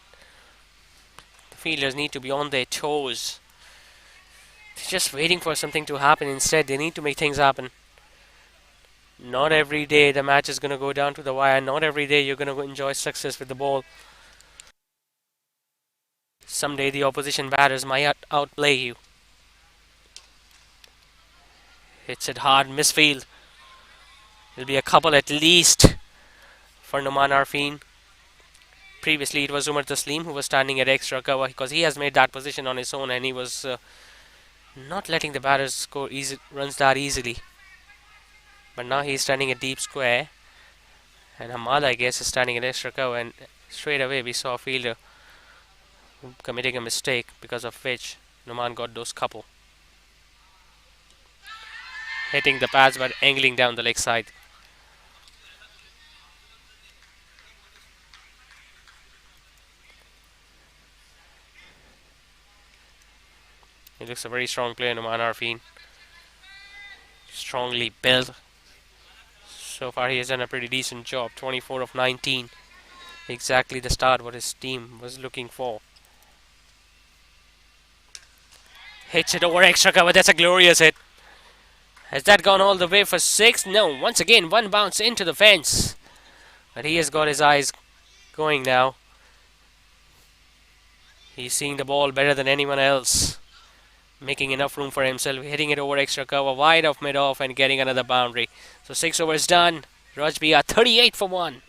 The fielders need to be on their toes. They're just waiting for something to happen. Instead, they need to make things happen. Not every day the match is going to go down to the wire. Not every day you're going to enjoy success with the ball. Someday the opposition batters might outplay you. Hits it hard, misfield. There'll be a couple at least for Noman Arfin. Previously it was Umar Taslim who was standing at extra cover because he has made that position on his own and he was not letting the batters score runs that easily. But now he's standing at deep square and Hamad, I guess, is standing at extra cover, and straight away we saw a fielder committing a mistake because of which Noman got those couple. Hitting the pads but angling down the leg side. He looks a very strong player, Noman Arfin. Strongly built. So far he has done a pretty decent job. 24 of 19. Exactly the start what his team was looking for. Hits it over extra cover. That's a glorious hit. Has that gone all the way for 6? No. Once again, one bounce into the fence. But he has got his eyes going now. He's seeing the ball better than anyone else. Making enough room for himself. Hitting it over extra cover. Wide off, mid off, and getting another boundary. So 6 overs done. Rajby are 38 for 1.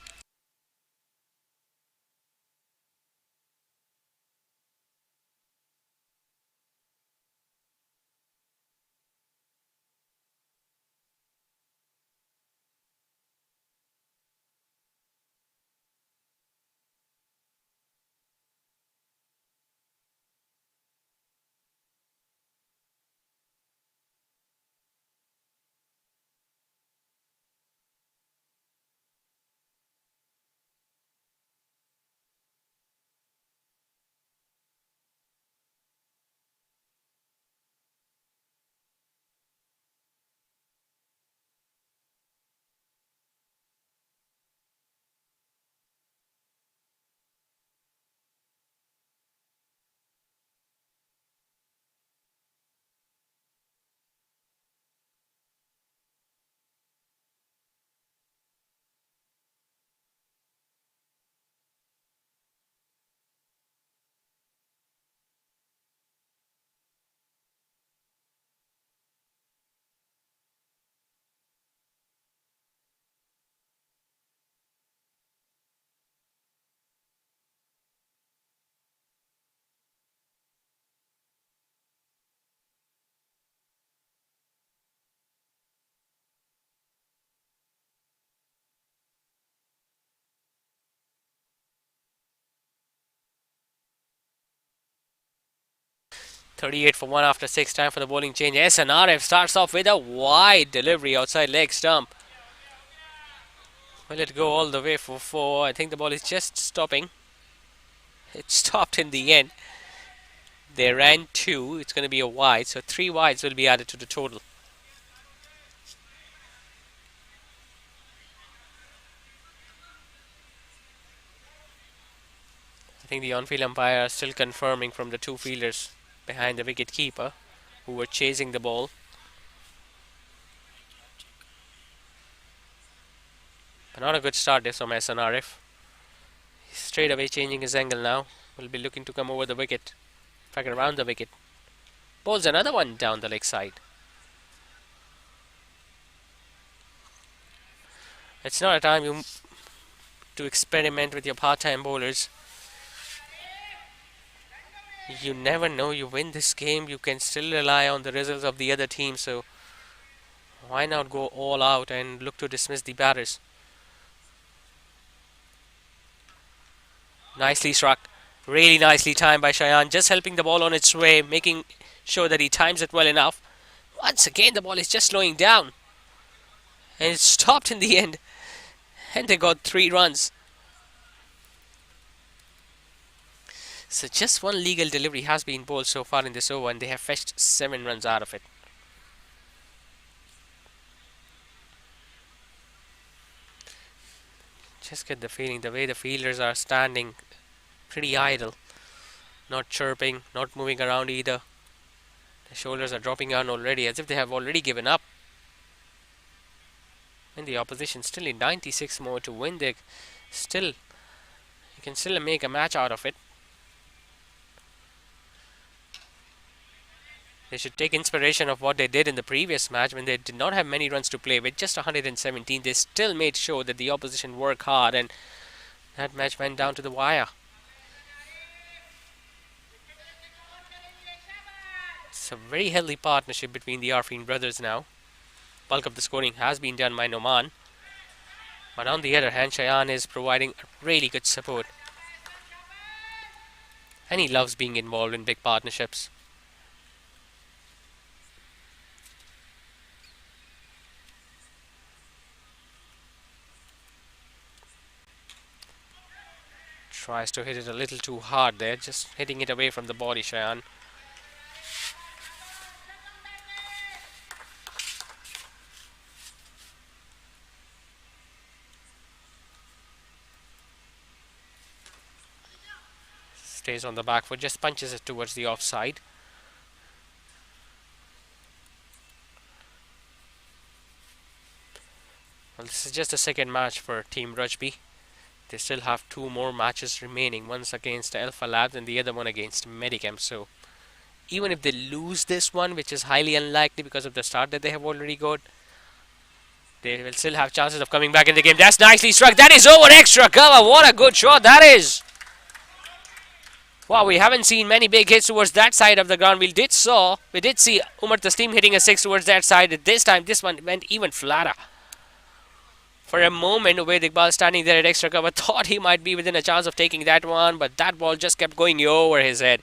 38 for 1 after 6. Time for the bowling change. SNRF starts off with a wide delivery outside leg stump. Will it go all the way for 4? I think the ball is just stopping. It stopped in the end. They ran 2. It's going to be a wide. So 3 wides will be added to the total. I think the on-field umpire is still confirming from the 2 fielders behind the wicket keeper who were chasing the ball. But not a good start this from SNRF. He's straight away changing his angle now. Will be looking to come over the wicket. In fact, around the wicket. Bowls another one down the leg side. It's not a time to experiment with your part-time bowlers. You never know. You win this game, you can still rely on the results of the other team. So why not go all out and look to dismiss the batters? Nicely struck. Really nicely timed by Shayan. Just helping the ball on its way, making sure that he times it well enough. Once again, the ball is just slowing down. And it stopped in the end. And they got 3 runs. So just one legal delivery has been bowled so far in this over, and they have fetched 7 runs out of it. Just get the feeling, the way the fielders are standing, pretty idle. Not chirping, not moving around either. The shoulders are dropping down already, as if they have already given up. And the opposition still in 96 more to win. You can still make a match out of it. They should take inspiration of what they did in the previous match when they did not have many runs to play with, just 117. They still made sure that the opposition worked hard, and that match went down to the wire. It's a very healthy partnership between the Arfin brothers now. Bulk of the scoring has been done by Noman. But on the other hand, Shayan is providing really good support. And he loves being involved in big partnerships. Tries to hit it a little too hard there, just hitting it away from the body, Shayan. Stays on the back foot, just punches it towards the offside. Well, this is just the second match for Team Rajby. They still have 2 more matches remaining. One's against Alpha Labs and the other one against Medicam. So even if they lose this one, which is highly unlikely because of the start that they have already got, they will still have chances of coming back in the game. That's nicely struck. That is over extra cover. What a good shot that is. Wow, we haven't seen many big hits towards that side of the ground. We did see Umar Taslim hitting a 6 towards that side. This time, this one went even flatter. For a moment, Ubaid Iqbal standing there at extra cover thought he might be within a chance of taking that one, but that ball just kept going over his head.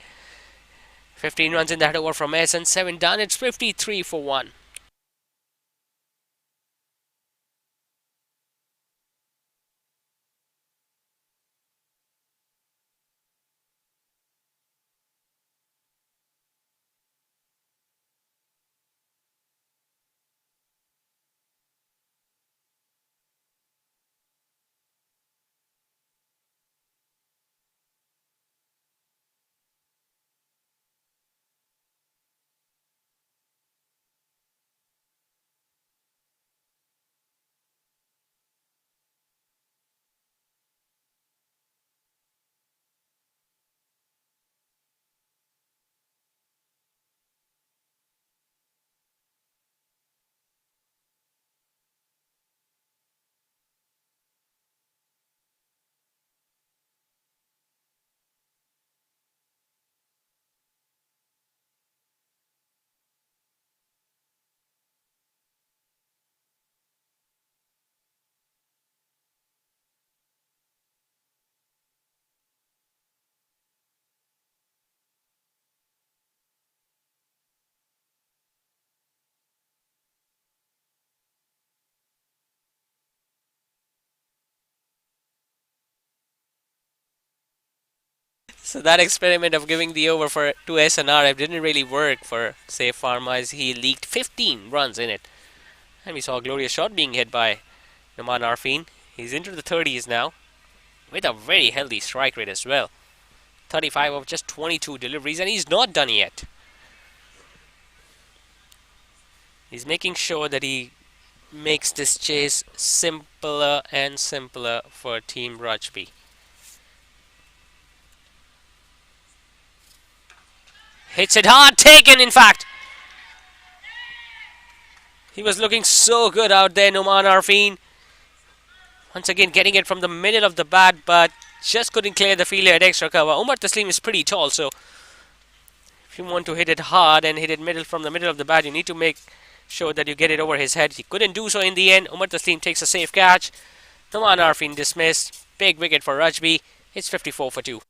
15 runs in that over from S and 7 done. It's 53 for 1. So that experiment of giving the over to SNRF didn't really work for, say, Pharma, as he leaked 15 runs in it. And we saw a glorious shot being hit by Noman Arfin. He's into the 30s now, with a very healthy strike rate as well. 35 of just 22 deliveries, and he's not done yet. He's making sure that he makes this chase simpler and simpler for Team Rajby. Hits it hard, taken in fact. He was looking so good out there, Noman Arfin. Once again getting it from the middle of the bat, but just couldn't clear the fielder at extra cover. Umar Taslim is pretty tall, so if you want to hit it hard and hit it from the middle of the bat, you need to make sure that you get it over his head. He couldn't do so in the end. Umar Taslim takes a safe catch. Noman Arfin dismissed. Big wicket for Rajby. It's 54 for 2.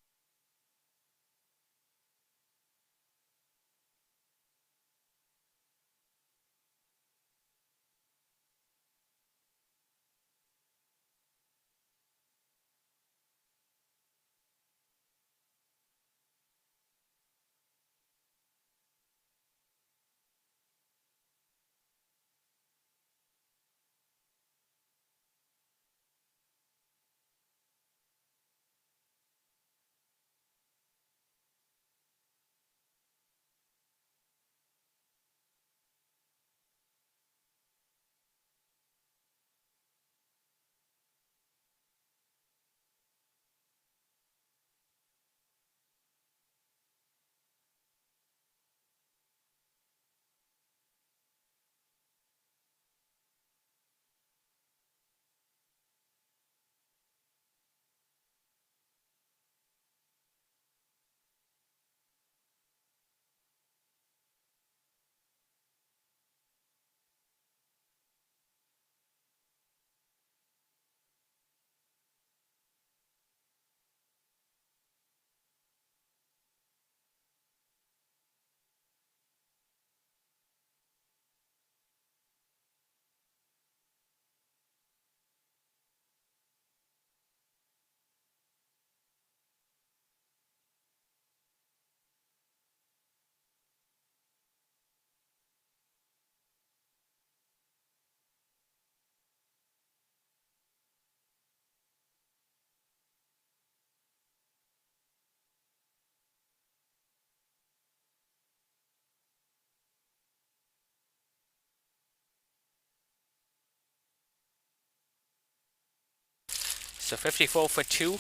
So 54 for 2.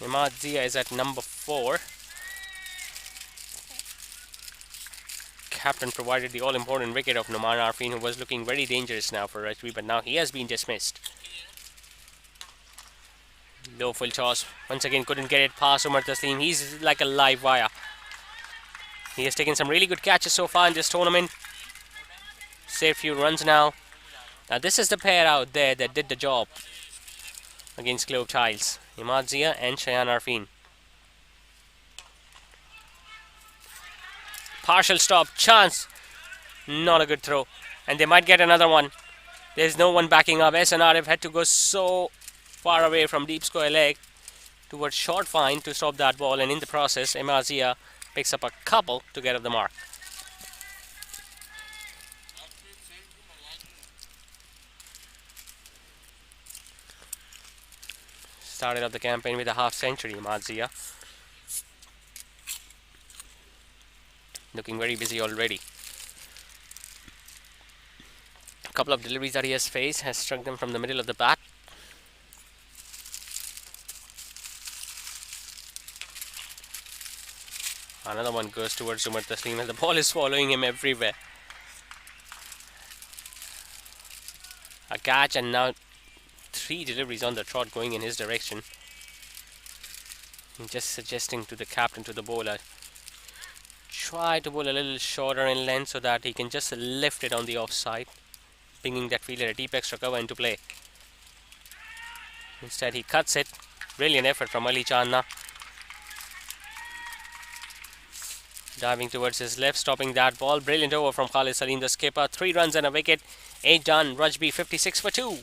Imad Zia is at number 4. Captain provided the all-important wicket of Noman Arfin, who was looking very dangerous now for Rajby, but now he has been dismissed. Low full toss. Once again couldn't get it past Umar Taslim. He's like a live wire. He has taken some really good catches so far in this tournament. Saved few runs now. Now this is the pair out there that did the job against Globe Tiles. Imad Zia and Shayan Arfin. Partial stop. Chance. Not a good throw. And they might get another one. There's no one backing up. SNRF had to go so far away from deep square leg towards short fine to stop that ball. And in the process, Imad Zia picks up a couple to get up the mark. Started off the campaign with a half century, Imad Zia. Looking very busy already. A couple of deliveries that he has faced has struck them from the middle of the bat. Another one goes towards Umar Taslim and the ball is following him everywhere. A catch and now 3 deliveries on the trot going in his direction. Just suggesting to the captain, to the bowler, try to bowl a little shorter in length so that he can just lift it on the offside, bringing that fielder a deep extra cover into play. Instead he cuts it. Brilliant effort from Ali Channa. Diving towards his left, stopping that ball. Brilliant over from Khalid Salim, the skipper. 3 runs and a wicket. 8 done. Rajby 56 for 2.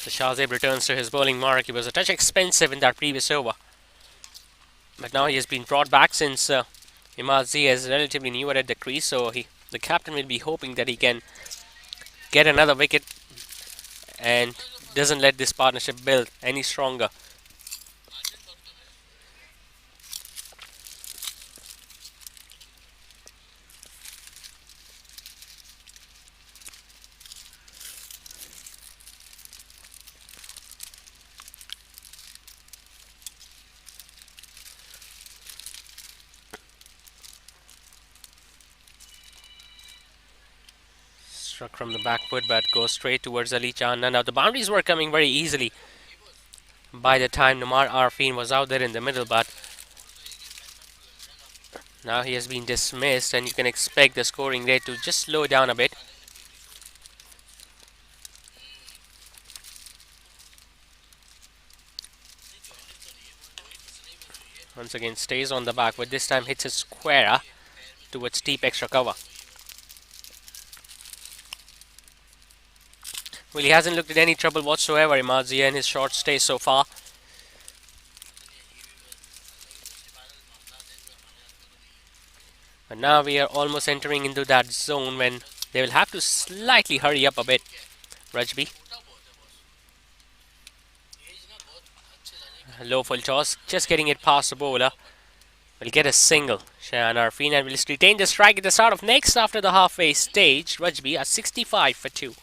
So Shahzeb returns to his bowling mark. He was a touch expensive in that previous over, but now he has been brought back since Imad Z is relatively newer at the crease, so the captain will be hoping that he can get another wicket and doesn't let this partnership build any stronger. Struck from the back foot, but goes straight towards Ali Chanda. Now the boundaries were coming very easily by the time Numar Arfin was out there in the middle, but now he has been dismissed, and you can expect the scoring rate to just slow down a bit. Once again stays on the back, but this time hits a square towards deep extra cover. Well, he hasn't looked at any trouble whatsoever, Imadzia, in his short stay so far. But now we are almost entering into that zone when they will have to slightly hurry up a bit. Rajby. Low full toss, just getting it past the bowler. Will get a single. Shayan Arfin and will retain the strike at the start of next after the halfway stage. Rajby at 65 for 2.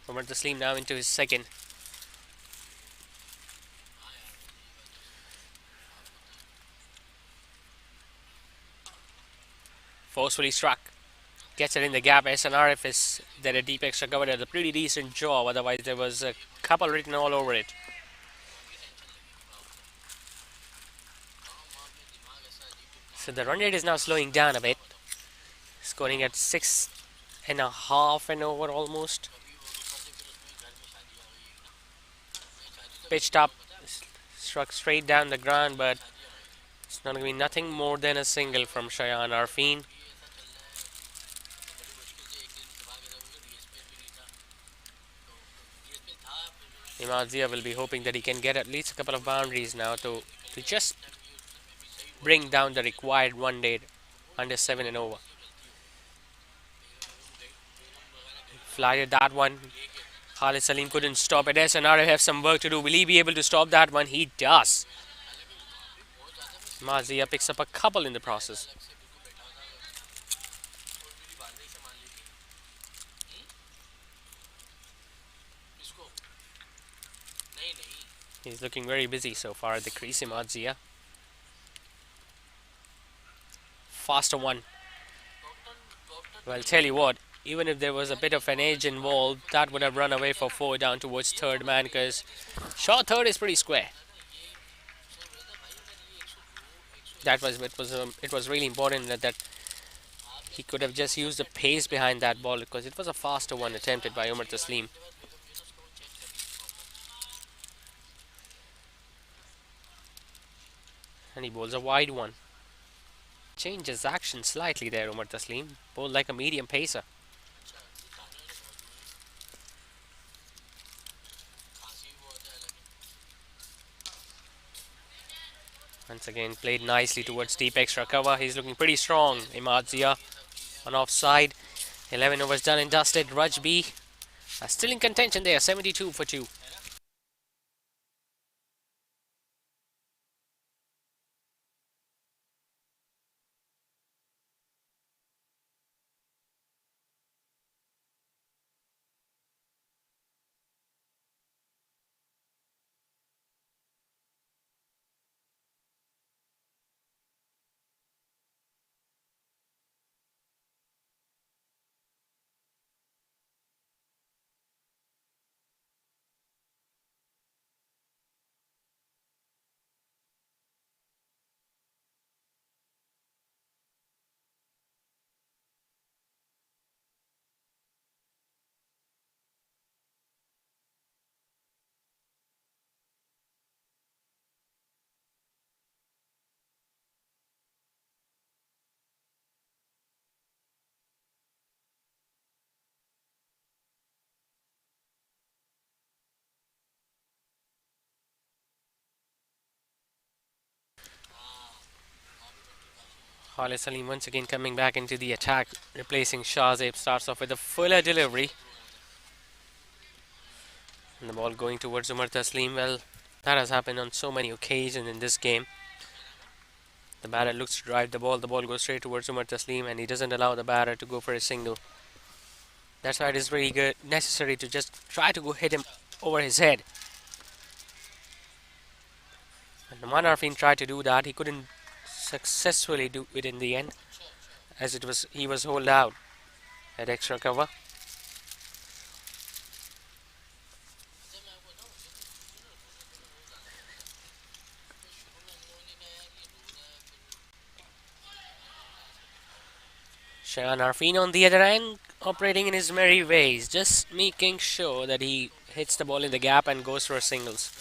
Umar Taslim now into his second. Forcefully struck. Gets it in the gap. SNRF is there a deep extra cover at a pretty decent job. Otherwise, there was a couple written all over it. So the run rate is now slowing down a bit. Scoring at 6.5 and over almost. Pitched up. Struck straight down the ground, but it's not going to be nothing more than a single from Shayan Arfin. Imadzia will be hoping that he can get at least a couple of boundaries now to just bring down the required run rate under 7 and over. Flyed that one. Khalid Salim couldn't stop it. SNRF have some work to do. Will he be able to stop that one? He does. Mazia picks up a couple in the process. He's looking very busy so far at the crease, Mazia. Faster one. Well, tell you what, even if there was a bit of an edge involved, that would have run away for 4 down towards third man, because short third is pretty square. It was really important that he could have just used the pace behind that ball, because it was a faster one attempted by Umar Taslim. And he bowls a wide one. Changes action slightly there, Umar Taslim. Bowled like a medium pacer. Once again, played nicely towards deep extra cover. He's looking pretty strong. Imad Zia on offside. 11 overs done and dusted. Rajby still in contention there, 72 for 2. Khalid Salim once again coming back into the attack, replacing Shahzeb. Starts off with a fuller delivery. And the ball going towards Umar Taslim. Well, that has happened on so many occasions in this game. The batter looks to drive the ball goes straight towards Umar Taslim, and he doesn't allow the batter to go for a single. That's why it is really good, necessary to just try to go hit him over his head. And Noman Arfin tried to do that. He couldn't successfully do it in the end, as he was holed out at extra cover. Shayan Arfin on the other end, operating in his merry ways, just making sure that he hits the ball in the gap and goes for singles.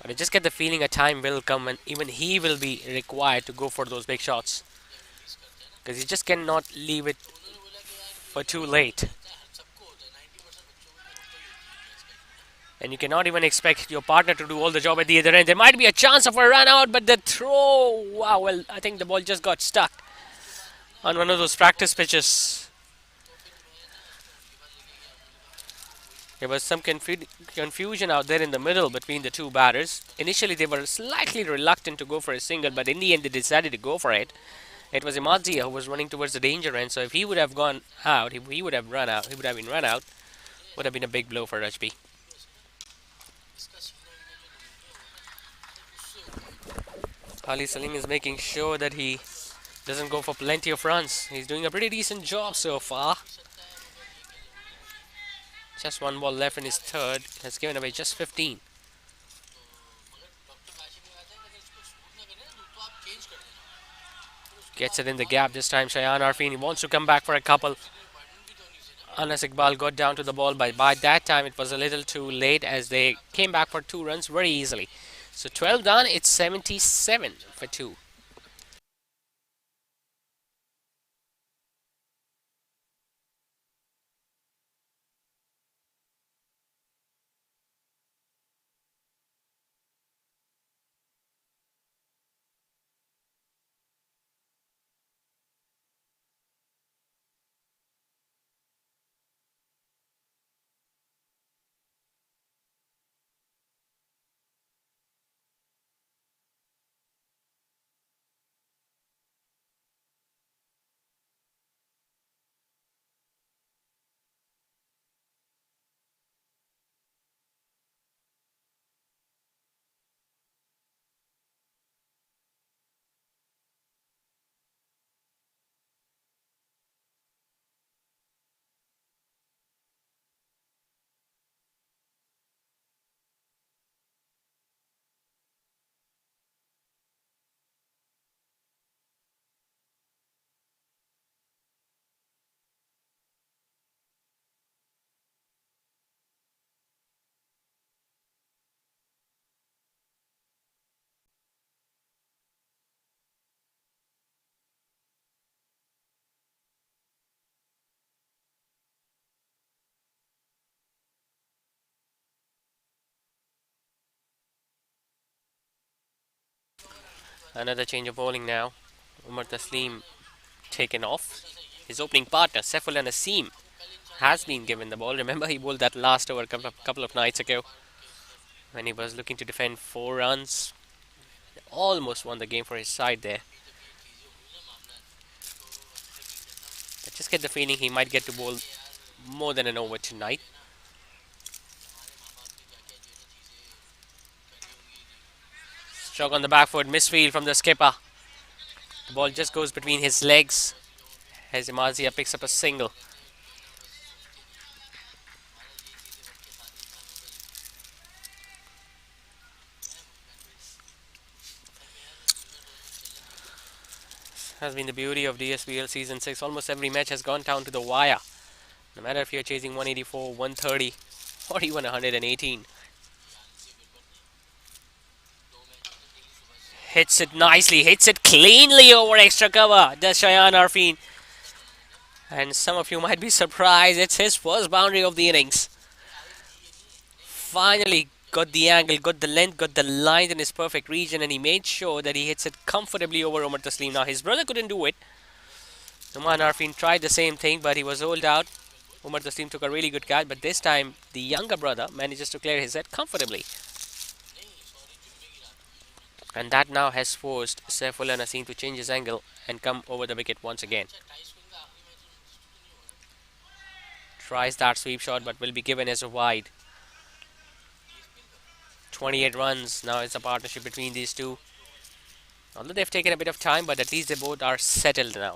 But I just get the feeling a time will come when even he will be required to go for those big shots, because you just cannot leave it for too late. And you cannot even expect your partner to do all the job at the other end. There might be a chance of a run out, but the throw, wow, well, I think the ball just got stuck on one of those practice pitches. There was some confusion out there in the middle between the two batters. Initially, they were slightly reluctant to go for a single, but in the end, they decided to go for it. It was Imadzia who was running towards the danger end, so if he would have gone out, if he would have run out, he would have been run out, would have been a big blow for Rajby. Ali Salim is making sure that he doesn't go for plenty of runs. He's doing a pretty decent job so far. Just one ball left in his third. Has given away just 15. Gets it in the gap this time. Shayan Arfin, he wants to come back for a couple. Anas Iqbal got down to the ball, but by that time it was a little too late, as they came back for 2 runs very easily. So 12 done, it's 77 for 2. Another change of bowling now. Umar Taslim taken off. His opening partner, Saifullah Naseem, has been given the ball. Remember, he bowled that last over a couple of nights ago when he was looking to defend 4 runs. Almost won the game for his side there. I just get the feeling he might get to bowl more than an over tonight. Struck on the back foot, misfield from the skipper. The ball just goes between his legs as Imazia picks up a single. Has been the beauty of DSPL Season 6. Almost every match has gone down to the wire. No matter if you're chasing 184, 130, or even 118. Hits it nicely, hits it cleanly over extra cover. Does Shayan Arfin. And some of you might be surprised, it's his first boundary of the innings. Finally got the angle, got the length, got the lines in his perfect region, and he made sure that he hits it comfortably over Umar Taslim. Now his brother couldn't do it. Numan Arfin tried the same thing, but he was holed out. Umar Taslim took a really good catch, but this time the younger brother manages to clear his head comfortably. And that now has forced Saifullah Naseem to change his angle and come over the wicket once again. Tries that sweep shot, but will be given as a wide. 28 runs. Now it's a partnership between these two. Although they've taken a bit of time, but at least they both are settled now.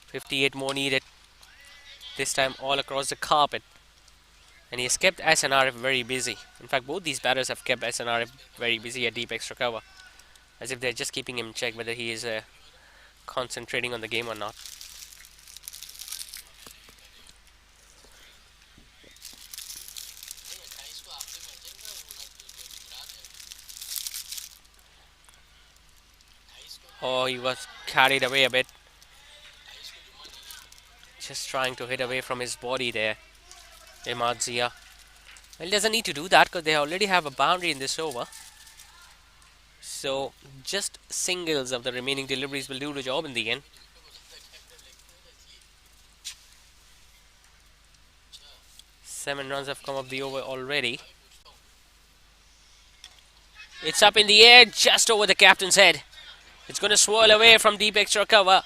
58 more needed. This time all across the carpet. And he has kept SNRF very busy. In fact, both these batters have kept SNRF very busy at deep extra cover. As if they're just keeping him in check whether he is concentrating on the game or not. Oh, he was carried away a bit. Just trying to hit away from his body there. Imadzia. Well, he doesn't need to do that because they already have a boundary in this over. So, just singles of the remaining deliveries will do the job in the end. Seven runs have come up the over already. It's up in the air, just over the captain's head. It's going to swirl away from deep extra cover.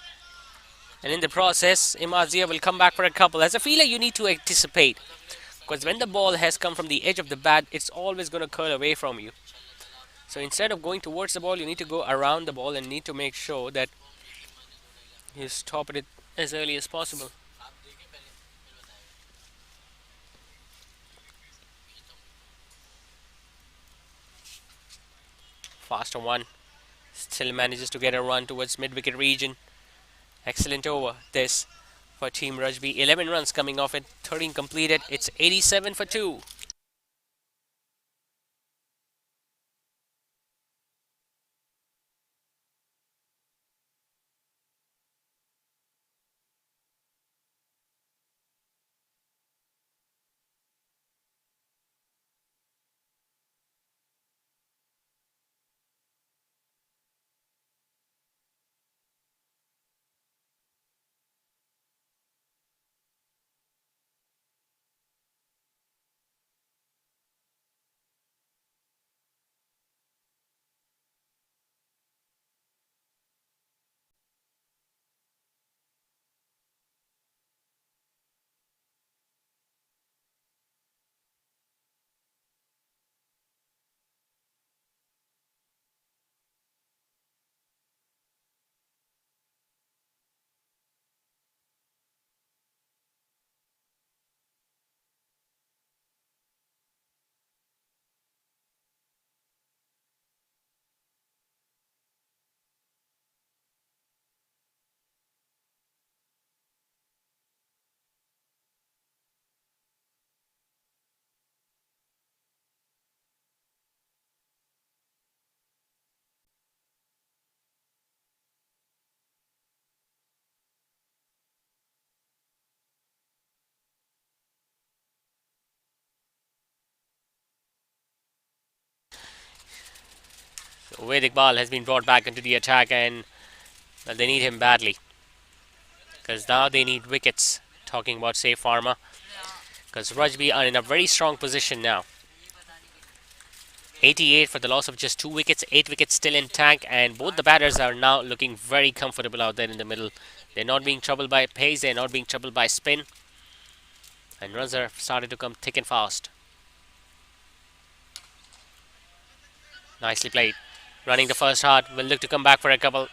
And in the process, Imazia will come back for a couple. As a fielder, you need to anticipate. Because when the ball has come from the edge of the bat, it's always going to curl away from you. So instead of going towards the ball, you need to go around the ball and need to make sure that you stop it as early as possible. Faster one. Still manages to get a run towards mid-wicket region. Excellent over this for Team Rajby. 11 runs coming off it. 13 completed. It's 87 for 2. So Vedic Ball has been brought back into the attack, and well, they need him badly because now they need wickets. Talking about say Pharma, because Rajby are in a very strong position now. 88 for the loss of just 2 wickets, 8 wickets still in tank, and both the batters are now looking very comfortable out there in the middle. They're not being troubled by pace, they're not being troubled by spin, and runs are starting to come thick and fast. Nicely played. Running the first hard, will look to come back for a couple.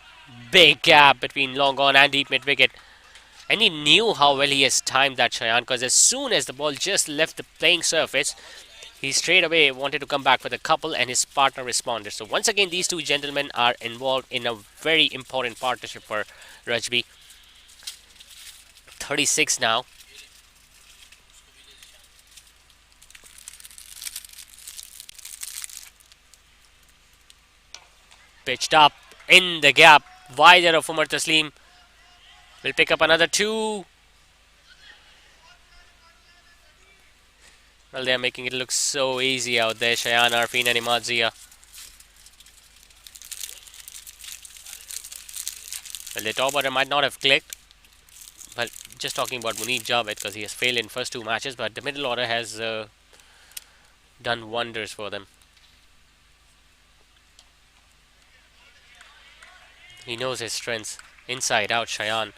Big gap between long on and deep mid wicket. And he knew how well he has timed that, Shayan, because as soon as the ball just left the playing surface, he straight away wanted to come back with a couple, and his partner responded. So once again, these two gentlemen are involved in a very important partnership for Rajby. 36 now. Pitched up in the gap. Wider of Umar Taslim. Will pick up another 2. Well, they are making it look so easy out there, Shayan, Arfin and Imadzia. Well, the top order might not have clicked. But just talking about Munir Javed, because he has failed in first 2 matches, but the middle order has done wonders for them. He knows his strengths inside out, Shayan.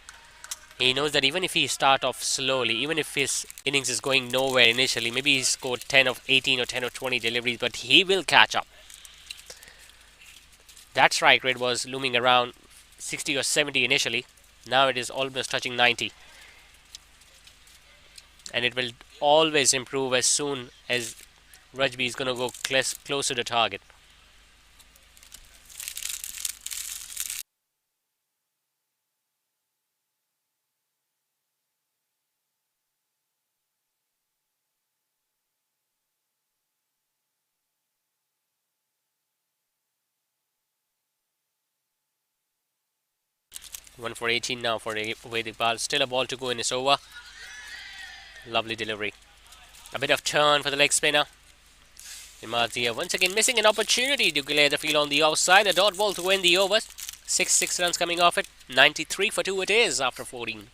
He knows that even if he start off slowly, even if his innings is going nowhere initially, maybe he scored 10 of 18 or 10 of 20 deliveries, but he will catch up. That strike rate was looming around 60 or 70 initially. Now it is almost touching 90. And it will always improve as soon as Rajby is going to go close to the target. One for 18 now for Vedic Ball. Still a ball to go in this over. Lovely delivery. A bit of turn for the leg spinner. Imadzia once again missing an opportunity to clear the field on the outside. A dot ball to win the over. 6 runs coming off it. 93 for 2 it is after 14.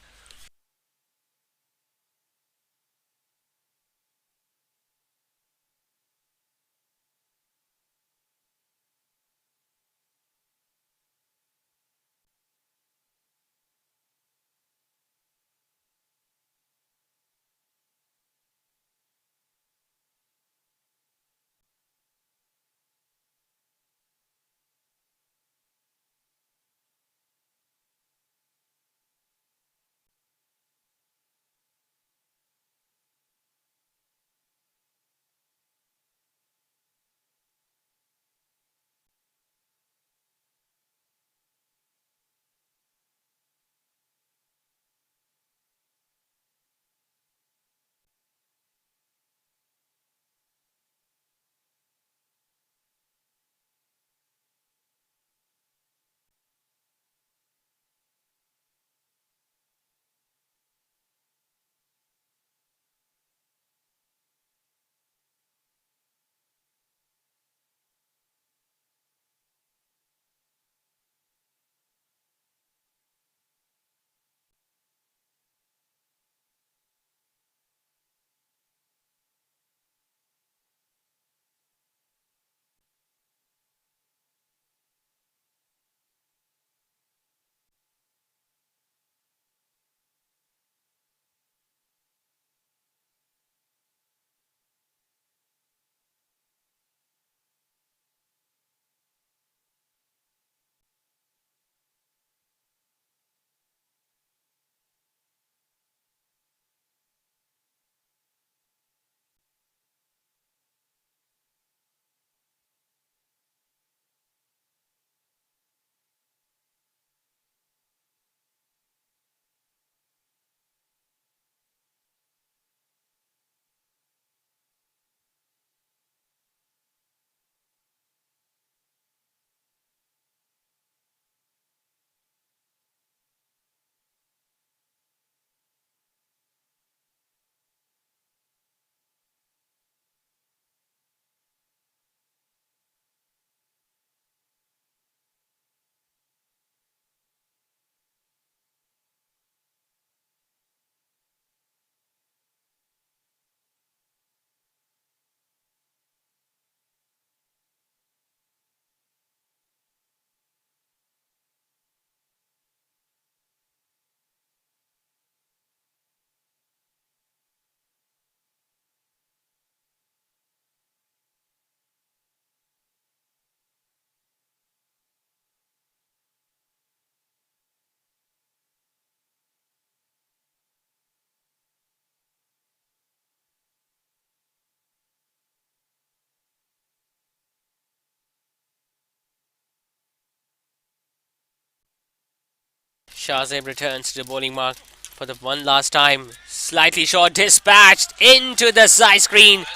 Shahzeb returns to the bowling mark for the one last time. Slightly short, dispatched into the side screen.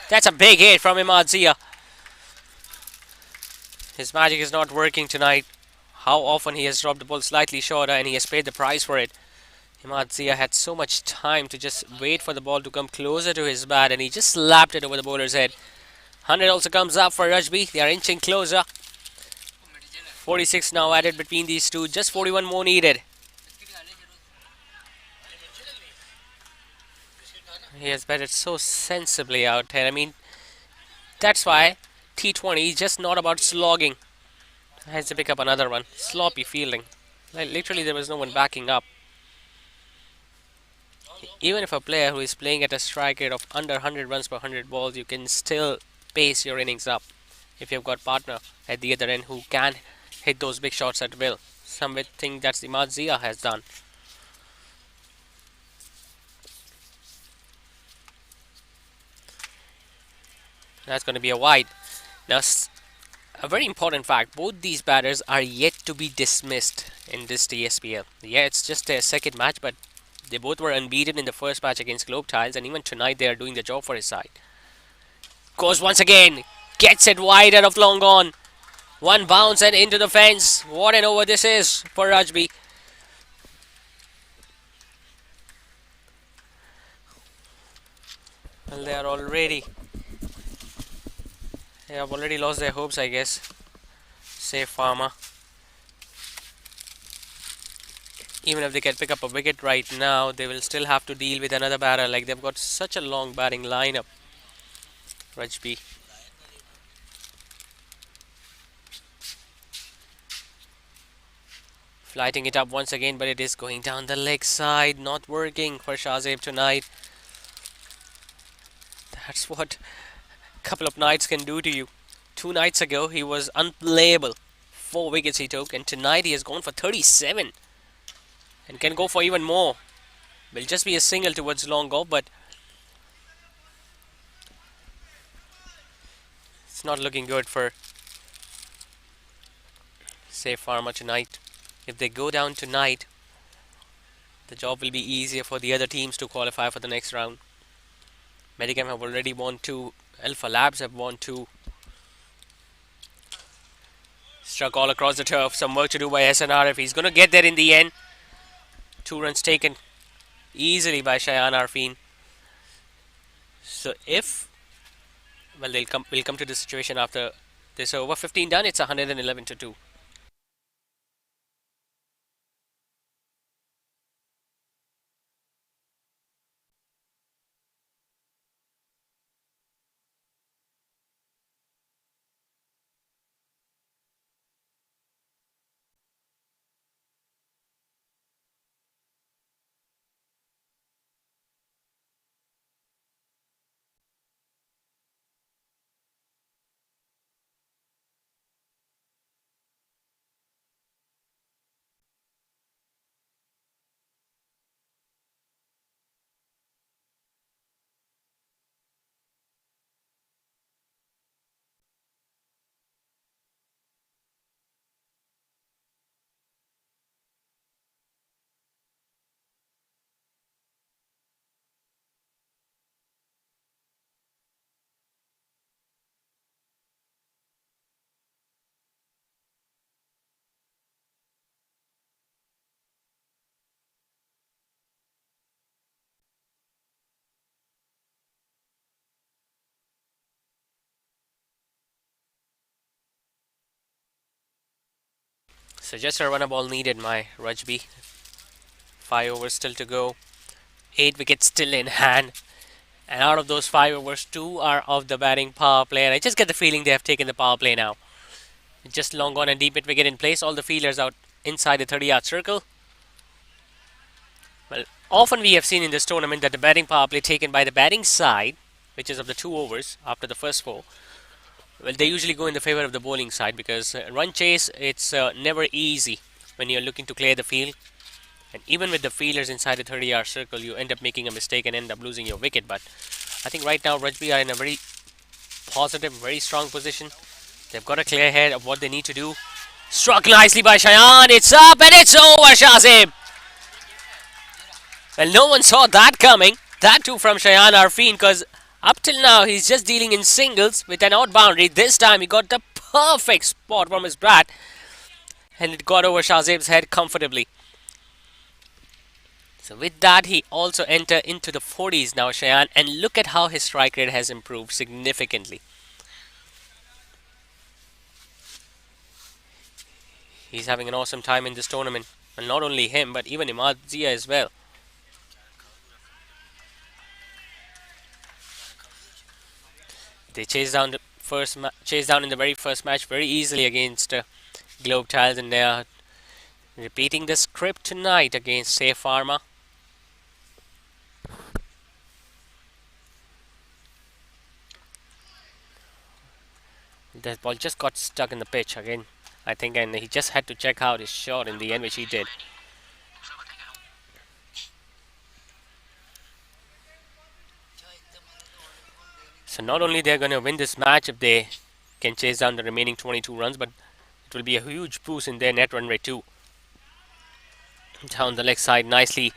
That's a big hit from Imad Zia. His magic is not working tonight. How often he has dropped the ball slightly shorter and he has paid the price for it. Imad Zia had so much time to just wait for the ball to come closer to his bat and he just slapped it over the bowler's head. 100 also comes up for Rajby. They are inching closer. 46 now added between these two. Just 41 more needed. He has batted so sensibly out there. I mean, that's why T20 is just not about slogging. Has to pick up another one. Sloppy fielding. Like, literally there was no one backing up. Even if a player who is playing at a strike rate of under 100 runs per 100 balls, you can still pace your innings up if you've got partner at the other end who can hit those big shots at will. Some would think that's Imad Zia has done. That's going to be a wide. Now, a very important fact, both these batters are yet to be dismissed in this DSPL. Yeah, it's just their second match, but they both were unbeaten in the first match against Globe Tiles, and even tonight they are doing the job for his side. Goes once again, gets it wide out of long on. One bounce and into the fence. What an over this is for Rajby. Well, they have already lost their hopes, I guess. Say Pharma. Even if they can pick up a wicket right now, they will still have to deal with another batter. Like, they've got such a long batting lineup. Rajby. Flighting it up once again, but it is going down the leg side. Not working for Shahzeb tonight. That's what a couple of nights can do to you. 2 nights ago, he was unplayable. 4 wickets he took, and tonight he has gone for 37. And can go for even more. Will just be a single towards long off, but it's not looking good for, say, Pharma tonight. If they go down tonight, the job will be easier for the other teams to qualify for the next round. Medicam have already won 2. Alpha Labs have won 2. Struck all across the turf. Some work to do by SNRF. He's going to get there in the end. 2 runs taken easily by Shayan Arfin. So if, well, we'll come to the situation after this over. 15 done. It's 111 to 2. So just a run ball needed, my Rajby. 5 overs still to go. 8 wickets still in hand. And out of those 5 overs, 2 are of the batting power play. And I just get the feeling they have taken the power play now. Just long gone and deep mid wicket in place. All the fielders out inside the 30-yard circle. Well, often we have seen in this tournament that the batting power play taken by the batting side, which is of the 2 overs after the first 4, well, they usually go in the favor of the bowling side because run chase, it's never easy when you're looking to clear the field. And even with the fielders inside the 30-yard circle, you end up making a mistake and end up losing your wicket. But I think right now Rajby are in a very positive, very strong position. They've got a clear head of what they need to do. Struck nicely by Shayan. It's up and it's over, Shazib. Well, no one saw that coming. That too from Shayan Arfin, because up till now he's just dealing in singles with an out boundary. This time he got the perfect spot from his bat and it got over Shazib's head comfortably. So with that, he also entered into the 40s now, Shayan, and look at how his strike rate has improved significantly. He's having an awesome time in this tournament. And not only him, but even Imad Zia as well. They chased down in the very first match very easily against Globe Tiles, and they are repeating the script tonight against say Pharma. The ball just got stuck in the pitch again, I think, and he just had to check out his shot in the end, which he did. So not only they're going to win this match if they can chase down the remaining 22 runs, but it will be a huge boost in their net run rate too. Down the leg side, nicely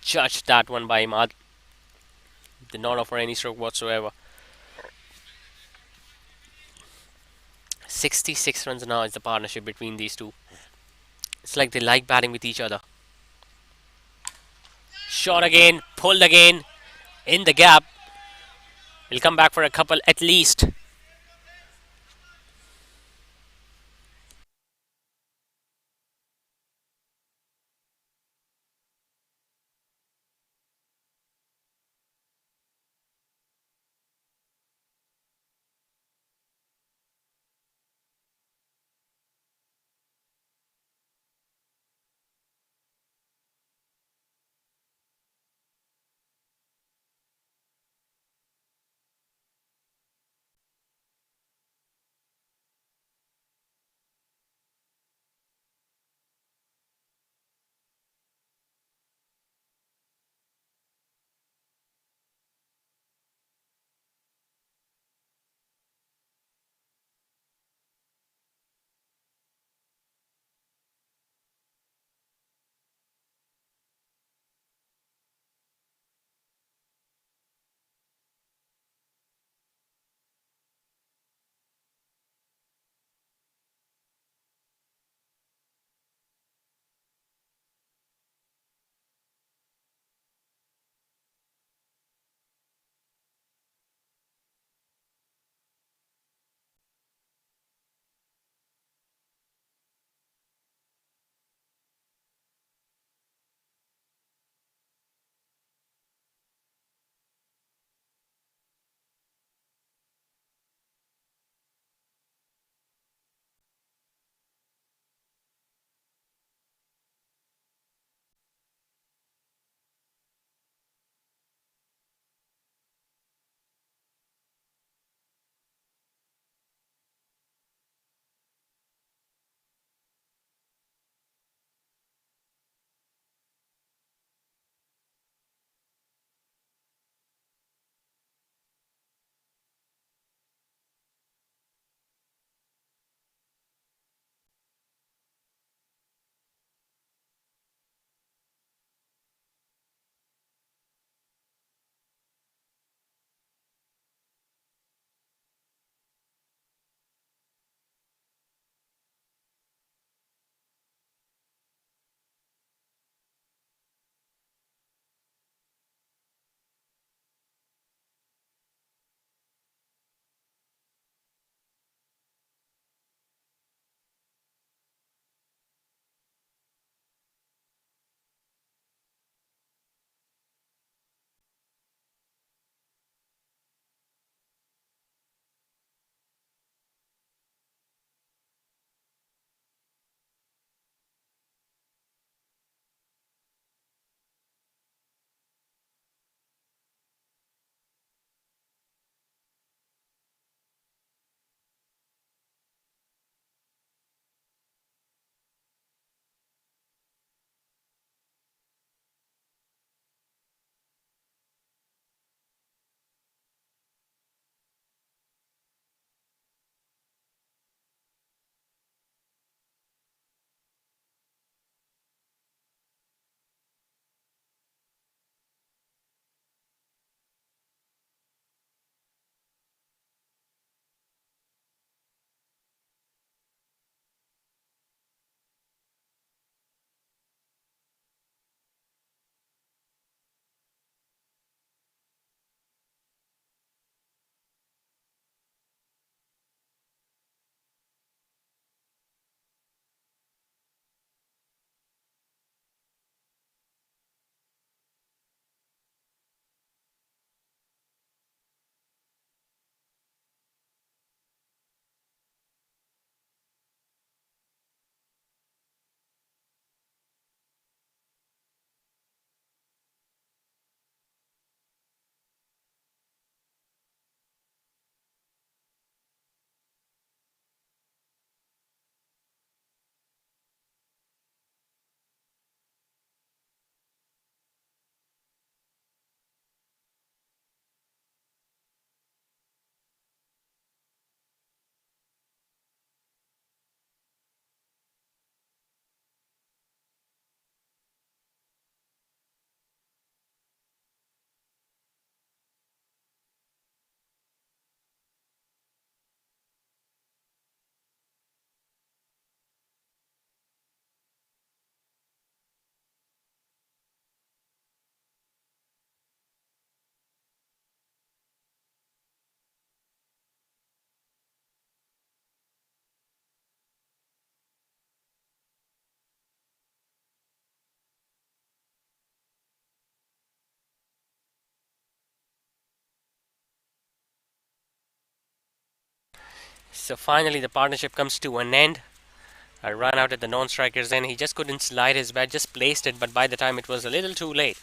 judged that one by Imad. Did not offer any stroke whatsoever. 66 runs now is the partnership between these two. It's like they like batting with each other. Shot again, pulled again, in the gap. We'll come back for a couple at least. So finally the partnership comes to an end. I ran out at the non-strikers end. He just couldn't slide his bat, just placed it, but by the time it was a little too late.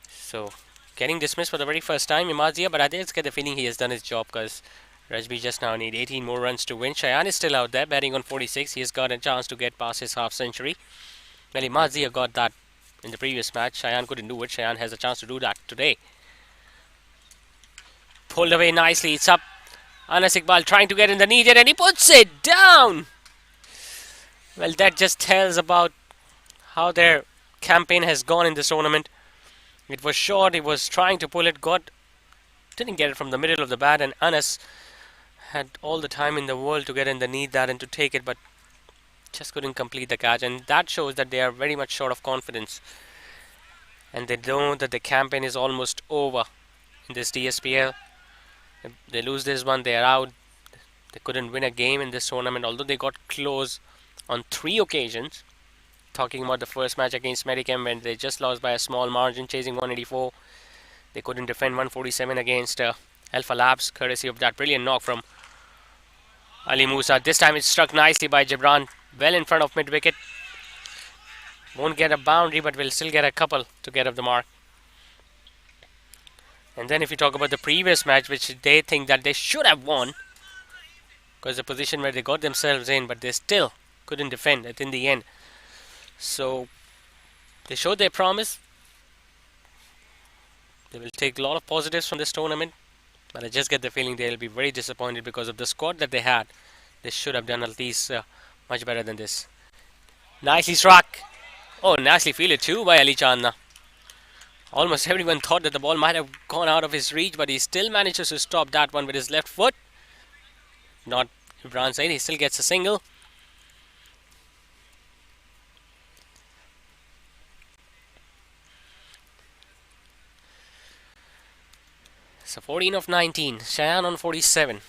So getting dismissed for the very first time, Imazia, but I just get the feeling he has done his job because Rajby just now need 18 more runs to win. Shayan is still out there batting on 46. He has got a chance to get past his half century. Well, Imazia got that in the previous match. Shayan couldn't do it. Shayan has a chance to do that today. Pulled away nicely. It's up. Anas Iqbal trying to get in the needed and he puts it down. Well, that just tells about how their campaign has gone in this tournament. It was short. He was trying to pull it. Didn't get it from the middle of the bat, and Anas had all the time in the world to get in the need that and to take it, but just couldn't complete the catch. And that shows that they are very much short of confidence. And they know that the campaign is almost over in this DSPL. If they lose this one, they are out. They couldn't win a game in this tournament, although they got close on 3 occasions. Talking about the first match against Medicam when they just lost by a small margin, chasing 184. They couldn't defend 147 against Alpha Labs, courtesy of that brilliant knock from Ali Musa. This time it's struck nicely by Gibran, well in front of mid-wicket. Won't get a boundary, but will still get a couple to get up the mark. And then if you talk about the previous match, which they think that they should have won, because the position where they got themselves in, but they still couldn't defend it in the end. So they showed their promise. They will take a lot of positives from this tournament, but I just get the feeling they'll be very disappointed because of the squad that they had. They should have done at least much better than this. Nicely struck. Oh, nicely fielded too by Ali Chandna. Almost everyone thought that the ball might have gone out of his reach, but he still manages to stop that one with his left foot. Not Imran Said, he still gets a single. So 14 of 19, Shayan on 47.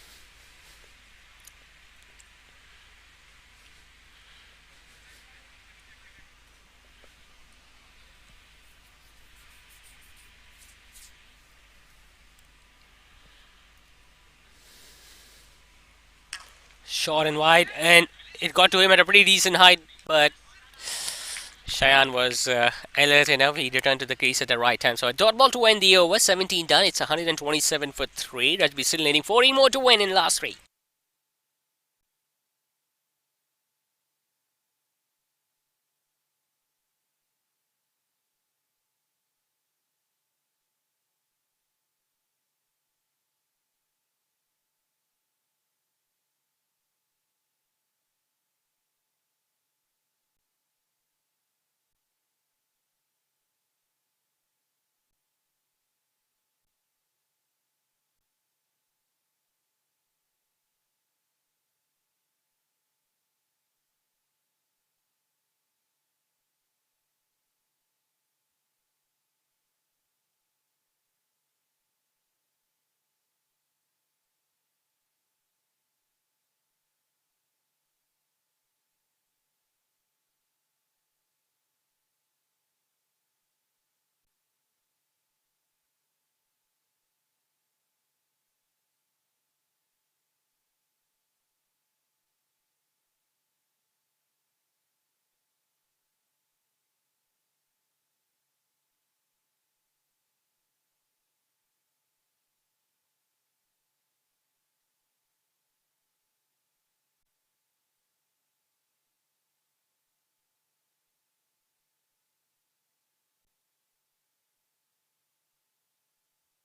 Short and wide, and it got to him at a pretty decent height, but Shayan was alert enough. He returned to the crease at the right time. So a dot ball to end the over. 17 done. It's 127 for 3. Rajby still needing 40 more to win in last 3.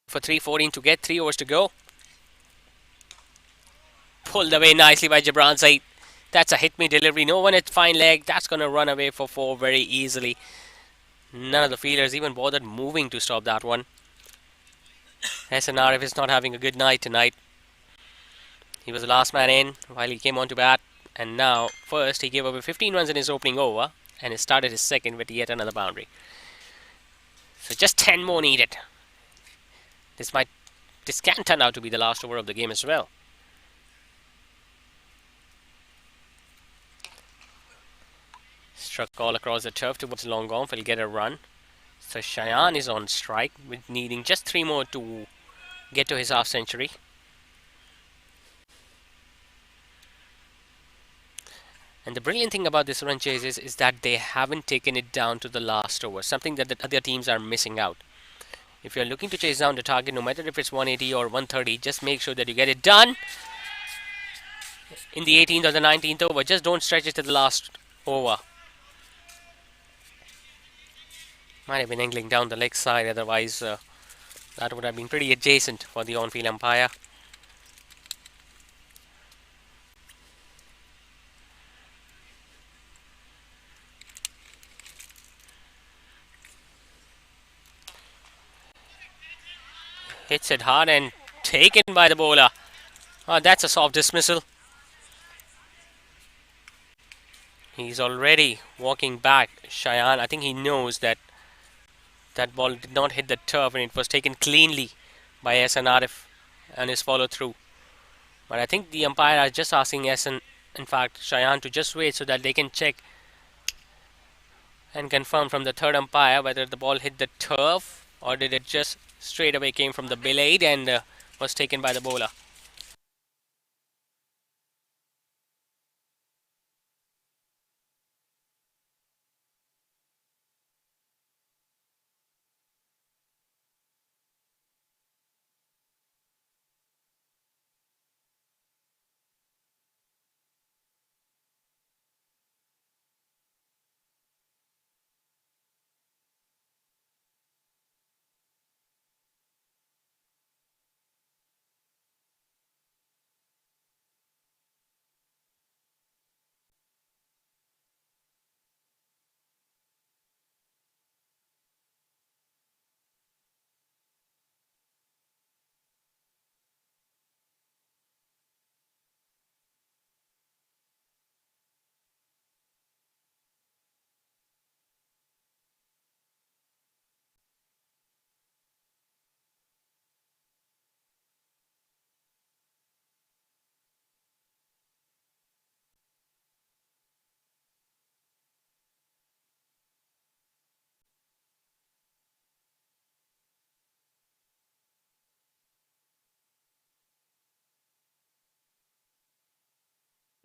For 3:14 to get 3 overs to go. Pulled away nicely by Gibran Said. That's a hit me delivery. No one at fine leg. That's going to run away for 4 very easily. None of the fielders even bothered moving to stop that one. SNRF is not having a good night tonight. He was the last man in while he came on to bat. And now, first, he gave away 15 runs in his opening over. And he started his second with yet another boundary. So just 10 more needed. This can turn out to be the last over of the game as well. Struck all across the turf towards long off. He'll get a run. So Shayan is on strike with needing just 3 more to get to his half century. And the brilliant thing about this run chase is that they haven't taken it down to the last over, something that the other teams are missing out. If you're looking to chase down the target, no matter if it's 180 or 130, just make sure that you get it done in the 18th or the 19th over. Just don't stretch it to the last over. Might have been angling down the leg side, otherwise that would have been pretty adjacent for the on-field umpire. Hits it hard and taken by the bowler. That's a soft dismissal. He's already walking back. Cheyenne, I think he knows that that ball did not hit the turf and it was taken cleanly by SN Arif and his follow through. But I think the umpire is just asking SN, in fact, Cheyenne, to just wait so that they can check and confirm from the third umpire whether the ball hit the turf or did it just straight away came from the blade and was taken by the bowler.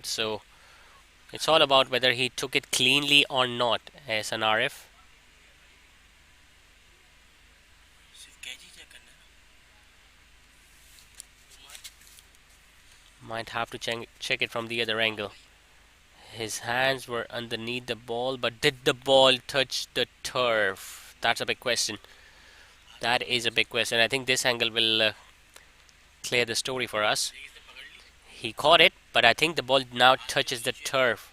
So it's all about whether he took it cleanly or not, SN Arif. Might have to check it from the other angle. His hands were underneath the ball, but did the ball touch the turf? That's a big question. That is a big question. I think this angle will clear the story for us. He caught it, but I think the ball now touches the turf.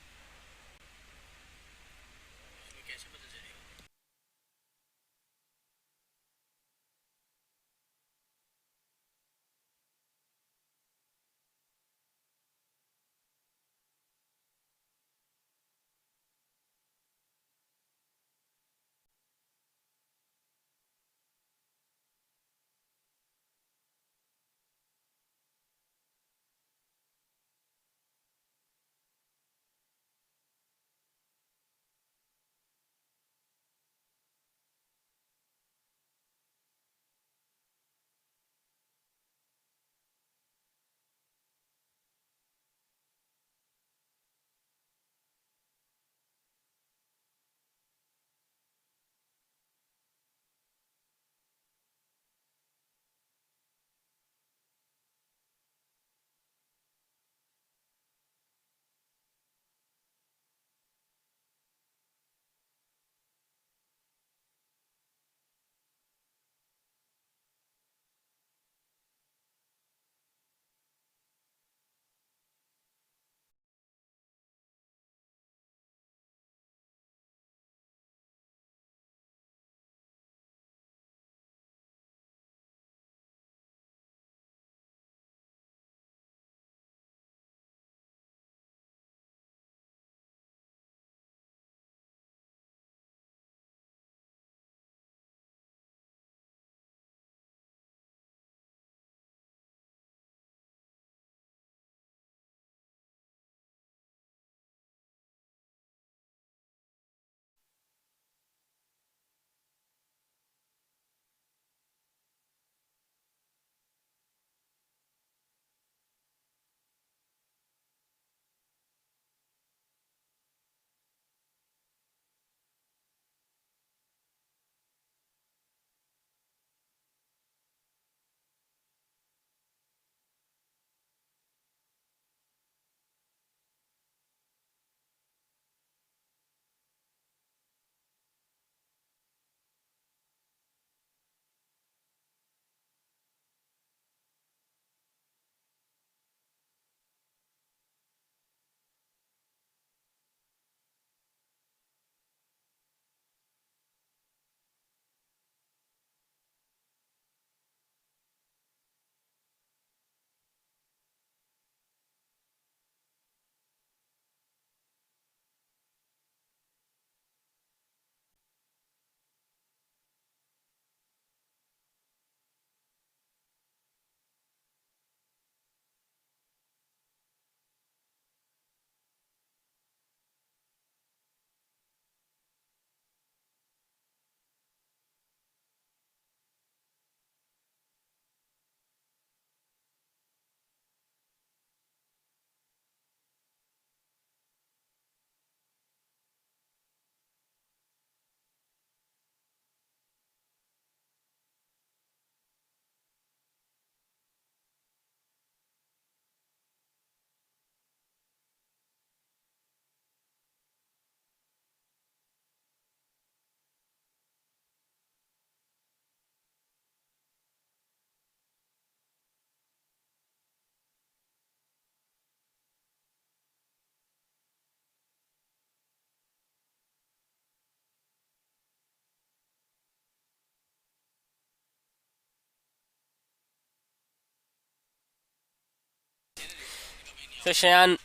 So Shayan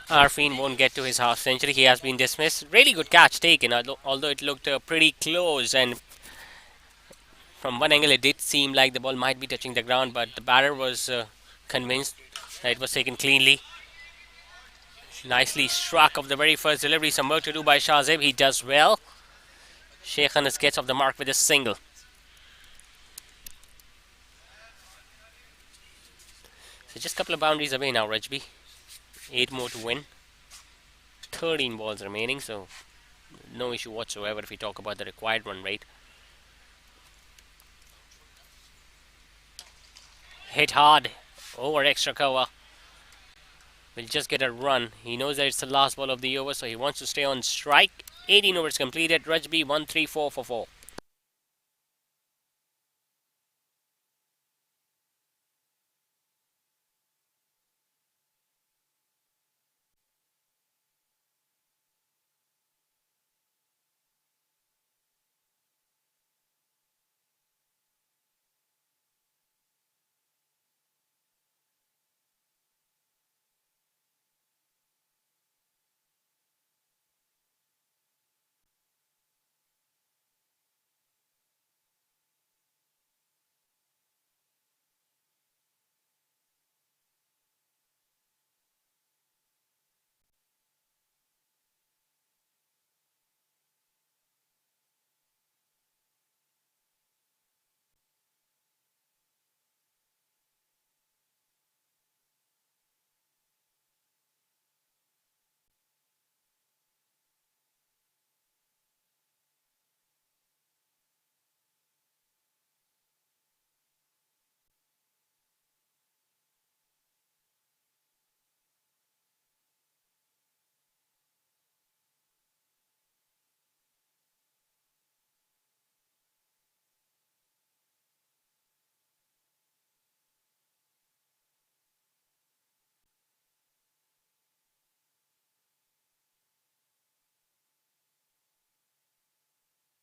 Arfin won't get to his half century. He has been dismissed. Really good catch taken, although it looked pretty close. And from one angle, it did seem like the ball might be touching the ground, but the batter was convinced that it was taken cleanly. Nicely struck off the very first delivery. Some work to do by Shahzeb. He does well. Sheikh Anas gets off the mark with a single. So just a couple of boundaries away now, Rajby. 8 more to win. 13 balls remaining, so no issue whatsoever if we talk about the required run rate. Hit hard over extra cover. Will just get a run. He knows that it's the last ball of the over, so he wants to stay on strike. 18 overs completed. Rajby 1-3-4 for 4.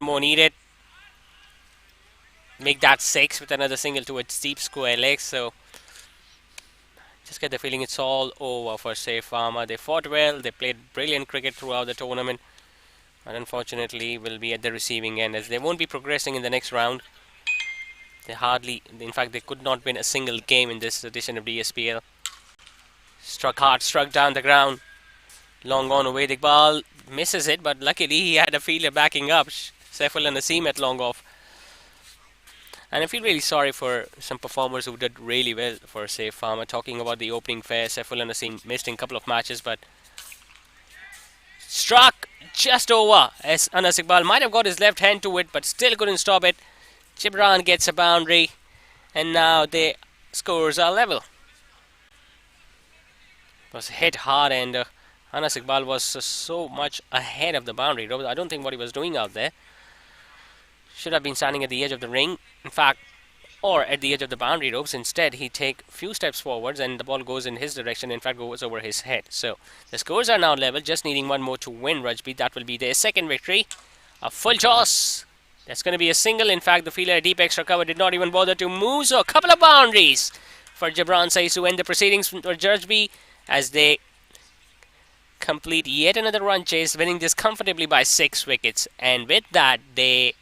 More needed. Make that 6 with another single to its deep square leg. So just get the feeling it's all over for Pharma. They fought well. They played brilliant cricket throughout the tournament. But unfortunately will be at the receiving end as they won't be progressing in the next round. They hardly, in fact, they could not win a single game in this edition of DSPL. Struck hard, struck down the ground. Long on away, Iqbal misses it, but luckily he had a fielder backing up. Saifullah Naseem at long off. And I feel really sorry for some performers who did really well for, say, Pharma. Talking about the opening fair, Saifullah Naseem missed in a couple of matches, but struck just over as Anas Iqbal might have got his left hand to it, but still couldn't stop it. Gibran gets a boundary, and now the scores are level. It was hit hard, and Anas Iqbal was so much ahead of the boundary. I don't think what he was doing out there. Should have been standing at the edge of the ring, in fact, or at the edge of the boundary ropes. Instead, he take a few steps forwards and the ball goes in his direction, in fact goes over his head. So the scores are now level, just needing one more to win Rajby. That will be their second victory. A full toss. That's going to be a single. In fact, the fielder at deep extra cover did not even bother to move. So a couple of boundaries for Gibran Saiz to end the proceedings for Rajby as they complete yet another run chase, winning this comfortably by 6 wickets. And with that, they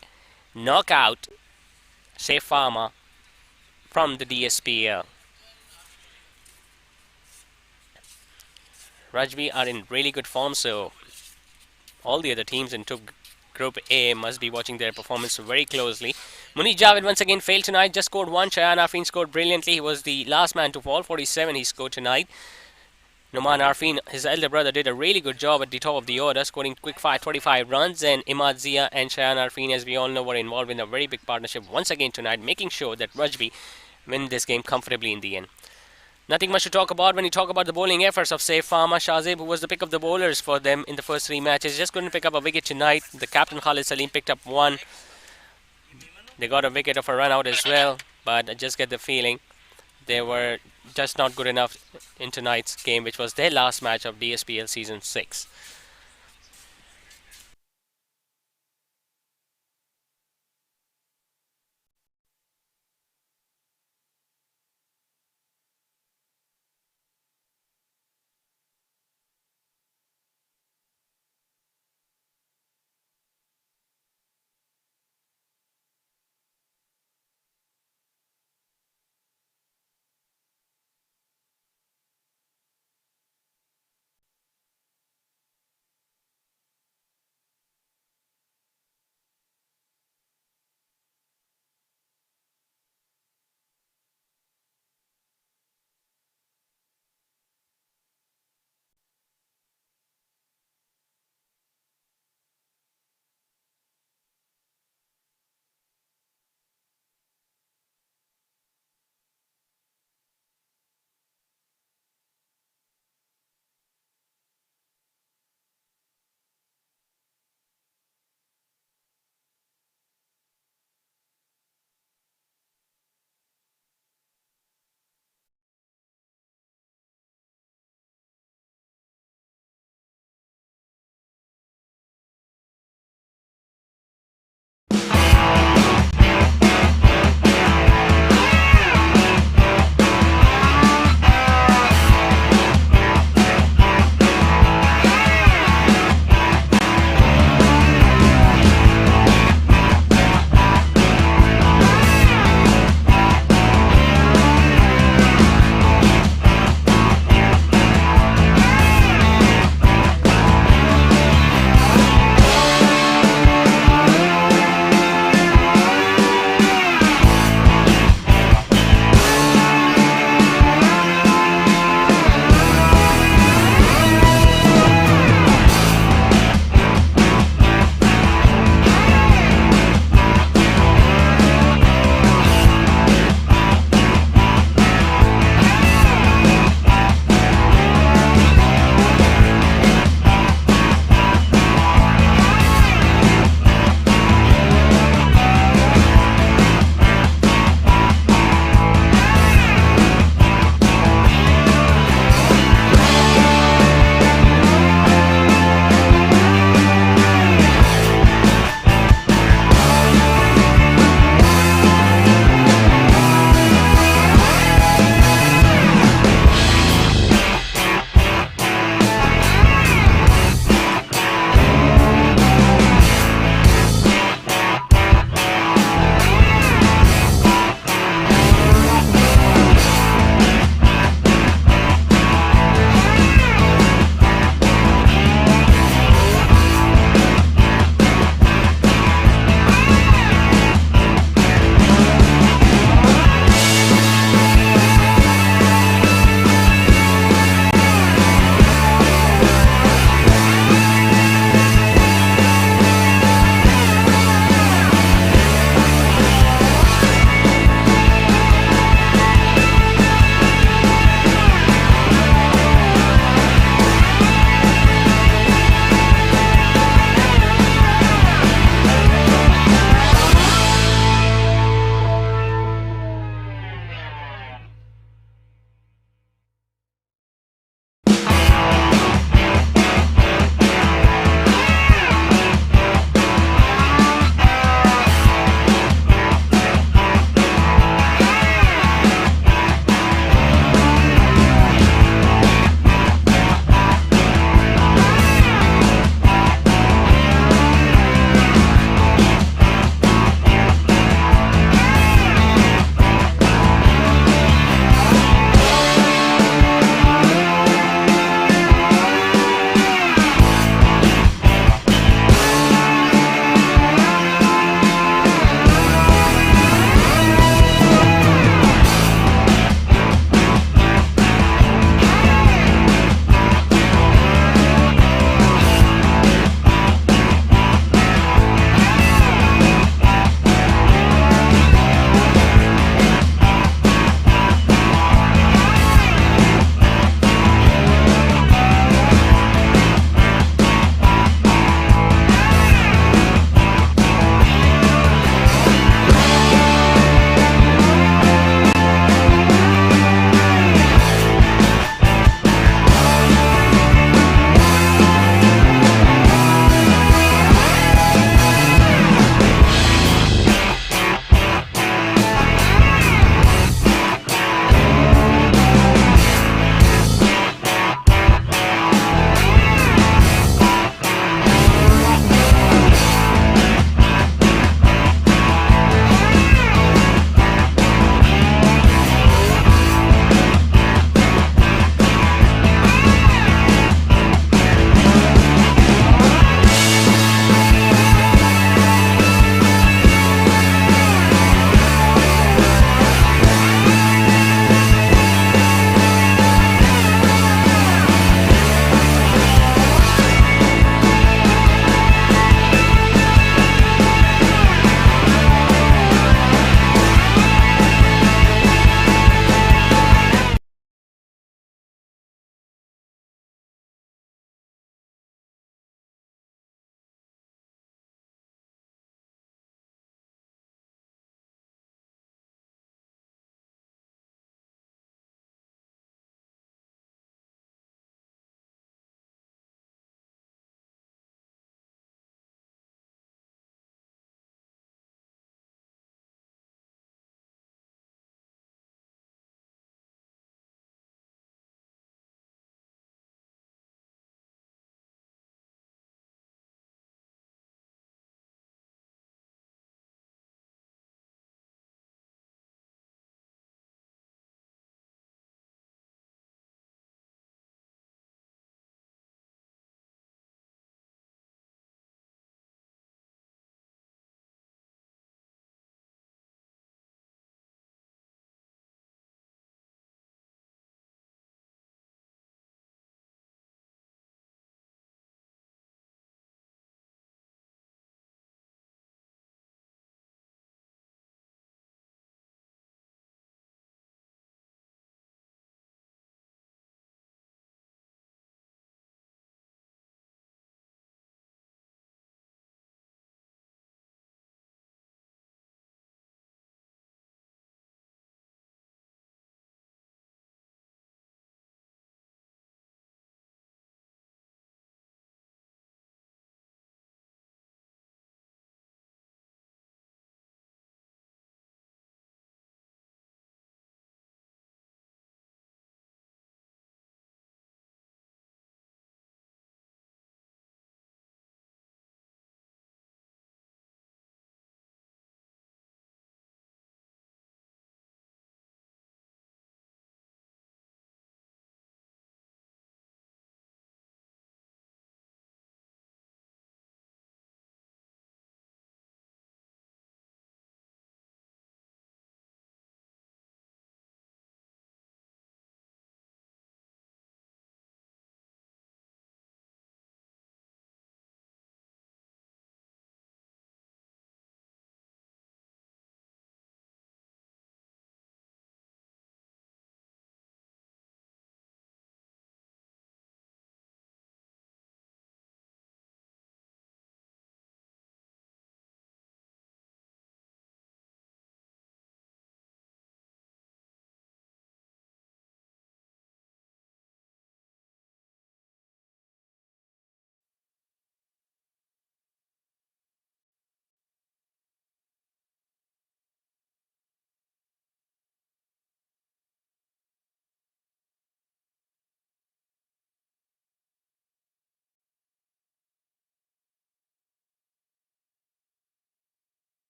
knock out Pharma from the DSPL. Rajby are in really good form, so all the other teams in Group A must be watching their performance very closely. Munir Javed once again failed tonight, just scored 1. Shayan Arfin scored brilliantly. He was the last man to fall. 47 he scored tonight. Noman Arfin, his elder brother, did a really good job at the top of the order, scoring quick fire 25 runs. And Imad Zia and Shayan Arfin, as we all know, were involved in a very big partnership once again tonight, making sure that Rajby win this game comfortably in the end. Nothing much to talk about when you talk about the bowling efforts of, say, Pharma. Shahzeb, who was the pick of the bowlers for them in the first 3 matches, just couldn't pick up a wicket tonight. The captain Khalid Salim picked up 1. They got a wicket of a run out as well, but I just get the feeling they were just not good enough in tonight's game, which was their last match of DSPL Season 6.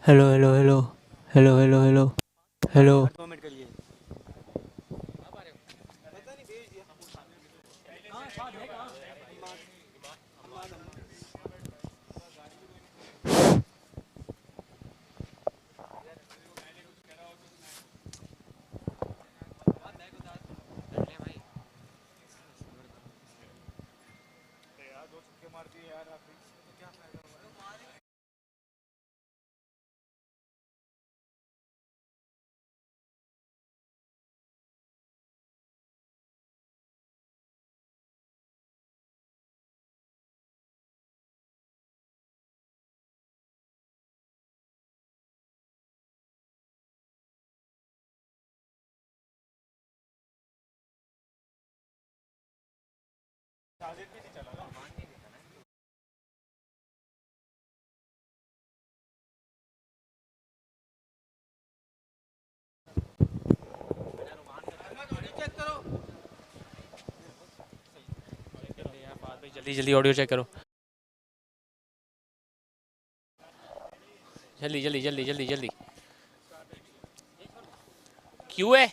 Hello hello hello hello hello hello hello. जल्दी जल्दी audio check करो, जल्दी जल्दी जल्दी जल्दी जल्दी। क्यों है?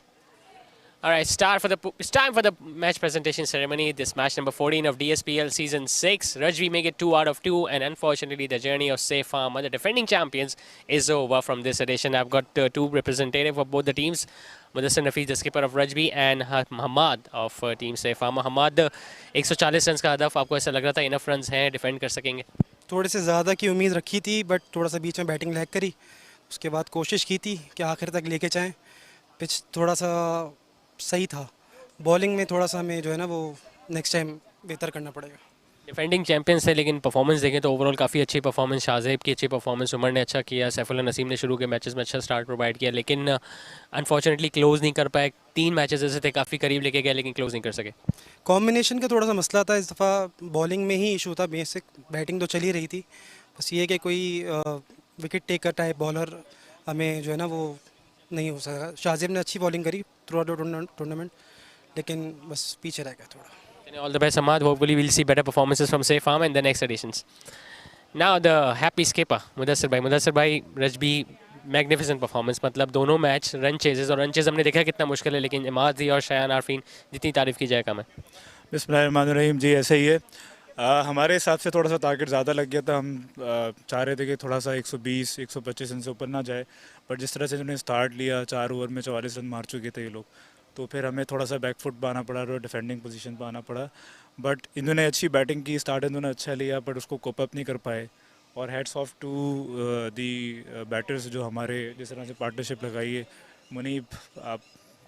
All right, it's time for the match presentation ceremony. This match number 14 of DSPL season 6. Rajby make it 2 out of 2, and unfortunately, the journey of Safe Pharma, the defending champions, is over from this edition. I've got two representatives of both the teams. Mudassir Nafi, the skipper of Rajby, and Hamad of team Safe Pharma. Hamad, 140 runs का हदफ, आपको ऐसा लग रहा था enough runs हैं, defend कर सकेंगे? थोड़े से ज़्यादा की उम्मीद रखी थी, बट थोड़ा सा बीच में बैटिंग लैग करी। उसके बाद कोशिश की थी कि आखिर तक लेके जाएं। पिच थोड़ा सा सही था, बॉलिंग में थोड़ा सा हमें जो है ना वो नेक्स्ट टाइम बेहतर करना पड़ेगा। डिफेंडिंग चैंपियंस है, लेकिन परफॉर्मेंस देखें तो ओवरऑल काफ़ी अच्छी परफॉर्मेंस, शाहजेब की अच्छी परफॉर्मेंस, उमर ने अच्छा किया, सैफुल्ला नसीम ने शुरू के मैचेस में अच्छा स्टार्ट प्रोवाइड किया, लेकिन अनफॉर्चुनेटली क्लोज नहीं कर पाए। 3 मैचेस ऐसे थे काफ़ी करीब लेके गए, लेकिन क्लोज नहीं कर सके। कॉम्बिनेशन का थोड़ा सा मसला था इस दफ़ा, बॉलिंग में ही इशू था बेसिक, बैटिंग तो चल ही रही थी। बस ये कि कोई विकेट टेकर टाइप बॉलर हमें जो है ना वो नहीं हो सका। शाहजेब ने अच्छी बॉलिंग करी थ्रू आउट द टूर्नामेंट, लेकिन बस पीछे रह गया थोड़ा। All the best, Ahmad. Hopefully, we'll see better performances from Safe Farm in the next editions. Now, the happy skipper, Mudassir Bhai. Mudassir Bhai, Rajby, magnificent performance, मतलब दोनों match run ceases, और run chase हमने देखा कितना मुश्किल है, लेकिन इमाद जी और शयान आरफीन जितनी तारीफ की जाए कम है। बिस्मिल्लाहिर्रहमानिर्रहीम जी, ऐसे ही है। हमारे हिसाब से थोड़ा सा टारगेट ज़्यादा लग गया था। हम चाह रहे थे कि थोड़ा सा 120 125 रन से ऊपर ना जाए, पर जिस तरह से इन्होंने स्टार्ट लिया, 4 ओवर में 44 रन मार चुके थे ये लोग, तो फिर हमें थोड़ा सा बैकफुट पर आना पड़ा और डिफेंडिंग पोजीशन पर आना पड़ा। बट इन्होंने अच्छी बैटिंग की, स्टार्ट इन्होंने अच्छा लिया, बट उसको कोप अप नहीं कर पाए। और heads off to the batters जो हमारे जिस तरह से पार्टनरशिप लगाई है। मुनीब, आप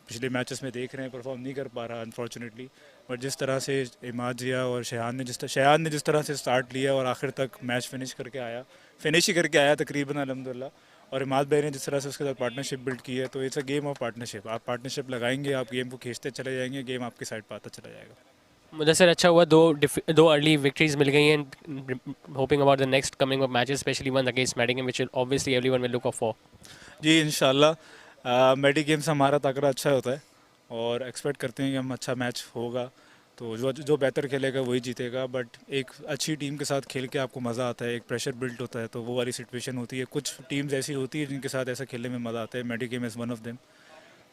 पिछले मैचेस में देख रहे हैं, परफॉर्म नहीं कर पा रहा अनफॉर्चुनेटली, बट जिस तरह से इमाद जिया और शयान ने जिस तरह से स्टार्ट लिया और आखिर तक मैच फिनिश ही करके आया तकरीबन अल्हम्दुलिल्लाह। और इमाद भाई ने जिस तरह से उसके साथ पार्टनरशिप बिल्ड की है, तो it's a game of partnership. आप पार्टनरशिप लगाएंगे, आप गेम को खींचते चले जाएंगे, गेम आपकी साइड पर आता चला जाएगा। मुदस्सिर, अच्छा हुआ दो अर्ली विक्ट्रीज मिल गई हैं, hoping about the next coming of matches, specially one against Medicam, which obviously everyone will look for. जी इंशाल्लाह, मेडिकेम से हमारा तगड़ा अच्छा होता है और एक्सपेक्ट करते हैं कि हम अच्छा मैच होगा, तो जो बेहतर खेलेगा वही जीतेगा। बट एक अच्छी टीम के साथ खेल के आपको मज़ा आता है, एक प्रेशर बिल्ट होता है, तो वो वाली सिचुएशन होती है। कुछ टीम्स ऐसी होती है जिनके साथ ऐसा खेलने में मज़ा आता है, Medicam is one of them.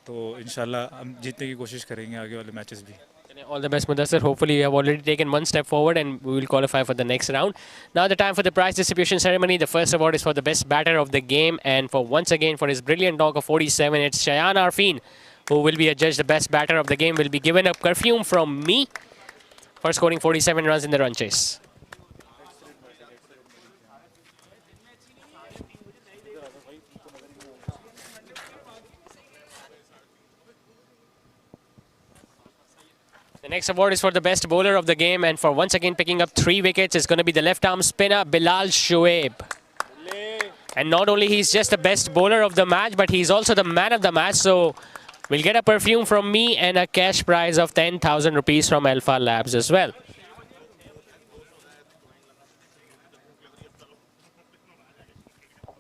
तो इंशाल्लाह हम जीतने की कोशिश करेंगे आगे वाले मैचेस भी। All the best, Mudassir. Hopefully, you have already taken one step forward and we will qualify for the next round. Now, the time for the prize distribution ceremony. The first award is for the best batter of the game, and for once again, for his brilliant knock of 47, it's Shayan Arfeen, who will be adjudged the best batter of the game, will be given a perfume from me for scoring 47 runs in the run chase. The next award is for the best bowler of the game, and for once again picking up 3 wickets is going to be the left-arm spinner Bilal Shoaib. And not only he's just the best bowler of the match, but he's also the man of the match. So we'll get a perfume from me and a cash prize of 10,000 rupees from Alpha Labs as well.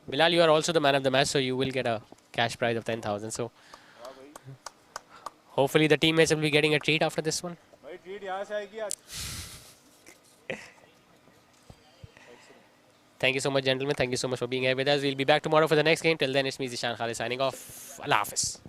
Bilal, you are also the man of the match, so you will get a cash prize of 10,000. So hopefully the teammates will be getting a treat after this one. Thank you so much, gentlemen. Thank you so much for being here with us. We'll be back tomorrow for the next game. Till then, it's me, Zishan Khalid, signing off. Allah Hafiz.